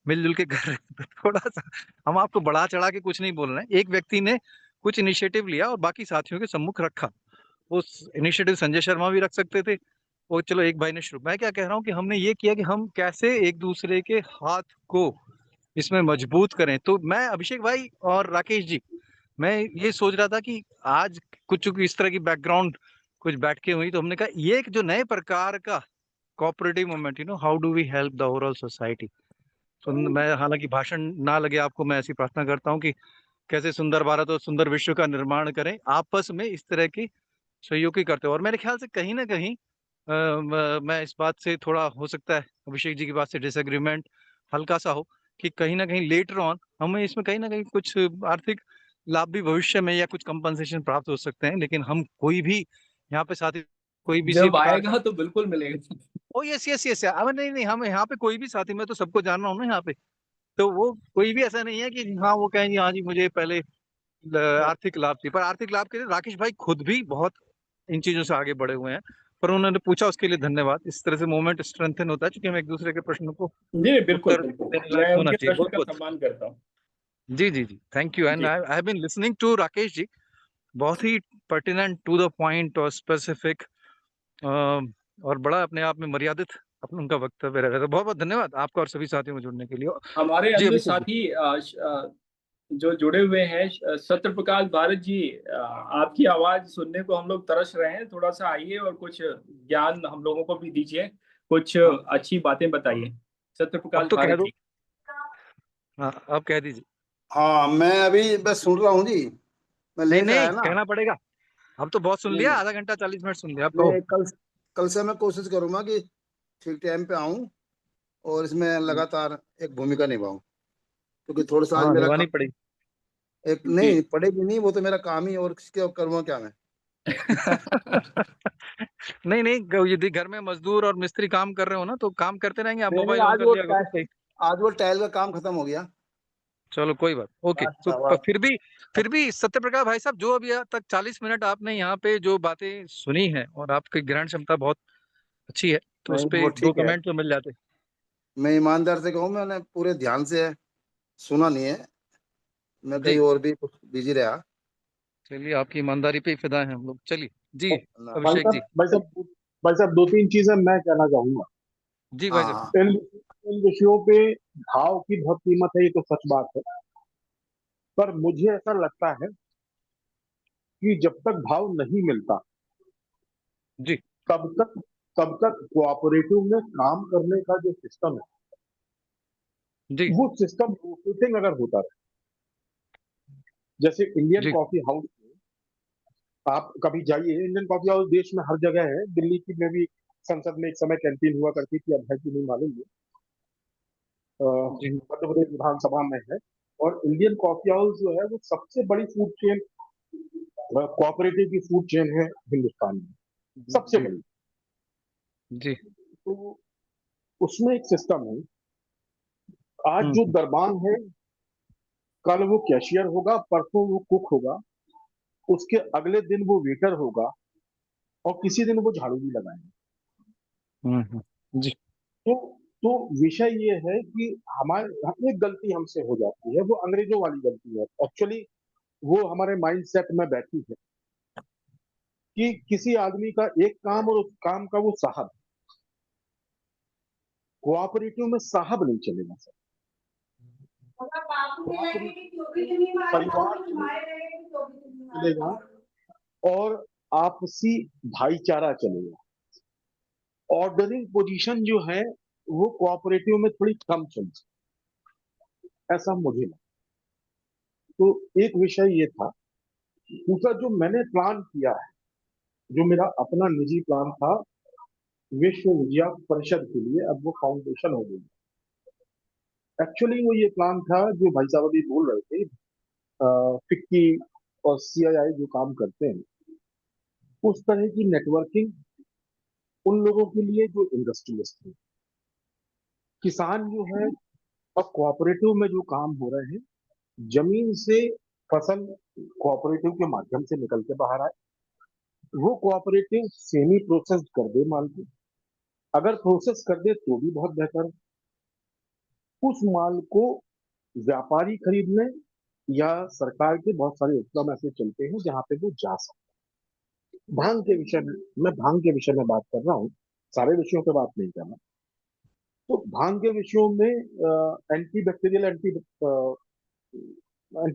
S6: मिलजुल के कर रहे हैं, तो थोड़ा सा हम आपको बढ़ा चढ़ा के कुछ नहीं बोल रहे हैं। एक व्यक्ति ने कुछ इनिशिएटिव लिया और बाकी साथियों के सम्मुख रखा। उस इनिशिएटिव संजय शर्मा भी रख सकते थे, वो चलो एक भाई ने शुरू। मैं क्या कह रहा हूँ कि हमने ये किया कि हम कैसे एक दूसरे के हाथ को इसमें मजबूत करें। तो मैं अभिषेक भाई और राकेश जी, मैं ये सोच रहा था कि आज कुछ इस तरह की बैकग्राउंड कुछ बैठ के हुई, तो हमने कहा ये एक जो नए प्रकार का cooperative movement, how do we help the overall society, मैं हालांकि भाषण ना लगे आपको, मैं ऐसी प्रार्थना करता हूँ कि कैसे सुंदर भारत और सुंदर विश्व का निर्माण करें, आपस में इस तरह की सहयोगी करते हो। और मेरे ख्याल से कहीं ना कहीं मैं इस बात से थोड़ा, हो सकता है अभिषेक जी की बात से डिसएग्रीमेंट हल्का सा हो, कि कहीं ना कहीं लेटर ऑन हमें इसमें कहीं ना कहीं कुछ आर्थिक लाभ भी भविष्य में या कुछ कंपनसेशन प्राप्त हो सकते हैं, लेकिन हम कोई भी यहाँ पे साथी कोई भी इसी
S1: जब
S6: प्रकार
S1: आएगा तो बिल्कुल मिलेगा।
S6: ओ यस यस यस, अब नहीं नहीं, हम यहाँ पे कोई भी साथी, मैं तो सबको जान रहा हूँ ना यहाँ पे, तो वो कोई भी ऐसा नहीं है कि हाँ वो कहें हाँ जी मुझे पहले आर्थिक लाभ थी, पर आर्थिक लाभ के लिए राकेश भाई खुद भी बहुत इन चीजों से आगे बढ़े हुए हैं। पर उन्होंने पूछा उसके लिए धन्यवाद। इस तरह से मोमेंट स्ट्रेंथन होता है, क्योंकि हम एक दूसरे के प्रश्नों को
S1: जी बिल्कुल
S6: उत्तर
S1: बिल्कुल,
S6: देने लायक
S1: मैं
S6: होना
S1: उनके
S6: चाहिए।
S1: प्रश्न
S6: बहुत
S1: का
S6: बहुत
S1: सम्मान करता हूँ।
S6: जी जी जी, थैंक यू। एंड
S1: जी
S6: I have been listening to Rakesh ji, बहुत ही पर्टिनेंट टू द पॉइंट और स्पेसिफिक, और बड़ा अपने आप में मर्यादित अपना उनका वक्तव्य रहा। तो बहुत बहुत धन्यवाद आपका और सभी साथियों को जुड़ने के लिए।
S1: हमारे
S6: जी
S1: अन्य
S6: अभिषेक जी।
S1: साथी जो जुड़े हुए हैं, सत्य प्रकाश भारत जी, आपकी आवाज सुनने को हम लोग तरस रहे हैं। थोड़ा सा आइए और कुछ ज्ञान हम लोगों को भी दीजिए, कुछ अच्छी बातें बताइए। सत्य
S6: अब
S1: प्रकाश
S6: तो कह
S1: भारत
S6: दो।
S1: जी।
S6: हाँ अब कह दीजिए।
S10: हाँ, मैं अभी बस सुन रहा हूँ जी, मैं
S6: नहीं
S10: लेट
S6: नहीं,
S10: आया ना।
S6: कहना पड़ेगा। अब तो बहुत सुन
S10: नहीं
S6: लिया,
S10: नहीं
S6: आधा घंटा 40 मिनट सुन लिया, अब कहो।
S10: नहीं, कल कल से मैं कोशिश करूंगा कि ठीक टाइम पे आऊं और इसमें लगातार एक भूमिका निभाऊं, क्योंकि थोड़ा सा आज
S6: हाँ
S10: मेरा
S6: निभानी
S10: काम
S6: पड़ेगी।
S10: एक
S1: जी
S10: नहीं पड़ेगी, नहीं वो तो मेरा काम ही, और किसके करूँगा क्या मैं।
S6: नहीं नहीं, यदि घर में मजदूर और मिस्त्री काम कर रहे हो ना, तो काम करते रहेंगे, आप
S10: नहीं नहीं,
S6: मोबाइल ऑन कर लिया करो सही।
S10: आज वो टाइल का काम खत्म हो गया।
S6: चलो कोई बात, ओके। तो
S10: अच्छा वाह।
S6: फिर भी सत्य प्रकाश भाई साहब, जो अभी तक 40 मिनट आपने यहाँ पे जो बातें सुनी हैं, और आपकी ग्रहण क्षमता बहुत अच्छी है, तो उस
S10: नहीं
S6: पे
S10: वो
S6: दो
S10: ठीक है,
S6: कमेंट तो मिल जाते।
S10: मैं ईमानदार से कहूँ, मैंने पूरे ध्यान से सुना नहीं है, मैं कहीं
S6: जी
S10: और भी कुछ बिजी रहा।
S6: चलिए, आपकी ईमानदारी पे ही फिदा है हम लोग। चलिए जी
S10: ना।
S3: भाई
S6: अभिषेक
S3: साहब
S6: जी।
S3: भाई साहब भाई साहब, दो तीन चीजें मैं कहना चाहूंगा।
S6: जी भाई
S10: हाँ
S6: साहब।
S10: हाँ।
S3: इन इन विषयों पे भाव की बहुत कीमत है, ये तो सच बात है। पर मुझे ऐसा लगता है कि जब तक भाव नहीं मिलता,
S6: जी
S3: तब तक तब तक कोऑपरेटिव में काम करने का जो सिस्टम है,
S6: जी
S3: वो सिस्टम रोटेटिंग अगर होता रहे। जैसे इंडियन
S6: जी
S3: कॉफी हाउस, आप कभी जाइए, इंडियन कॉफी हाउस देश में हर जगह है। दिल्ली की में भी संसद में एक समय कैंटीन हुआ करती थी, अब है कि नहीं मालूम नहीं।
S6: जी
S3: मध्य प्रदेश विधानसभा में है। और इंडियन कॉफी हाउस जो है, वो सबसे बड़ी फूड चेन, कोऑपरेटिव की फूड चेन है हिंदुस्तान में, सबसे
S6: जी
S3: बड़ी।
S6: जी।
S3: तो उसमें एक सिस्टम है। आज जो
S6: हम्म।
S3: दरबान है, कल वो कैशियर होगा, परसों वो कुक होगा, उसके अगले दिन वो वेटर होगा, और किसी दिन वो झाड़ू भी लगाएंगे।
S6: जी
S3: तो तो विषय ये है कि हमारे एक गलती हमसे हो जाती है, वो अंग्रेजों वाली गलती है एक्चुअली। वो हमारे माइंड सेट में बैठी है कि किसी आदमी का एक काम, और उस काम का वो साहब। कोऑपरेटिव में साहब नहीं चलेगा सर। कोऑपरेटिव में परिवार चलेगा, और आपसी भाईचारा चलेगा। ऑर्डरिंग पोजीशन जो है, वो कोऑपरेटिव में थोड़ी कम चलती है, ऐसा मुझे लगता। तो एक विषय ये था। दूसरा जो मैंने प्लान किया है, जो मेरा अपना निजी प्लान था, विश्व विद्या परिषद के लिए, अब वो फाउंडेशन हो गई। एक्चुअली वो ये प्लान था, जो भाई साहब अभी बोल रहे थे, फिक्की और सीआईआई जो काम करते हैं, उस तरह की नेटवर्किंग उन लोगों के लिए जो इंडस्ट्रियलिस्ट हैं। किसान जो है, अब कोऑपरेटिव में जो काम हो रहे हैं, जमीन से फसल कोऑपरेटिव के माध्यम से निकल के बाहर आए, वो कोऑपरेटिव सेमी प्रोसेस्ड कर दे माल को। अगर प्रोसेस कर दे तो भी बहुत बेहतर है। उस माल को व्यापारी खरीद लें, या सरकार के बहुत सारे उपक्रम ऐसे चलते हैं जहां पे वो जा सकते। भांग के विषय में, मैं भांग के विषय में बात कर रहा हूँ, सारे विषयों पे बात नहीं करना। तो भांग के विषयों में anti bacterial anti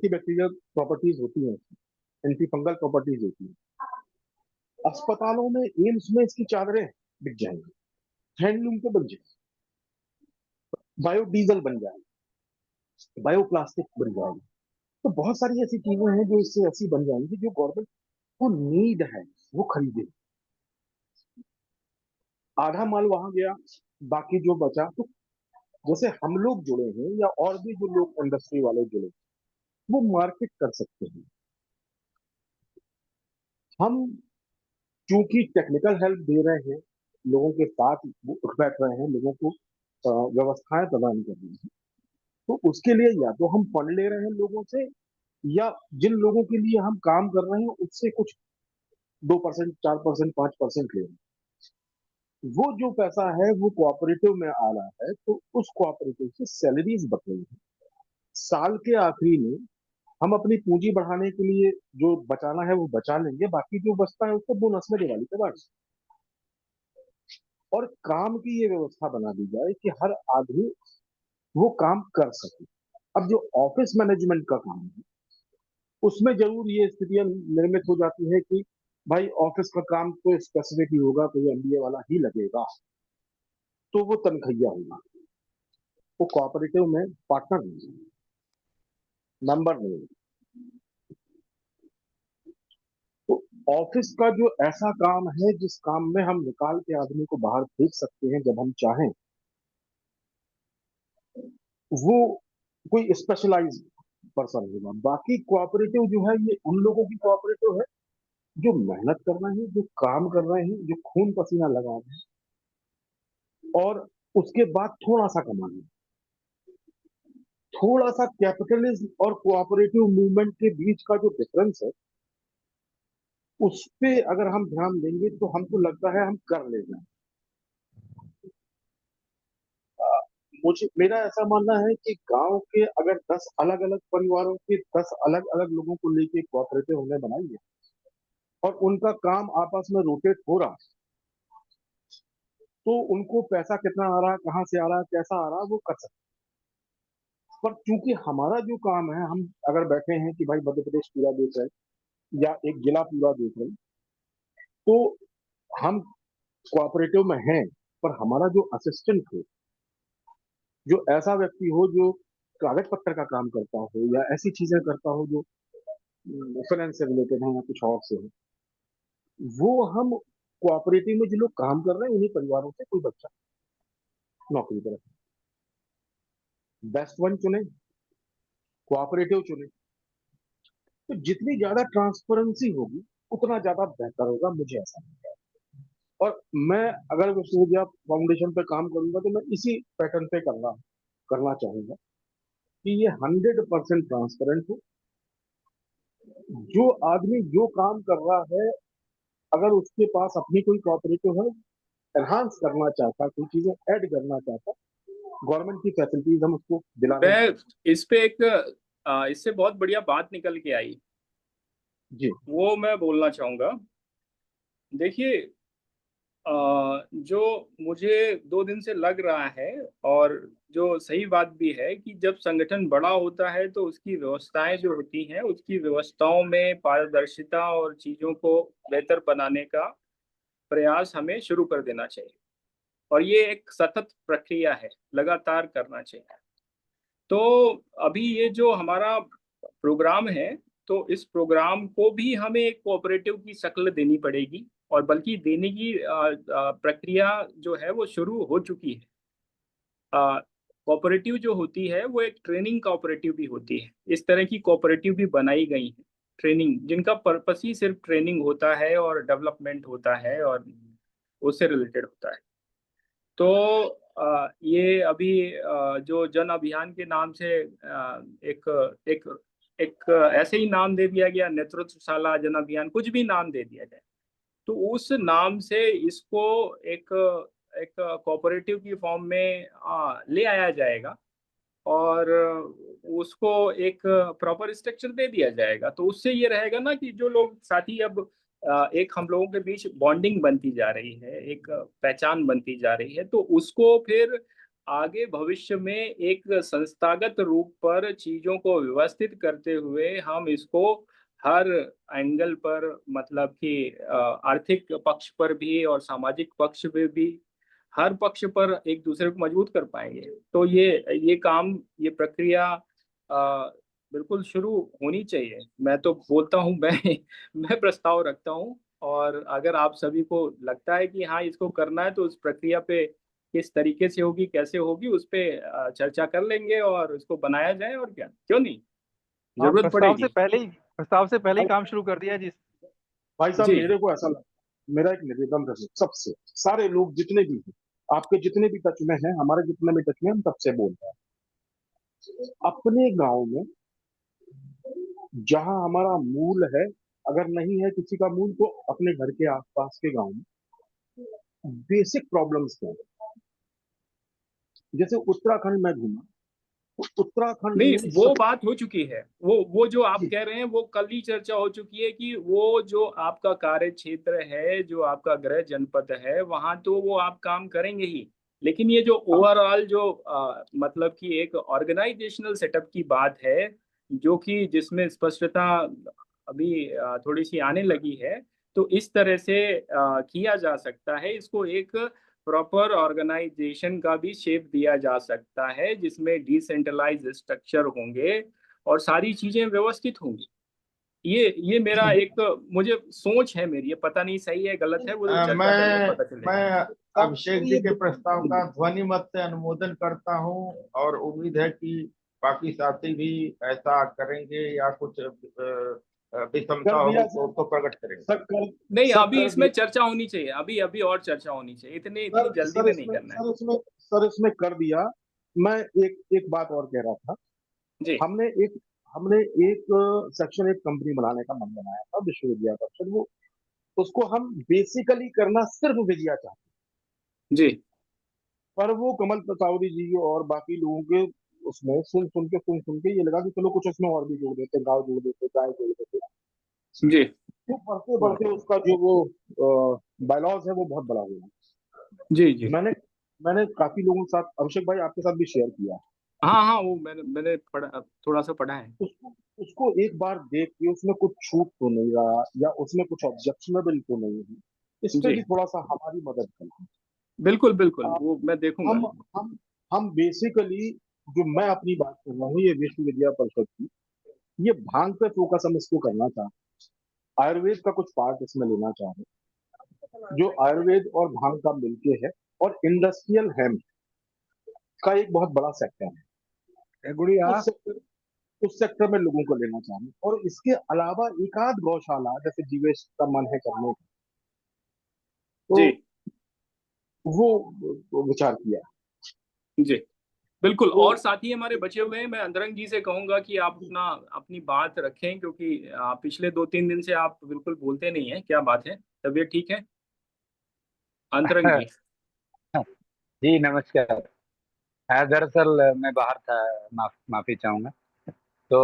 S3: bacterial properties होती हैं, एंटी फंगल प्रॉपर्टीज होती हैं। अस्पतालों में, एम्स में इसकी चादरें बिक जाएंगी, हैंडलूम पे बन जाएगी। बायोडीजल बन जाएगी, बायोप्लास्टिक बन जाएगी। तो बहुत सारी ऐसी चीजें हैं जो इससे ऐसी बन जाएंगी जो गवर्नमेंट को नीड है वो खरीदे। आधा माल वहां गया, बाकी जो बचा तो जैसे हम लोग जुड़े हैं या और भी जो लोग इंडस्ट्री वाले जुड़े, वो मार्केट कर सकते हैं। हम चूंकि टेक्निकल हेल्प दे रहे हैं, लोगों के साथ उठ बैठ रहे हैं, लोगों को व्यवस्थाएं प्रदान कर रहे हैं, तो उसके लिए या तो हम फंड ले रहे हैं लोगों से, या जिन लोगों के लिए हम काम कर रहे हैं उससे कुछ 2%, 4%, 5% ले रहे हैं। वो जो पैसा है वो कोऑपरेटिव में आ रहा है, तो उस कोऑपरेटिव से सैलरीज बढ़ रही है। साल के आखिरी में हम अपनी पूंजी बढ़ाने के लिए जो बचाना है वो बचा लेंगे, बाकी जो बचता है उसको बोनस में दिवाली पे बांट। और काम की ये व्यवस्था बना दी जाए कि हर आदमी वो काम कर सके। अब जो ऑफिस मैनेजमेंट का काम है उसमें जरूर ये स्थितियां निर्मित हो जाती है कि भाई ऑफिस का काम तो स्पेसिफिक ही होगा, तो एमबीए वाला ही लगेगा, तो वो तनखैया होगा, वो कोऑपरेटिव में पार्टनर नहीं, मेंबर नहीं। तो ऑफिस का जो ऐसा काम है जिस काम में हम निकाल के आदमी को बाहर फेंक सकते हैं जब हम चाहें, वो कोई स्पेशलाइज पर्सन होगा। बाकी कोऑपरेटिव जो है ये उन लोगों की कोऑपरेटिव है जो मेहनत कर रहे हैं, जो काम कर रहे हैं, जो खून पसीना लगा रहे हैं, और उसके बाद थोड़ा सा कमाना। थोड़ा सा कैपिटलिज्म और कोऑपरेटिव मूवमेंट के बीच का जो डिफरेंस है उस पे अगर हम ध्यान देंगे तो हमको लगता है हम कर लेंगे। मुझे मेरा ऐसा मानना है कि गांव के अगर 10 अलग अलग परिवारों के 10 अलग अलग लोगों को लेके कोऑपरेटिव होने बनाइए और उनका काम आपस में रोटेट हो रहा, तो उनको पैसा कितना आ रहा है, कहाँ से आ रहा है, कैसा आ रहा है, वो कर सकते। पर चूंकि हमारा जो काम है, हम अगर बैठे हैं कि भाई मध्य प्रदेश पूरा देख रहे या एक जिला पूरा देख रहे, तो हम कोऑपरेटिव में हैं, पर हमारा जो असिस्टेंट हो, जो ऐसा व्यक्ति हो जो कागज पत्तर का काम करता हो या ऐसी चीजें करता हो जो फाइनेंस से रिलेटेड है या कुछ और से हो, वो हम कोऑपरेटिव में जो लोग काम कर रहे हैं उन्हीं परिवारों से कोई बच्चा नौकरी पर रखे। बेस्ट वन चुने, कोऑपरेटिव चुने, तो जितनी ज्यादा ट्रांसपेरेंसी होगी उतना ज्यादा बेहतर होगा, मुझे ऐसा लगता है। और मैं अगर विश्वविद्या फाउंडेशन पे काम करूंगा तो मैं इसी पैटर्न पे करना चाहूंगा कि ये 100% ट्रांसपेरेंट हो। जो आदमी जो काम कर रहा है, अगर उसके पास अपनी कोई कोऑपरेटिव है, एनहांस करना चाहता, कोई चीजें ऐड करना चाहता, गवर्नमेंट की फैसिलिटीज हम उसको दिलाने
S1: मैं इस पे एक इससे बहुत बढ़िया बात निकल के आई
S3: जी,
S1: वो मैं बोलना चाहूंगा। देखिए, जो मुझे 2 दिन से लग रहा है और जो सही बात भी है कि जब संगठन बड़ा होता है तो उसकी व्यवस्थाएं जो होती हैं उसकी व्यवस्थाओं में पारदर्शिता और चीजों को बेहतर बनाने का प्रयास हमें शुरू कर देना चाहिए, और ये एक सतत प्रक्रिया है, लगातार करना चाहिए। तो अभी ये जो हमारा प्रोग्राम है, तो इस प्रोग्राम को भी हमें एक कोऑपरेटिव की शक्ल देनी पड़ेगी, और बल्कि देने की प्रक्रिया जो है वो शुरू हो चुकी है। कोऑपरेटिव जो होती है वो एक ट्रेनिंग कोऑपरेटिव भी होती है। इस तरह की कोऑपरेटिव भी बनाई गई है, ट्रेनिंग, जिनका पर्पस ही सिर्फ ट्रेनिंग होता है और डेवलपमेंट होता है और उससे रिलेटेड होता है। तो ये अभी जो जन अभियान के नाम से एक एक एक ऐसे ही नाम दे दिया गया, नेतृत्वशाला जन अभियान, कुछ भी नाम दे दिया जाए, तो उस नाम से इसको एक एक कोऑपरेटिव की फॉर्म में ले आया जाएगा और उसको एक प्रॉपर स्ट्रक्चर दे दिया जाएगा। तो उससे ये रहेगा ना कि जो लोग साथी, अब एक हम लोगों के बीच बॉन्डिंग बनती जा रही है, एक पहचान बनती जा रही है, तो उसको फिर आगे भविष्य में एक संस्थागत रूप पर चीजों को व्यवस्थित करते हुए हम इसको हर एंगल पर, मतलब कि आर्थिक पक्ष पर भी और सामाजिक पक्ष पे भी हर पक्ष पर एक दूसरे को मजबूत कर पाएंगे। तो ये काम, ये प्रक्रिया बिल्कुल शुरू होनी चाहिए। मैं तो बोलता हूँ, मैं प्रस्ताव रखता हूँ, और अगर आप सभी को लगता है कि हाँ इसको करना है, तो उस प्रक्रिया पे किस तरीके से होगी, कैसे होगी, उस पे चर्चा कर लेंगे और इसको बनाया जाए, और क्या, क्यों नहीं,
S6: हाँ,
S1: जरूरत पड़ेगी।
S6: प्रस्ताव से पहले ही काम शुरू कर दिया जी।
S3: भाई साहब
S1: जी
S3: मेरे को ऐसा लगता है, मेरा एक निवेदन रहे सबसे, सारे लोग जितने भी हैं, आपके जितने भी टच में हैं, हमारे जितने भी टच में हैं, हम सबसे बोलते हैं, अपने गांव में जहां हमारा मूल है, अगर नहीं है किसी का मूल, तो अपने घर के आसपास के गांव में बेसिक प्रॉब्लम्स क्या है। जैसे उत्तराखंड में घूमा, तो उत्तराखंड
S1: नहीं,
S3: में
S1: वो
S3: सब
S1: बात हो चुकी है, वो जो आप कह रहे हैं वो कल ही चर्चा हो चुकी है, कि वो जो आपका कार्य क्षेत्र है, जो आपका गृह जनपद है, वहां तो वो आप काम करेंगे ही, लेकिन ये जो ओवरऑल जो मतलब कि एक ऑर्गेनाइजेशनल सेटअप की बात है, जो कि जिसमें स्पष्टता अभी थोड़ी सी आने लगी है, तो इस तरह से किया जा सकता है इसको, एक प्रॉपर ऑर्गेनाइजेशन का भी शेप दिया जा सकता है, जिसमें डिसेंट्रलाइज स्ट्रक्चर होंगे और सारी चीजें व्यवस्थित होंगी। ये मेरा एक, मुझे सोच है मेरी, ये पता नहीं सही है गलत है, वो तो चर्चा करेंगे पता चलेगा।
S7: मैं
S3: सब
S7: अभिषेक जी के प्रस्ताव का ध्वनि मत से अनुमोदन करता हूं, और उम्मीद है कि बाकी साथी भी ऐसा करेंगे, या कुछ विषमता
S3: कर
S7: होगी
S3: दिया
S7: तो प्रकट करेंगे।
S1: नहीं,
S3: सब
S1: अभी
S3: कर
S1: इसमें
S3: दिया
S1: चर्चा होनी चाहिए, अभी अभी और चर्चा होनी चाहिए, इतनी जल्दी
S3: सर
S1: में नहीं
S3: इसमें
S1: करना है।
S3: सर इसमें कर दिया। मैं एक बात और कह रहा था।
S1: जी
S3: हमने एक हमने एक सेक्शन, एक कंपनी बनाने का मन बनाया था, विश्वविद्या परिषद। वो उसको हम बेसिकली करना सिर्फ विजया चाहते,
S1: जी
S3: पर वो कमल पतावरी जी और बाकी लोगों के उसमें सुन के ये लगा कि चलो कुछ उसमें और भी जोड़ देते, गाँव जोड़ देते, गाय जोड़ देते।
S1: जी
S3: तो बढ़ते बढ़ते उसका जो वो बायलॉज है वो बहुत बड़ा हुआ।
S1: जी जी
S3: मैंने मैंने काफी लोगों के साथ, अभिषेक भाई आपके साथ भी शेयर किया।
S1: हाँ हाँ, वो मैंने पढ़ा, थोड़ा सा पढ़ा है।
S3: उसको उसको एक बार देख के उसमें कुछ छूट तो नहीं रहा, या उसमें कुछ ऑब्जेक्शनेबल तो नहीं है, इस पे
S1: जी
S3: भी थोड़ा सा हमारी मदद करें।
S1: बिल्कुल बिल्कुल,
S3: आ,
S1: वो मैं देखूंगा।
S3: हम हम हम बेसिकली, जो मैं अपनी बात कर रहा हूँ, ये विश्वविद्या परिषद की, ये भांग पे फोकस हम इसको करना चाहते हैं, आयुर्वेद का कुछ पार्ट इसमें लेना चाह रहे हैं, जो आयुर्वेद और भांग का मिलके है, और इंडस्ट्रियल हेम्प का एक बहुत बड़ा सेक्टर है।
S4: गुड़िया,
S3: उस सेक्टर में लोगों को लेना चाह रहे हैं, और इसके अलावा एक आध गौशाला, जैसे जीवेश का मन है करने का,
S1: जी
S3: तो वो विचार किया।
S1: जी बिल्कुल।
S3: तो
S1: और साथी हमारे बचे हुए हैं, मैं अंतरंग जी से कहूंगा कि आप अपनी बात रखें, क्योंकि पिछले 2-3 दिन से आप बिल्कुल बोलते नहीं हैं, क्या बात है, तबीयत ठीक है अंतरंग जी?
S11: जी नमस्कार। दरअसल मैं बाहर था, माफी चाहूंगा। तो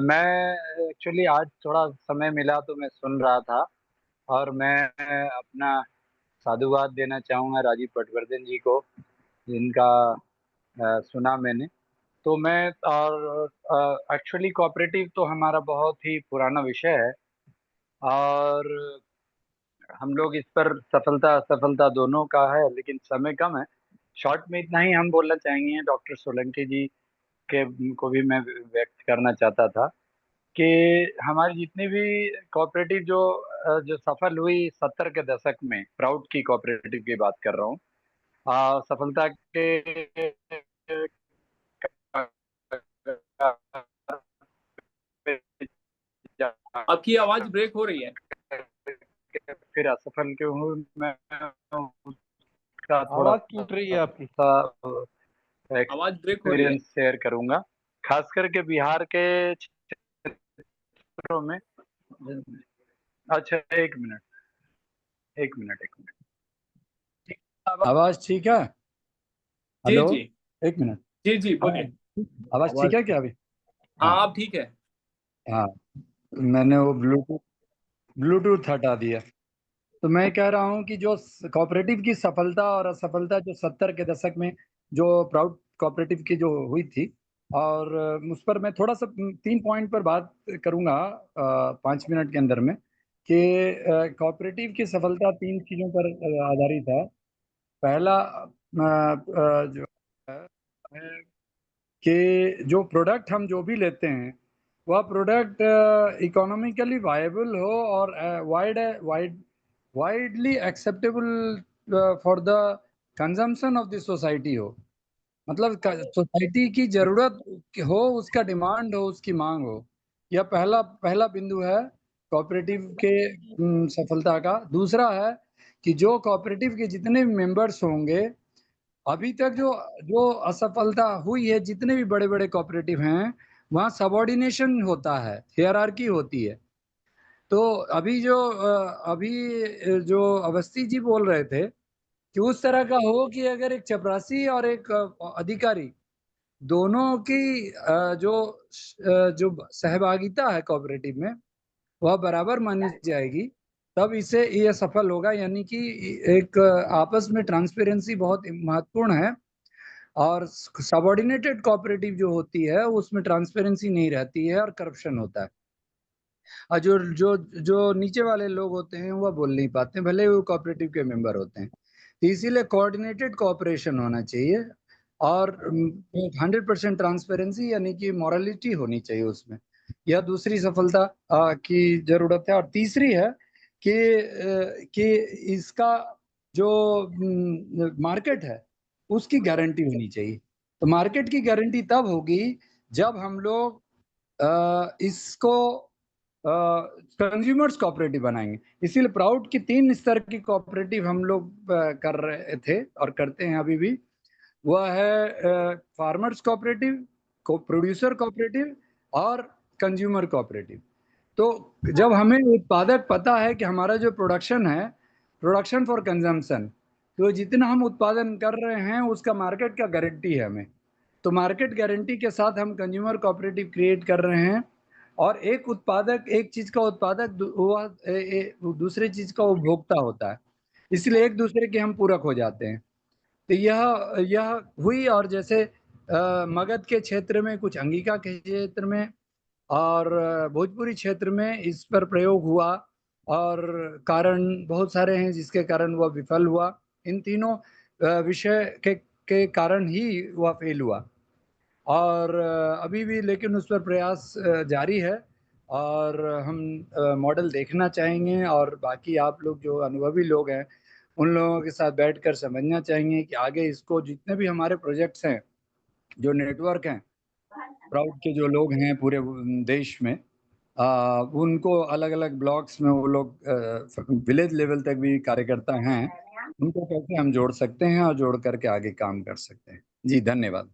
S11: मैं एक्चुअली आज थोड़ा समय मिला तो मैं सुन रहा था, और मैं अपना साधुवाद देना चाहूंगा राजीव पटवर्धन जी को, जिनका सुना मैंने। तो मैं, और एक्चुअली कोऑपरेटिव तो हमारा बहुत ही पुराना विषय है, और हम लोग इस पर सफलता असफलता दोनों का है, लेकिन समय कम है। शॉर्ट में इतना ही हम बोलना चाहेंगे। डॉक्टर सोलंकी जी के को भी मैं व्यक्त करना चाहता था कि हमारी जितनी भी कोऑपरेटिव जो सफल हुई 70 के दशक में, प्राउड की कोऑपरेटिव की बात कर रहा हूँ, सफलता के
S1: आपकी आवाज ब्रेक हो रही है।
S11: फिर असफल क्यों हूँ मैं, उसका थोड़ा
S6: आवाज टूट रही है आपकी।
S11: सा
S1: आवाज ब्रेक हो रही है।
S11: एक्सपीरियंस शेयर करूंगा, खास करके बिहार के क्षेत्रों में। अच्छा, एक मिनट।
S12: आवाज ठीक है?
S1: जी
S12: हेलो,
S1: जी
S12: एक मिनट।
S1: जी जी
S12: हाँ,
S1: बोलिए।
S12: आवाज ठीक है क्या अभी?
S1: हाँ
S12: हाँ
S1: आप ठीक है।
S12: हाँ, मैंने वो ब्लूटूथ हटा दिया। तो मैं कह रहा हूँ कि जो कोऑपरेटिव की सफलता और असफलता जो 70 के दशक में जो प्राउड कोऑपरेटिव की जो हुई थी, और उस पर मैं थोड़ा सा 3 पॉइंट पर बात करूंगा 5 मिनट के अंदर में, कि कोऑपरेटिव की सफलता 3 चीज़ों पर आधारित है। पहला जो है कि जो प्रोडक्ट हम जो भी लेते हैं वह प्रोडक्ट इकोनॉमिकली वायबल हो और widely acceptable for the consumption of the society हो, मतलब सोसाइटी की जरूरत हो, उसका डिमांड हो, उसकी मांग हो। यह पहला बिंदु है कोऑपरेटिव के सफलता का। दूसरा है कि जो कोऑपरेटिव के जितने भी मेंबर्स होंगे, अभी तक जो असफलता हुई है जितने भी बड़े बड़े कोऑपरेटिव हैं वहाँ सबऑर्डिनेशन होता है, हियरार्की होती है। तो अभी जो अवस्थी जी बोल रहे थे कि उस तरह का हो कि अगर एक चपरासी और एक अधिकारी दोनों की जो सहभागिता है कोऑपरेटिव में वह बराबर मानी जाएगी, तब इसे यह सफल होगा। यानी कि एक आपस में ट्रांसपेरेंसी बहुत महत्वपूर्ण है, और सबऑर्डिनेटेड कोऑपरेटिव जो होती है उसमें ट्रांसपेरेंसी नहीं रहती है और करप्शन होता है, और जो नीचे वाले लोग होते हैं वह बोल नहीं पाते, भले वो कोऑपरेटिव के मेंबर होते हैं। तो इसीलिए कोऑर्डिनेटेड कोऑपरेशन होना चाहिए और 100% ट्रांसपेरेंसी यानी कि मॉरलिटी होनी चाहिए उसमें। यह दूसरी सफलता की जरूरत है। और तीसरी है कि इसका जो मार्केट है उसकी गारंटी होनी चाहिए। तो मार्केट की गारंटी तब होगी जब हम लोग इसको कंज्यूमर्स कोऑपरेटिव बनाएंगे। इसीलिए प्राउड की 3 स्तर की कोऑपरेटिव हम लोग कर रहे थे और करते हैं अभी भी। वह है फार्मर्स कोऑपरेटिव, प्रोड्यूसर कोऑपरेटिव और कंज्यूमर कोऑपरेटिव। तो जब हमें उत्पादक पता है कि हमारा जो प्रोडक्शन है प्रोडक्शन फॉर कंजम्पशन, तो जितना हम उत्पादन कर रहे हैं उसका मार्केट का गारंटी है हमें, तो मार्केट गारंटी के साथ हम कंज्यूमर कोऑपरेटिव क्रिएट कर रहे हैं। और एक चीज का उत्पादक दूसरे चीज का उपभोक्ता होता है, इसलिए एक दूसरे के हम पूरक हो जाते हैं। तो यह हुई। और जैसे मगध के क्षेत्र में, कुछ अंगिका के क्षेत्र में और भोजपुरी क्षेत्र में इस पर प्रयोग हुआ, और कारण बहुत सारे हैं जिसके कारण वह विफल हुआ। इन तीनों विषय के कारण ही वह फेल हुआ, और अभी भी लेकिन उस पर प्रयास जारी है, और हम मॉडल देखना चाहेंगे। और बाकी आप लोग जो अनुभवी लोग हैं उन लोगों के साथ बैठकर समझना चाहेंगे कि आगे इसको जितने भी हमारे प्रोजेक्ट्स हैं, जो नेटवर्क हैं, प्राउड के जो लोग हैं पूरे देश में, उनको अलग अलग ब्लॉक्स में वो लोग विलेज लेवल तक भी कार्यकर्ता हैं, उनको कैसे हम जोड़ सकते हैं और जोड़ करके आगे काम कर सकते हैं। जी धन्यवाद।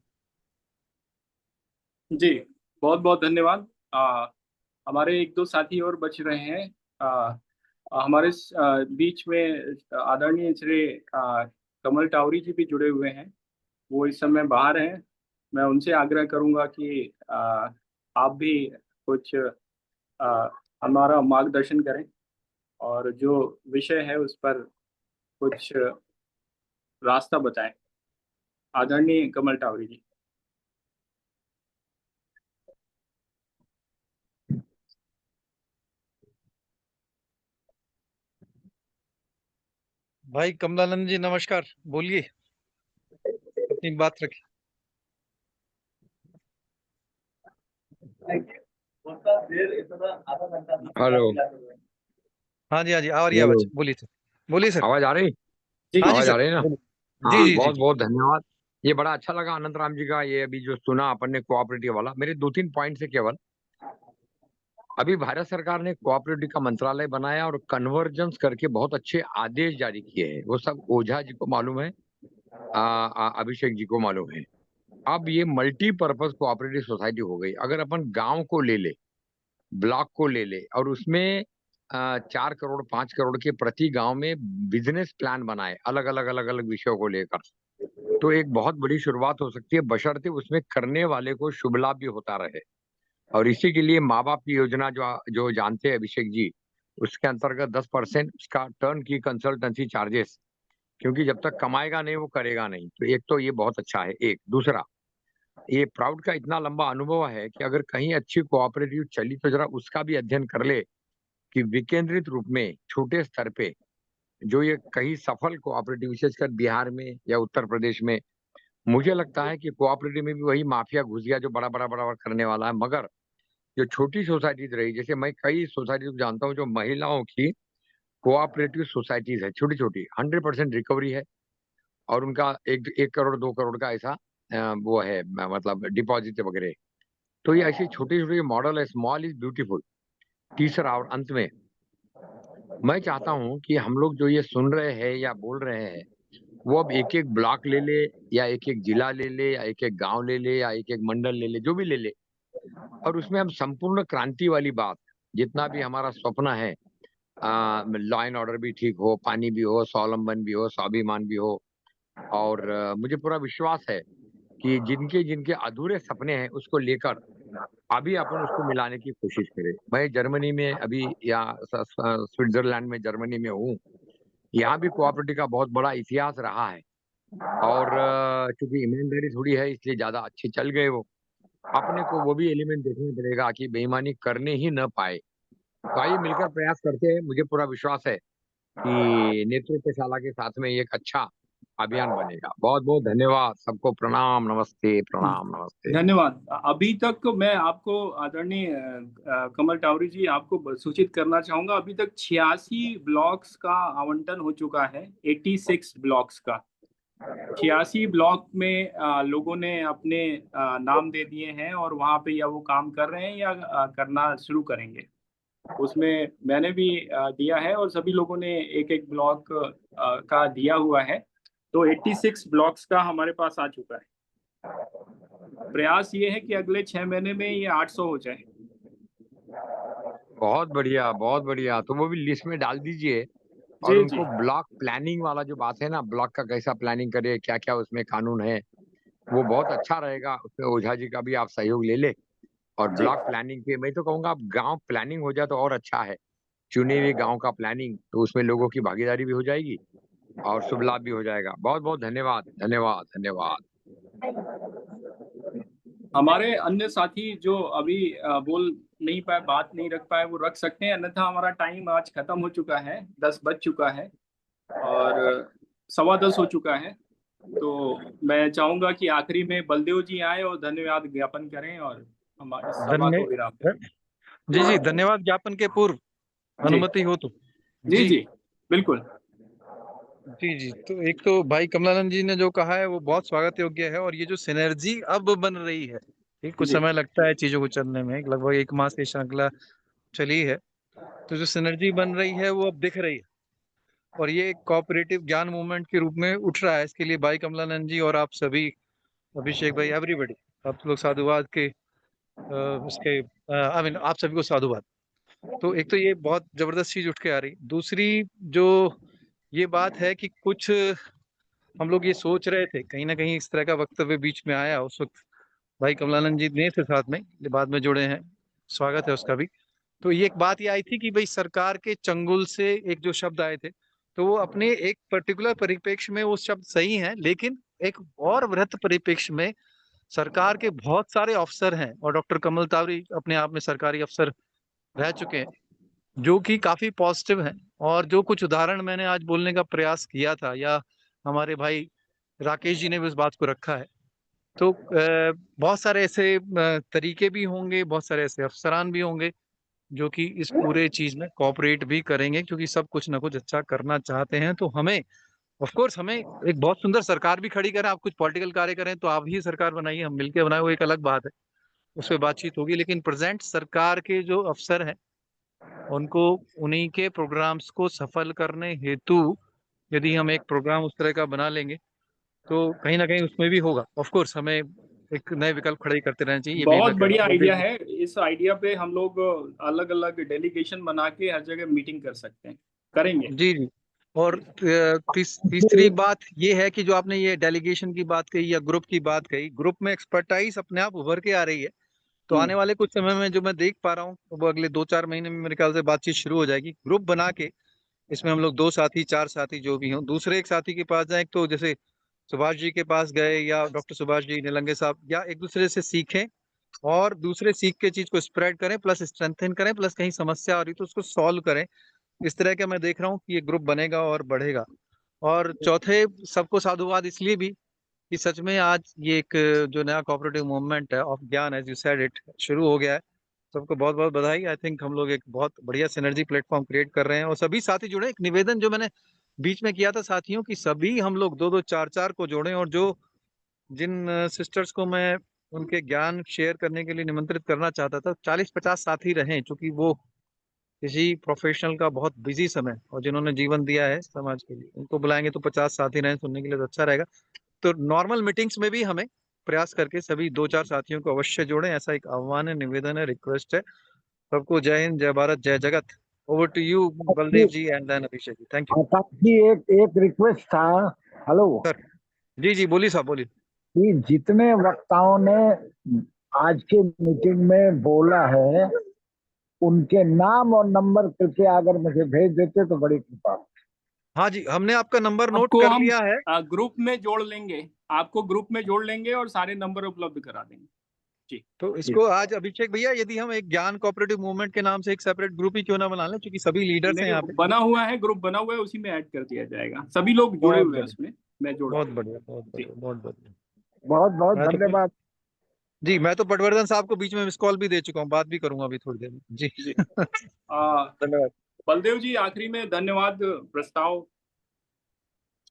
S1: जी बहुत बहुत धन्यवाद। हमारे 1-2 साथी और बच रहे हैं। हमारे बीच में आदरणीय श्री कमल टावरी जी भी जुड़े हुए हैं, वो इस समय बाहर हैं। मैं उनसे आग्रह करूंगा कि आप भी कुछ हमारा मार्गदर्शन करें और जो विषय है उस पर कुछ रास्ता बताएं। आदरणीय कमल टावरी जी।
S6: भाई कमलानंद जी नमस्कार, बोलिए, अपनी बात रखिए।
S13: हेलो।
S6: हाँ जी आ रही है आवाज, बोलिए सर।
S13: आवाज आ रही?
S6: हाँ जी
S13: आवाज आ
S6: सर,
S13: रही है ना?
S6: जी
S13: हाँ,
S6: जी
S13: बहुत
S6: जी।
S13: बहुत धन्यवाद। ये बड़ा अच्छा लगा अनंत राम जी का ये अभी जो सुना अपन ने कोऑपरेटिव वाला। मेरे 2-3 पॉइंट से केवल, अभी भारत सरकार ने कोऑपरेटिव का मंत्रालय बनाया और कन्वर्जेंस करके बहुत अच्छे आदेश जारी किए हैं। वो सब ओझा जी को मालूम है, अभिषेक जी को मालूम है। अब ये मल्टीपर्पज कोऑपरेटिव सोसाइटी हो गई। अगर अपन गांव को ले ले, ब्लॉक को ले ले और उसमें 4 करोड़ 5 करोड़ के प्रति गांव में बिजनेस प्लान बनाए अलग अलग विषयों को लेकर, तो एक बहुत बड़ी शुरुआत हो सकती है, बशर्ते उसमें करने वाले को शुभ लाभ भी होता रहे। और इसी के लिए माँ बाप की योजना जो जानते हैं अभिषेक जी, उसके अंतर्गत 10% उसका टर्न की कंसल्टेंसी चार्जेस, क्योंकि जब तक कमाएगा नहीं वो करेगा नहीं। तो एक तो ये बहुत अच्छा है। एक दूसरा, ये प्राउड का इतना लंबा अनुभव है कि अगर कहीं अच्छी कोऑपरेटिव चली तो जरा उसका भी अध्ययन कर ले कि विकेंद्रित रूप में छोटे स्तर पे जो ये कई सफल कोऑपरेटिव विशेषकर बिहार में या उत्तर प्रदेश में, मुझे लगता है कि कोऑपरेटिव में भी वही माफिया घुस गया जो बड़ा बड़ा बड़ा करने वाला है। मगर जो छोटी सोसाइटीज रही, जैसे मैं कई सोसाइटी को जानता हूँ जो महिलाओं की कोऑपरेटिव सोसाइटीज है, छोटी छोटी, 100% रिकवरी है और उनका 1 करोड़ 2 करोड़ का ऐसा वो है, मतलब डिपॉजिट वगैरह। तो ये ऐसी छोटी छोटी मॉडल है, स्मॉल इज ब्यूटीफुल। तीसरा और अंत में मैं चाहता हूं कि हम लोग जो ये सुन रहे हैं या बोल रहे हैं, वो अब एक एक ब्लॉक ले ले या एक एक जिला ले ले या एक एक गांव ले ले या एक एक मंडल ले ले, जो भी ले ले, और उसमें हम संपूर्ण क्रांति वाली बात, जितना भी हमारा सपना है, लॉ एंड ऑर्डर भी ठीक हो, पानी भी हो, स्वावलंबन भी हो, स्वाभिमान भी हो, और मुझे पूरा विश्वास है कि जिनके जिनके अधूरे सपने हैं उसको लेकर अभी अपन उसको मिलाने की कोशिश करें। मैं जर्मनी में अभी या स्विट्जरलैंड में, जर्मनी में हूँ, यहाँ भी कोऑपरेटिव का बहुत बड़ा इतिहास रहा है और क्योंकि ईमानदारी थोड़ी है इसलिए ज्यादा अच्छे चल गए वो। अपने को वो भी एलिमेंट देखना पड़ेगा कि बेईमानी करने ही न पाए। तो आइए मिलकर प्रयास करते हैं। मुझे पूरा विश्वास है कि नेतृत्वशाला के साथ में एक अच्छा अभियान बनेगा। बहुत बहुत धन्यवाद सबको। प्रणाम, नमस्ते, प्रणाम, नमस्ते।
S1: धन्यवाद। अभी तक मैं आपको आदरणीय कमल टावरी जी आपको सूचित करना चाहूंगा, अभी तक 86 ब्लॉक्स का आवंटन हो चुका है, 86 ब्लॉक्स का। 86 ब्लॉक में लोगों ने अपने नाम दे दिए हैं और वहाँ पे या वो काम कर रहे हैं या करना शुरू करेंगे। उसमें मैंने भी दिया है और सभी लोगों ने एक एक ब्लॉक का दिया हुआ है। तो 86 ब्लॉक्स का हमारे पास आ चुका है। प्रयास ये है कि अगले 6 महीने में ये 800 हो जाए।
S13: बहुत बढ़िया, बहुत बढ़िया। तो वो भी लिस्ट में डाल दीजिए और उनको ब्लॉक प्लानिंग वाला जो बात है ना, ब्लॉक का कैसा प्लानिंग करे, क्या क्या उसमें कानून है, वो बहुत अच्छा रहेगा। उसमें ओझा जी का भी आप सहयोग ले ले और ब्लॉक प्लानिंग के, मैं तो कहूँगा आप गांव प्लानिंग हो जाए तो और अच्छा है। चुने हुए गांव का प्लानिंग, तो उसमें लोगों की भागीदारी भी हो जाएगी और शुभ लाभ भी हो जाएगा। बहुत बहुत धन्यवाद, धन्यवाद, धन्यवाद।
S1: हमारे अन्य साथी जो अभी बोल नहीं पाए, बात नहीं रख पाए, वो रख सकते हैं, अन्यथा हमारा टाइम आज खत्म हो चुका है, 10 बज चुका है और 10:15 हो चुका है। तो मैं चाहूंगा कि आखिरी में बलदेव जी आए और धन्यवाद ज्ञापन करें और हमारी सभा को विराम दें।
S6: जी, धन्यवाद ज्ञापन के पूर्व अनुमति हो तो।
S1: जी बिल्कुल।
S6: जी, तो एक तो भाई कमलानंद जी ने जो कहा है वो बहुत स्वागत योग्य है, और ये जो सिनर्जी अब बन रही है, ठीक, कुछ समय लगता है चीजों को चलने में, लगभग 1 मास की श्रृंखला चली है, तो जो सिनर्जी बन रही है वो अब दिख रही है और ये कोऑपरेटिव ज्ञान मूवमेंट के रूप में उठ रहा है। इसके लिए भाई कमलानंद जी और आप सभी, अभिषेक भाई, एवरीबॉडी, आप लोग साधुवाद के उसके आप सभी को साधुवाद। तो एक तो ये बहुत जबरदस्त चीज उठ के आ रही। दूसरी जो ये बात है कि कुछ हम लोग ये सोच रहे थे, कहीं ना कहीं इस तरह का वक्तव्य बीच में आया, उस वक्त भाई कमलानंद जी ने थे साथ में, बाद में जुड़े हैं, स्वागत है उसका भी। तो ये एक बात ये आई थी कि भाई सरकार के चंगुल से एक जो शब्द आए थे, तो वो अपने एक पर्टिकुलर परिप्रेक्ष्य में वो शब्द सही हैं, लेकिन एक और वृहत परिप्रेक्ष्य में सरकार के बहुत सारे अफसर हैं, और डॉक्टर कमल टावरी अपने आप में सरकारी अफसर रह चुके हैं, जो कि काफी पॉजिटिव हैं। और जो कुछ उदाहरण मैंने आज बोलने का प्रयास किया था, या हमारे भाई राकेश जी ने भी उस बात को रखा है, तो बहुत सारे ऐसे तरीके भी होंगे, बहुत सारे ऐसे अफसरान भी होंगे जो कि इस पूरे चीज में कोऑपरेट भी करेंगे, क्योंकि सब कुछ ना कुछ अच्छा करना चाहते हैं। तो हमें ऑफ कोर्स हमें एक बहुत सुंदर सरकार भी खड़ी करें, आप कुछ पॉलिटिकल कार्य करें तो आप ही सरकार बनाइए, हम मिलकर बनाए, वो एक अलग बात है, उस पर बातचीत होगी। लेकिन प्रेजेंट सरकार के जो अफसर हैं उनको उन्हीं के प्रोग्राम्स को सफल करने हेतु यदि हम एक प्रोग्राम उस तरह का बना लेंगे तो कहीं ना कहीं उसमें भी होगा। ऑफ कोर्स हमें एक नए विकल्प खड़े करते रहना चाहिए।
S1: बहुत बढ़िया आइडिया है। इस आइडिया पे हम लोग अलग अलग डेलीगेशन बना के हर जगह मीटिंग कर सकते हैं, करेंगे।
S6: जी। और तीसरी बात ये है कि जो आपने ये डेलीगेशन की बात कही या ग्रुप की बात कही, ग्रुप में एक्सपर्टाइज अपने आप उभर के आ रही है। तो आने वाले कुछ समय में जो मैं देख पा रहा हूँ, वो अगले 2-4 महीने में मेरे ख्याल से बातचीत शुरू हो जाएगी। ग्रुप बना के इसमें हम लोग 2 साथी 4 साथी जो भी हों, दूसरे एक साथी के पास जाए, तो जैसे सुभाष जी के पास गए या डॉक्टर सुभाष जी, नीलंगे साहब, या एक दूसरे से सीखें और दूसरे सीख के चीज को स्प्रेड करें, प्लस स्ट्रेंथन करें, प्लस कहीं समस्या आ रही तो उसको सॉल्व करें। इस तरह का मैं देख रहा हूँ कि ये ग्रुप बनेगा और बढ़ेगा। और चौथे, सबको साधुवाद इसलिए भी कि सच में आज ये एक जो नया कोऑपरेटिव मूवमेंट है ऑफ ज्ञान, एज यू सेड इट, शुरू हो गया है। सबको बहुत बहुत बधाई। आई थिंक हम लोग एक बहुत बढ़िया सिनर्जी प्लेटफॉर्म क्रिएट कर रहे हैं और सभी साथी जुड़े। एक निवेदन जो मैंने बीच में किया था साथियों कि सभी हम लोग 2-2 4-4 को जोड़ें, और जो जिन सिस्टर्स को मैं उनके ज्ञान शेयर करने के लिए निमंत्रित करना चाहता था, 40-50 साथी रहें, क्योंकि वो किसी प्रोफेशनल का बहुत बिजी समय और जिन्होंने जीवन दिया है समाज के लिए, उनको बुलाएंगे तो 50 साथी रहें सुनने के लिए, तो अच्छा रहेगा। तो नॉर्मल मीटिंग्स में भी हमें प्रयास करके सभी 2-4 साथियों को अवश्य जोड़ें, ऐसा एक आह्वान है, निवेदन है, रिक्वेस्ट है। सबको जय हिंद, जय भारत, जय जगत। Over to you Baldev ji and then Abhishek ji. Thank you
S4: Akash ji. एक रिक्वेस्ट था। Hello
S6: sir. जी जी बोलिए साहब, बोलिए।
S4: कि जितने वक्ताओं ने आज के मीटिंग में बोला है, उनके नाम और नंबर करके अगर मुझे भेज देते तो बड़ी कृपा।
S6: हाँ जी, हमने आपका नंबर नोट
S1: आपको
S6: कर
S1: हम
S6: लिया है।
S1: ग्रुप में जोड़ लेंगे, आपको ग्रुप में जोड़ लेंगे और सारे नंबर उपलब्ध करा देंगे जी।
S6: तो इसको आज अभिषेक भैया, यदि हम एक ज्ञान कोऑपरेटिव मूवमेंट के नाम से एक सेपरेट ग्रुप ही क्यों ना बना लें, क्योंकि सभी लीडर्स हैं यहाँ पे।
S1: बना हुआ है, ग्रुप बना हुआ है, उसी में ऐड कर दिया जाएगा। सभी लोग जुड़े
S6: बहुत
S1: हुए हैं
S6: बढ़िया,
S1: उसमें, मैं जोड़
S6: बहुत
S1: दूंगा।
S6: बढ़िया, बहुत बढ़िया, बहुत बढ़िया।
S4: बहुत बहुत
S6: मैं तो
S4: धन्यवाद।
S6: जी, मैं तो पटवर्धन साहब को बीच में मिस कॉल भी दे चुका हूँ, बात भी करूंगा अभी थोड़ी देर में जी। धन्यवाद।
S1: बलदेव जी आखिरी में धन्यवाद प्रस्ताव।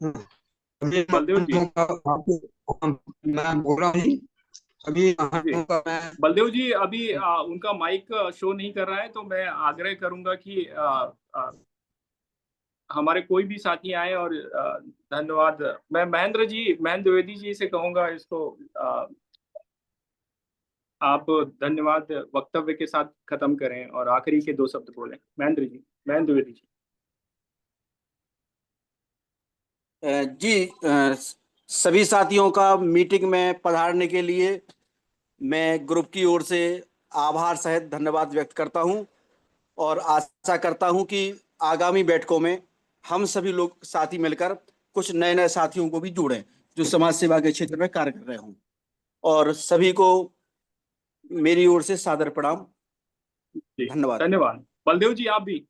S1: बलदेव जी,
S9: मैं बोल रहा हूँ अभी
S1: बलदेव जी अभी उनका माइक शो नहीं कर रहा है, तो मैं आग्रह करूंगा कि हमारे कोई भी साथी आए और धन्यवाद। मैं महेंद्र द्विवेदी जी से कहूंगा इसको आप धन्यवाद वक्तव्य के साथ खत्म करें और आखिरी के 2 शब्द बोलें। महेंद्र द्विवेदी जी।
S8: जी, सभी साथियों का मीटिंग में पधारने के लिए मैं ग्रुप की ओर से आभार सहित धन्यवाद व्यक्त करता हूं और आशा करता हूं कि आगामी बैठकों में हम सभी लोग साथी मिलकर कुछ नए नए साथियों को भी जोड़ें जो समाज सेवा के क्षेत्र में कार्य कर रहे हों। और सभी को मेरी ओर से सादर प्रणाम। धन्यवाद।
S1: धन्यवाद। बलदेव जी आप भी।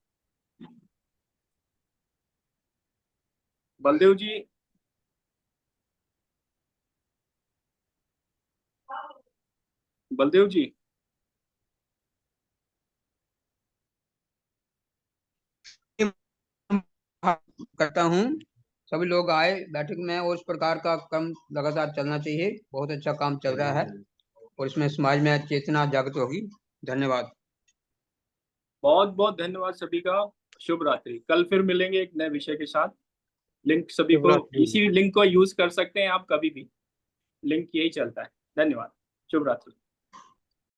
S1: बलदेव जी, बलदेव जी।
S9: करता हूँ सभी लोग आए बैठक में और इस प्रकार का क्रम लगातार चलना चाहिए। बहुत अच्छा काम चल रहा है और इसमें समाज में चेतना जागृत होगी। धन्यवाद।
S1: बहुत बहुत धन्यवाद सभी का। शुभ रात्रि। कल फिर मिलेंगे एक नए विषय के साथ। लिंक सभी को, इसी लिंक को यूज कर सकते हैं आप कभी भी, लिंक यही चलता है। धन्यवाद। शुभ रात्रि।